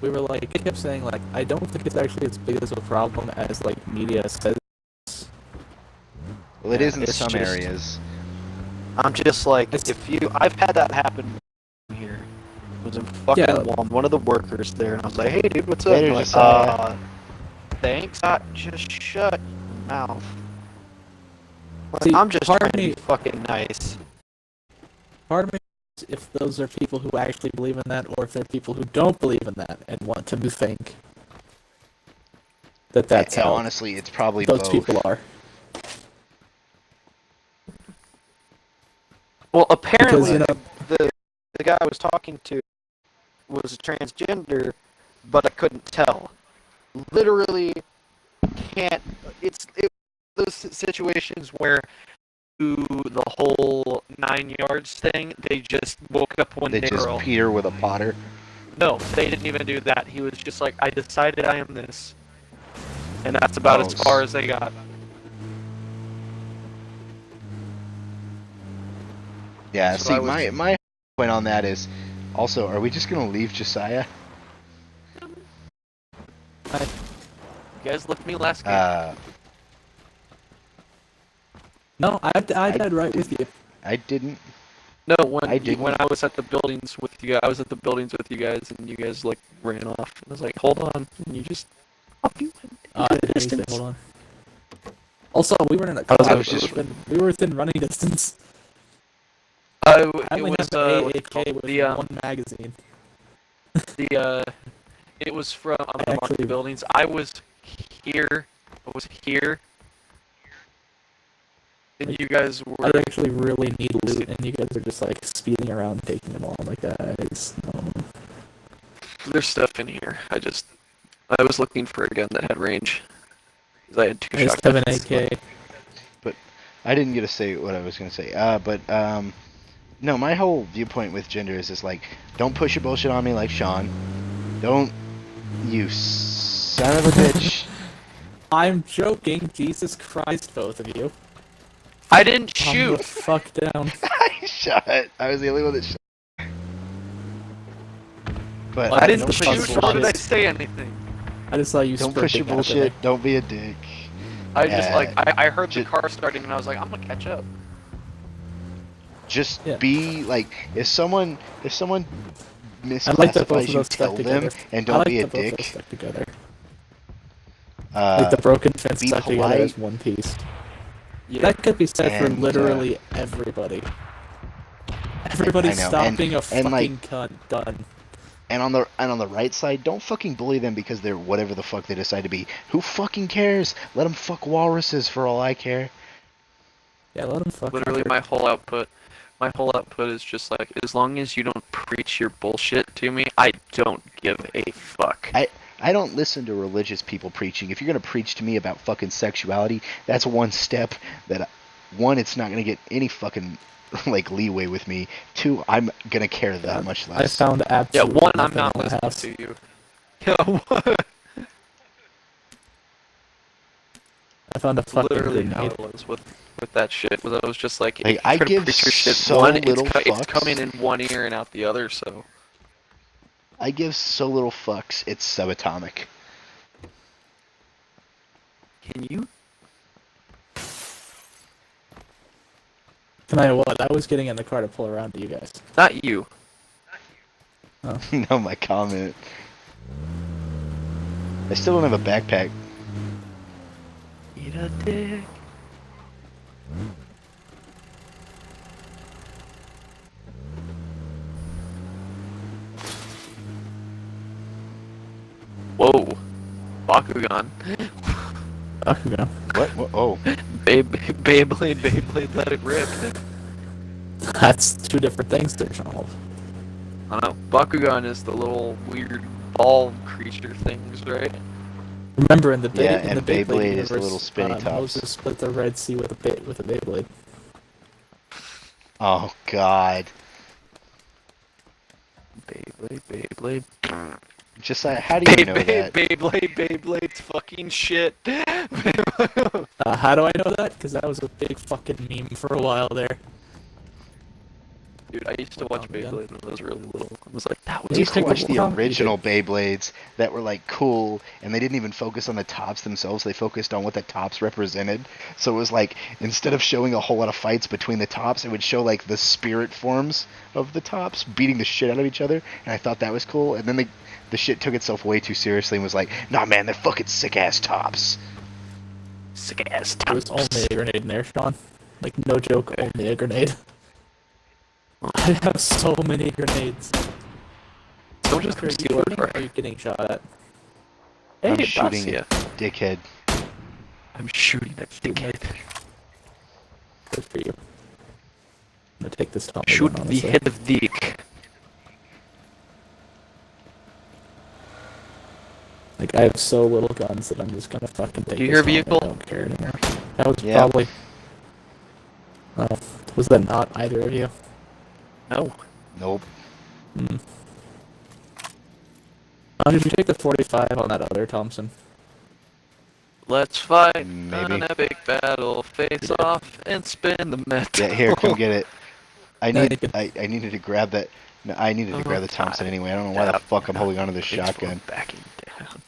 we were like, it kept saying like, I don't think it's actually as big as a problem as like media says. Well, it is in it's some just- areas. I'm just like, It's- I've had that happen here. I was in fucking Yeah. one of the workers there, and I was like, hey dude, what's up? Later, And they're Josiah. like, thanks. Just shut your mouth. Like, See, I'm just part trying of to be me- fucking nice. Part of me is if those are people who actually believe in that, or if they're people who don't believe in that and want to think. that's how honestly, it's probably those both. people are. Well, apparently, Because, the guy I was talking to was transgender, but I couldn't tell. Literally, can't. It those situations where do the whole 9 yards thing. They just woke up one They day. just Peter with a Potter. No, they didn't even do that. He was just like, I decided I am this, and that's about as far as they got. Yeah, So see, I was- my point on that is, also, are we just gonna leave Josiah? You guys left me last game. no, I died right with you. I didn't. No, when I didn't. when I was at the buildings with you guys, I was at the buildings with you guys, and you guys like ran off. I was like, hold on, and you just off you went I into the didn't even say, distance. hold on. Also, we were in a car. I was just- We were within running distance. I I only was have an what's it AAK called? with The one magazine. it was from I'm gonna mark the Actually- buildings. I was here, and you guys I were. actually really need loot, and you guys are just like speeding around taking them all. I'm like, guys, no. There's stuff in here. I was looking for a gun that had range. 'Cause I had two I just have an shotguns. AK. I didn't get to say what I was gonna say. No, my whole viewpoint with gender is just like, don't push your bullshit on me like Sean. Don't, you son of a bitch. I'm joking. Jesus Christ, both of you. I didn't Calm shoot. the fuck down. I shot. I was the only one that shot. But I didn't don't shoot, push nor did I bullshit. say anything. I just saw you don't push your sprinting after bullshit. me. Don't be a dick. I just Yeah. I heard the Ju- car starting, and I was like, I'm gonna catch up. Just Yeah. be like, if someone I like that both misclassifies of you, those tell stuck them, together. and I don't like be a that both of those dick. stuck together. Like the broken fence be stuck together polite. as one piece. Yeah. That could be said for And, literally everybody. Everybody's I know, stopping a and, fucking like, cunt. Done. And on the right side, don't fucking bully them because they're whatever the fuck they decide to be. Who fucking cares? Let them fuck walruses for all I care. Yeah, let him fuck. Literally, my whole output is just like, as long as you don't preach your bullshit to me, I don't give a fuck. I don't listen to religious people preaching. If you're gonna preach to me about fucking sexuality, that's one step that, one, it's not gonna get any fucking like leeway with me. Two, I'm gonna care that much I less. found Yeah, absolutely one, I'm nothing not in the listening house. to you. Yeah, one. I found a fucking Literally how grenade. it was with that shit. Was I was just like, Like, if I you try to give preach your shit, so one, little it's fucks. coming in one ear and out the other. So I give so little fucks. It's subatomic. can you? Can I what? I was getting in the car to pull around to you guys. Not you. No, my comment. I still don't have a backpack. Eat a dick. Whoa, Bakugan. Bakugan. What? Oh. Beyblade, let it rip. That's two different things there, Sean. I don't know. Bakugan is the little weird ball creature things, right? Remember in the Yeah, in the and Beyblade Beyblade is the universe, little spinny tops. Moses split the Red Sea with a Beyblade. Oh God. Beyblade. Just how do you know that? Beyblade's fucking shit. How do I know that? Because that was a big fucking meme for a while there. Dude, I used to watch Oh, yeah. Beyblade when I was really little. I was like, that I was used to cool. watch the Well, original Beyblades that were like cool, and they didn't even focus on the tops themselves. They focused on what the tops represented. So it was like, instead of showing a whole lot of fights between the tops, it would show like the spirit forms of the tops beating the shit out of each other. And I thought that was cool. And then the shit took itself way too seriously and was like, nah man, they're fucking sick ass tops. sick ass There was only a grenade in there, Sean. Like, no joke, only a grenade. I have so many grenades. Don't just Are you steal it shooting for or are you getting shot at? Hey, I'm shooting Dacia. dickhead. I'm shooting that dickhead. Good for you. I'm gonna take this Tommy Shoot gun, the honestly. head of dick. Like, I have so little guns that I'm just gonna fucking take Do you this hear a Tommy. I vehicle? don't care anymore. That was Yeah. probably... Oh, was that not either of you? No. Nope. Hmm. Oh, did you take the 45 on that other Thompson? Let's fight Maybe. an epic battle, face off, and spin the metal. Yeah, here, come get it. I No, need. you can- I needed to grab that. No, I needed to grab the Thompson anyway. I don't know why the fuck I'm holding onto this shotgun. Backing down.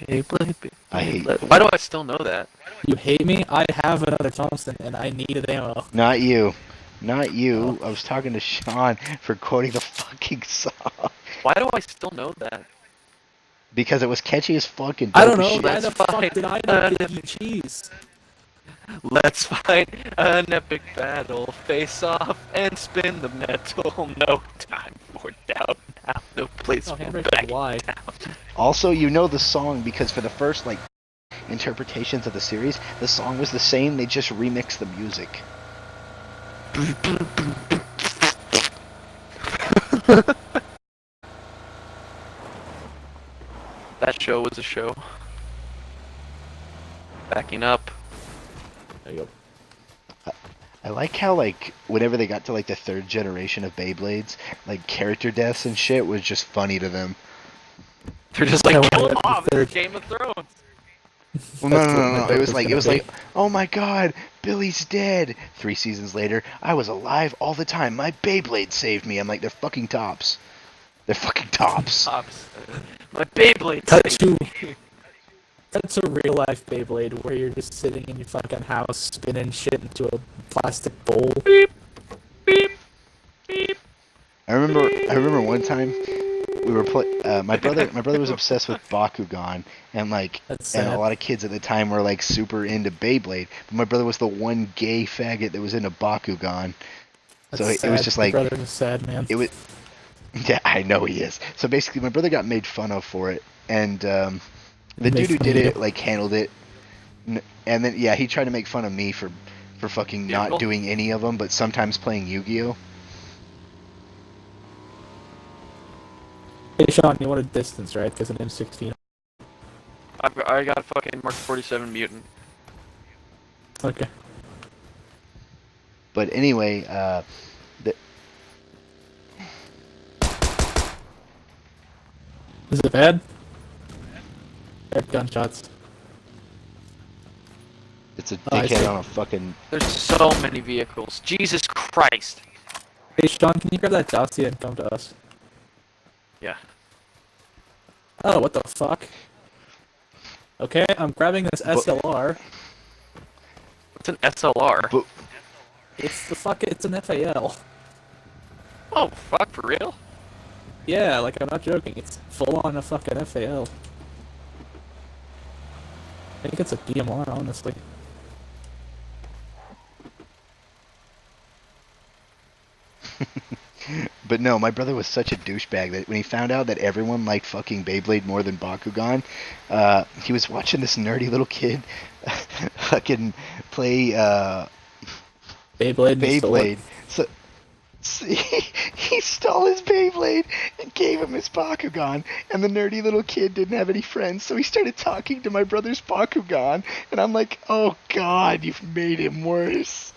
Beyblade, I hate Beyblade. Why do I still know that? You hate me? I have another Thompson, and I needed ammo. Not you. Not you. I was talking to Sean for quoting the fucking song. Why do I still know that? Because it was catchy as fuck and I don't dope as know. shit. Why Let's the fuck fight did I know an Big Cheese? Let's fight an epic battle, face off, and spin the metal. No time for doubt. Now the place Oh, will handbrake back is Y. down. Also, you know the song because for the first like interpretations of the series, the song was the same. They just remixed the music. That show was a show. Backing up. There you go. I like how like whenever they got to like the third generation of Beyblades, like character deaths and shit was just funny to them. They're just Yeah, like, kill well, them off. This is third- Game of Thrones. Well, no, That's no, what no, my no. bet It was like gonna be. oh my god, Billy's dead. 3 seasons later, I was alive all the time. My Beyblade saved me. I'm like, they're fucking tops. They're fucking tops. Pops. My Beyblade. Cut saved to me. That's a real life Beyblade where you're just sitting in your fucking house spinning shit into a plastic bowl. Beep, beep, beep. I remember one time we were my brother was obsessed with Bakugan and like That's and sad. a lot of kids at the time were like super into Beyblade, but my brother was the one gay faggot that was into Bakugan. That's So it sad. was just Your like brother's a sad man. it was. Yeah, I know he is. So basically, my brother got made fun of for it, and the Made dude who fun did of it you. like handled it, and then yeah, he tried to make fun of me for fucking not Vehicle? doing any of them, but sometimes playing Yu-Gi-Oh. Hey Sean, you wanted distance, right? Because an M16. I got fucking Mark 47 mutant. Okay. But anyway, Is it bad? I heard gunshots. it's a I see. dickhead on a fucking. There's so many vehicles. Jesus Christ. Hey Sean, can you grab that dossier and come to us? Yeah. Oh, what the fuck? Okay, I'm grabbing this SLR. What's an SLR? But It's an FAL. Oh, fuck, for real? Yeah, like I'm not joking. It's full on a fucking FAL. I think it's a DMR, honestly. But no, my brother was such a douchebag that when he found out that everyone liked fucking Beyblade more than Bakugan, he was watching this nerdy little kid fucking play Beyblade. and stole it. Beyblade. So he stole his Beyblade and gave him his Bakugan, and the nerdy little kid didn't have any friends, so he started talking to my brother's Bakugan, and I'm like, oh god, you've made him worse.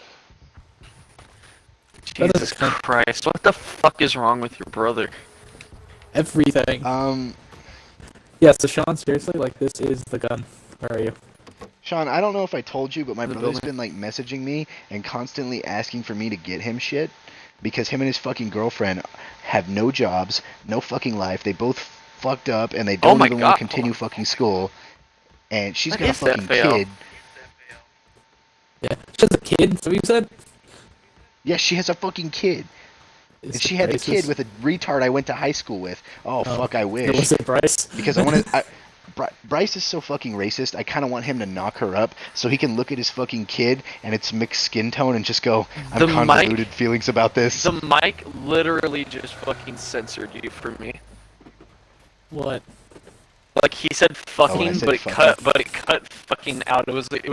Jesus Christ, what the fuck is wrong with your brother? Everything. Yeah, so Sean, seriously, like this is the gun. Where are you? Sean, I don't know if I told you, but my The brother's building. been like messaging me and constantly asking for me to get him shit because him and his fucking girlfriend have no jobs, no fucking life. They both fucked up and they Oh don't my even God. want to continue fucking school. And she's What got a is that fucking fail? kid. Yeah, just a kid. So you said. Yeah, she has a fucking kid. Is And it she had the Bryce's? kid with a retard I went to high school with. Oh, fuck, I wish. Was it Bryce? Because I want to. Bryce is so fucking racist. I kind of want him to knock her up so he can look at his fucking kid and its mixed skin tone and just go, "I'm The mic- convoluted feelings about this." The mic literally just fucking censored you for me. What? Like he said fucking, said but it fucking. cut fucking out. It was like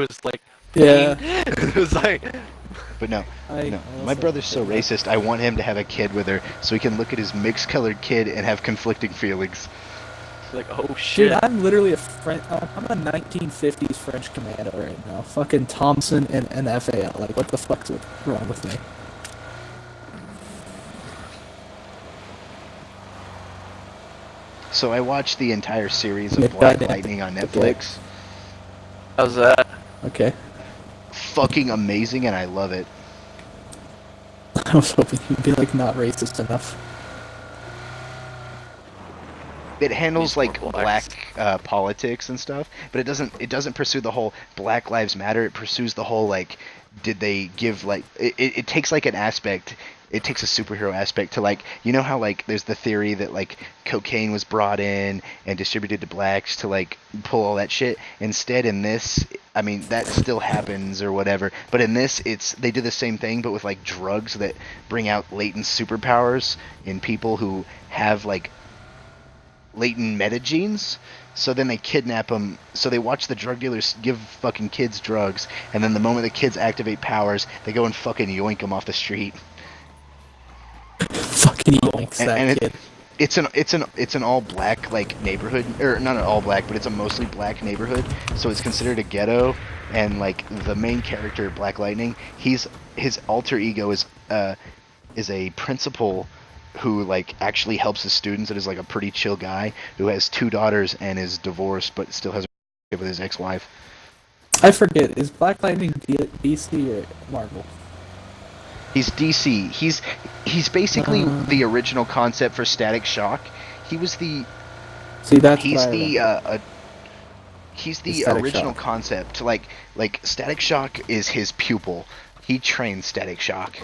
Yeah. it was like But no, I no. My also brother's so did that. racist. I want him to have a kid with her so he can look at his mixed-colored kid and have conflicting feelings. oh Dude, shit. I'm literally I'm a 1950s French commando right now. Fucking Thompson and FAL. Like, what the fuck's wrong with me? So I watched the entire series Yeah, of Black goddamn. Lightning on Okay. Netflix. How's that? Okay. Fucking amazing, and I love it. I was hoping you'd be like not racist enough. It handles These poor like blacks. black politics and stuff, but it doesn't pursue the whole Black Lives Matter. It pursues the whole like, did they give like it takes like an aspect. It takes a superhero aspect to like, you know how like there's the theory that like cocaine was brought in and distributed to blacks to like pull all that shit. Instead, in this, I mean that still happens or whatever, but in this they do the same thing but with like drugs that bring out latent superpowers in people who have like latent metagenes. So then they kidnap them. So they watch the drug dealers give fucking kids drugs, and then the moment the kids activate powers, they go and fucking yoink them off the street. Fucking yoinks And, that and kid. it's an all black like neighborhood, or not an all black, but it's a mostly black neighborhood. So it's considered a ghetto, and like the main character, Black Lightning, his alter ego is a principal who like actually helps his students and is like a pretty chill guy who has 2 daughters and is divorced but still has a relationship with his ex-wife. I forget. Is Black Lightning DC or Marvel? He's DC. He's basically the original concept for Static Shock. He was the See, that's he's what I the remember. he's the Static original Shock. concept. Like Static Shock is his pupil. He trained Static Shock.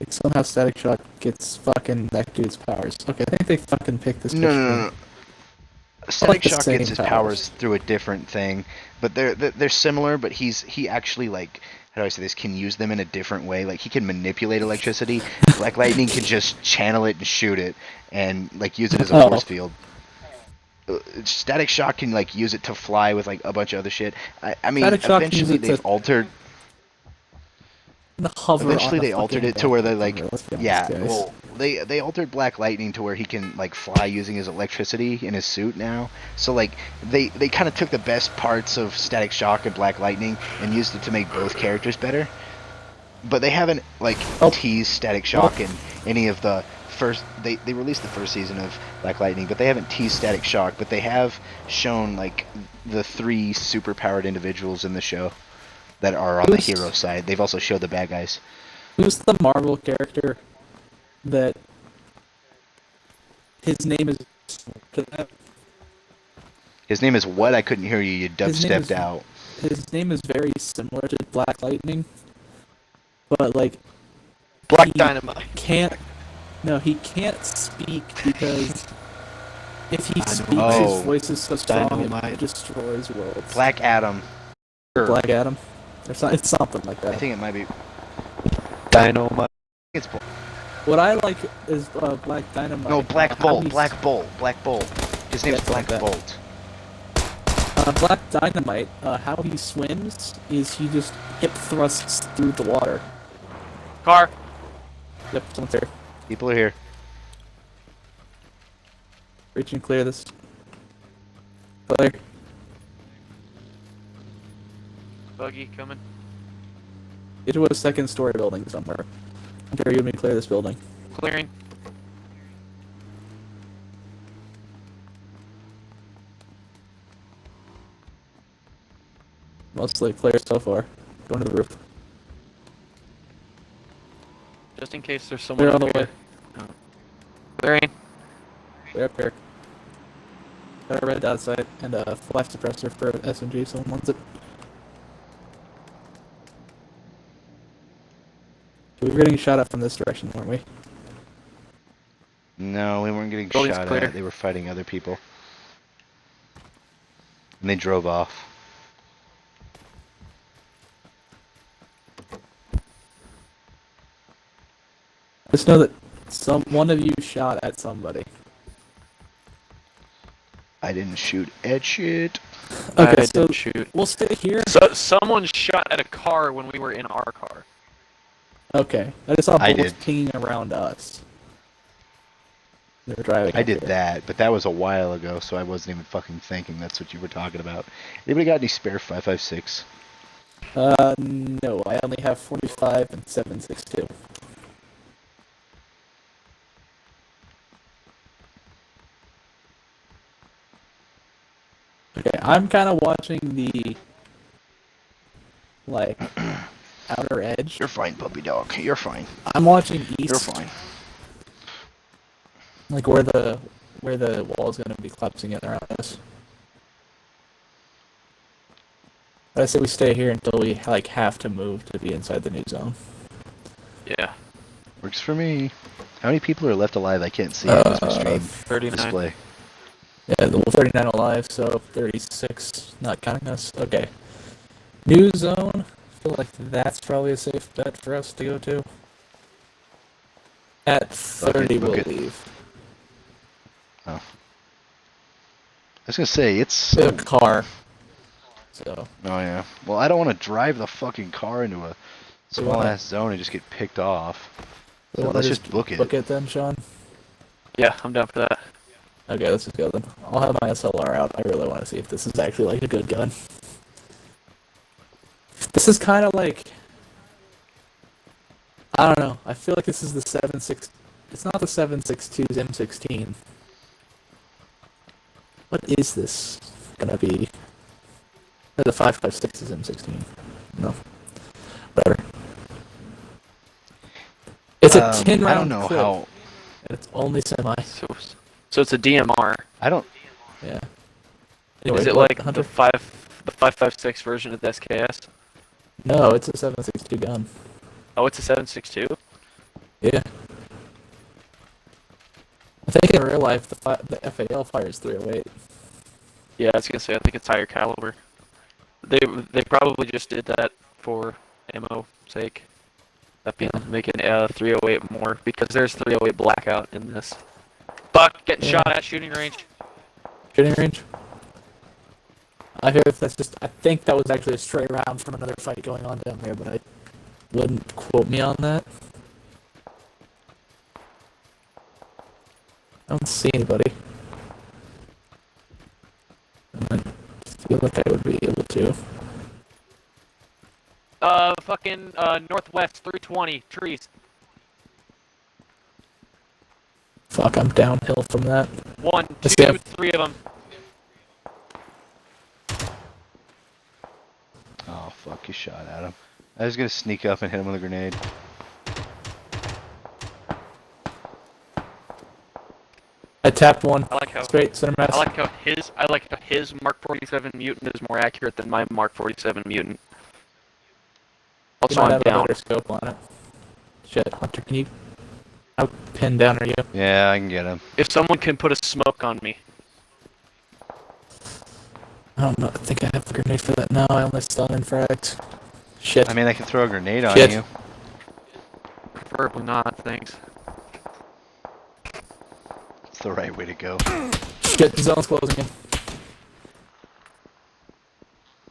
Like, somehow Static Shock gets fucking that dude's powers. Okay, I think they fucking picked this. No, bitch no, no, for- no. Static the Shock same gets his powers. powers through a different thing, but they're similar. But he actually like, how do I say this? Can use them in a different way. Like he can manipulate electricity. Black Lightning can just channel it and shoot it, and like use it as a Oh. force field. Static Shock can like use it to fly with like a bunch of other shit. I mean, Static Shock can use eventually it to- they've altered. The hover Eventually on the they altered fucking it to where they Black like, Lightning, let's be honest, yeah, guys. well, they altered Black Lightning to where he can like fly using his electricity in his suit now. So like they kind of took the best parts of Static Shock and Black Lightning and used it to make both characters better. But they haven't like teased Static Shock in any of the first. They released the first season of Black Lightning, but they haven't teased Static Shock. But they have shown like the 3 superpowered individuals in the show that are on the hero side. They've also showed the bad guys. Who's the Marvel character that his name is? His name is what? I couldn't hear you. You His name dubstepped is- out. His name is very similar to Black Lightning, but like Black he Dynamite. can't. No, he can't speak because if he speaks, Oh. his voice is so strong Dynamite. it destroys worlds. Black Adam. Black Adam. It's something like I that. think it might be. Dynamite. It's What I like is Black Dynamite. no Black how Bolt. he's- Black Bolt. Black Bolt. His name's Yeah, Black like that. Bolt. Black Dynamite. How he swims is he just hip thrusts through the water. Car. Yep, someone's here. People are here. Reach and clear this. Clear. Buggy coming. Get to a second story building somewhere. I dare you to clear this building. Clearing. Mostly clear so far. Going to the roof. Just in case there's someone Clear all up the here. way. Clearing. Way up here. Got a red dot sight and a flash suppressor for SMG. Someone wants it. We were getting shot at from this direction, weren't we? No, we weren't getting Building's shot clear. at. They were fighting other people. And they drove off. Just know that one of you shot at somebody. I didn't shoot at shit. Okay, I so didn't shoot. we'll stay here. So someone shot at a car when we were in our car. Okay, I just saw I bullets did. pinging around us. They were driving. I up did here. that, but that was a while ago, so I wasn't even fucking thinking that's what you were talking about. Anybody got any spare 5.56? No, I only have 45 and 7.62. Okay, I'm kind of watching the, like, outer edge. You're fine, puppy dog. You're fine. I'm watching east. You're fine. Like where the wall is going to be collapsing in around us. But I say we stay here until we like have to move to be inside the new zone. Yeah. Works for me. How many people are left alive? I can't see it. It's my stream 39. display. Yeah, well, 39 alive, so 36 not counting us. Okay. New zone. I feel like that's probably a safe bet for us to go to. At 30 we'll book it. leave. Oh. I was gonna say it's The car. So. Oh yeah. Well, I don't want to drive the fucking car into a So small what? ass zone and just get picked off. So wanna let's just book it. Book it then, Sean. Yeah, I'm down for that. Okay, let's just go then. I'll have my SLR out. I really want to see if this is actually like a good gun. This is kind of like, I don't know. I feel like this is the 7.6. It's not the 7.62's M16. What is this gonna be? The 5.56 is M16. No, whatever. It's a 10 round I don't know clip, how. and it's only semi. So it's a DMR. I don't. Yeah. Anyway, Is it what, like Hunter? the 5.56 version of the SKS? No, it's a 7.62 gun. Oh, it's a 7.62. Yeah. I think in real life the FAL fires 308. Yeah, I was gonna say I think it's higher caliber. They probably just did that for ammo sake. That being making 308 more because there's 308 blackout in this. Buck getting shot at shooting range. Shooting range. I hear that's just. I think that was actually a stray round from another fight going on down there, but I wouldn't quote me on that. I don't see anybody. I feel like I would be able to. Fucking northwest 320 trees. Fuck, I'm downhill from that. 1, Let's 2, go. 3 of them. Oh fuck! You shot at him. I was gonna sneak up and hit him with a grenade. I tapped one. I like how Straight center mass. I like how his Mark 47 mutant is more accurate than my Mark 47 mutant. You Also, might I'm have a down. better scope on it. Shit, Hunter, can you? How pinned down are you? Yeah, I can get him. If someone can put a smoke on me. I don't know. I think I have a grenade for that. No, I only stun and fragged. Shit. I mean, I can throw a grenade on Shit. you. Preferably not, thanks. It's the right way to go. Shit, the zone's closing in.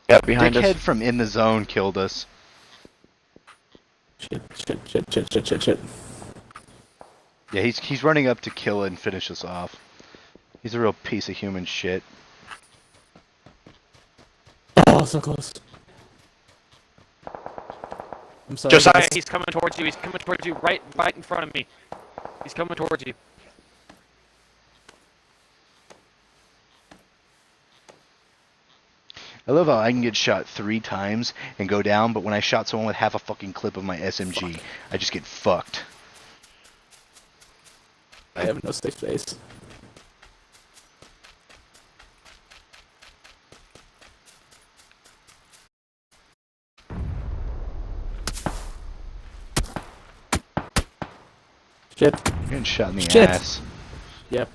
Yeah, behind Dickhead us. from in the zone killed us. Shit. Yeah, he's running up to kill and finish us off. He's a real piece of human shit. Oh, so close. I'm sorry. Josiah, guys. he's coming towards you. He's coming towards you, right in front of me. He's coming towards you. I love how I can get shot 3 times and go down, but when I shot someone with half a fucking clip of my SMG, I just get fucked. I have no safe space. Shit. You're getting shot in the Shit. ass. Yep.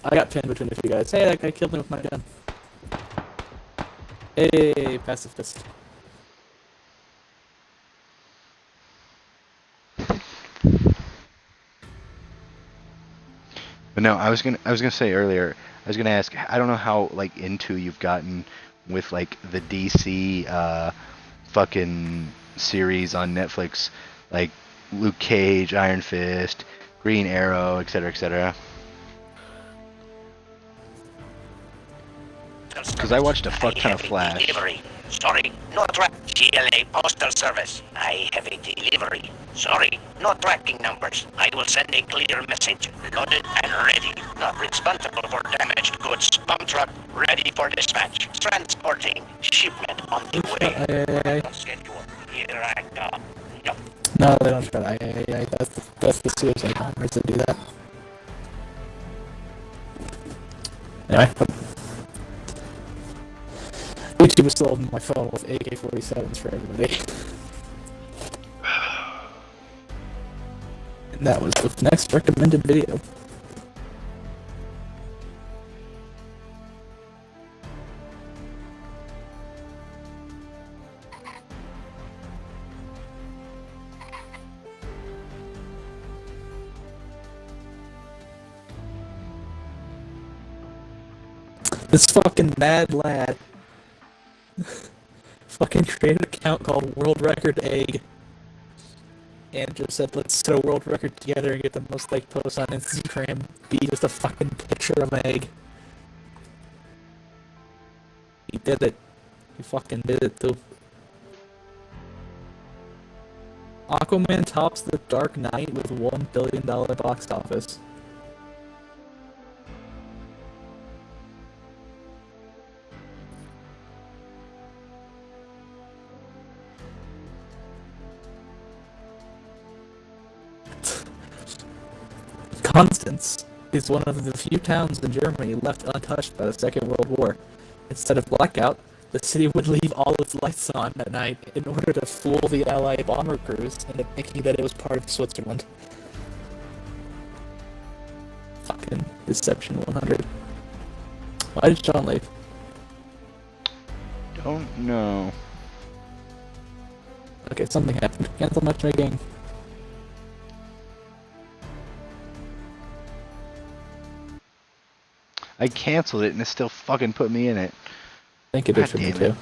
I got pinned between a few guys. Hey, that guy killed me with my gun. Hey, pacifist. But no, I was gonna say earlier, was gonna ask. I don't know how like into you've gotten with like the DC fucking series on Netflix, like Luke Cage, Iron Fist, Green Arrow, etc., etc. Because I watched a fuck ton of Flash. Delivery. Sorry, no track. GLA Postal Service. I have a delivery. Sorry, no tracking numbers. I will send a clear message. Loaded and ready. Not responsible for damaged goods. Pump truck ready for dispatch. Transporting. Shipment on the way. Schedule. Here I come. Yup. No, they don't try that. That's the suicide bombers that do that. Anyway. YouTube is still on my phone with AK-47s for everybody. And that was the next recommended video. This fucking mad lad fucking created an account called World Record Egg and just said, let's set a world record together and get the most liked posts on Instagram. Be just a fucking picture of an egg. He did it. He fucking did it too. Aquaman tops The Dark Knight with $1 billion box office. Constance is one of the few towns in Germany left untouched by the Second World War. Instead of blackout, the city would leave all its lights on at night in order to fool the Allied bomber crews into thinking that it was part of Switzerland. Fucking Deception 100. Why did John leave? Don't know. Okay, something happened. Cancel matchmaking. I canceled it and it still fucking put me in it. I think it did God for me damn too. it.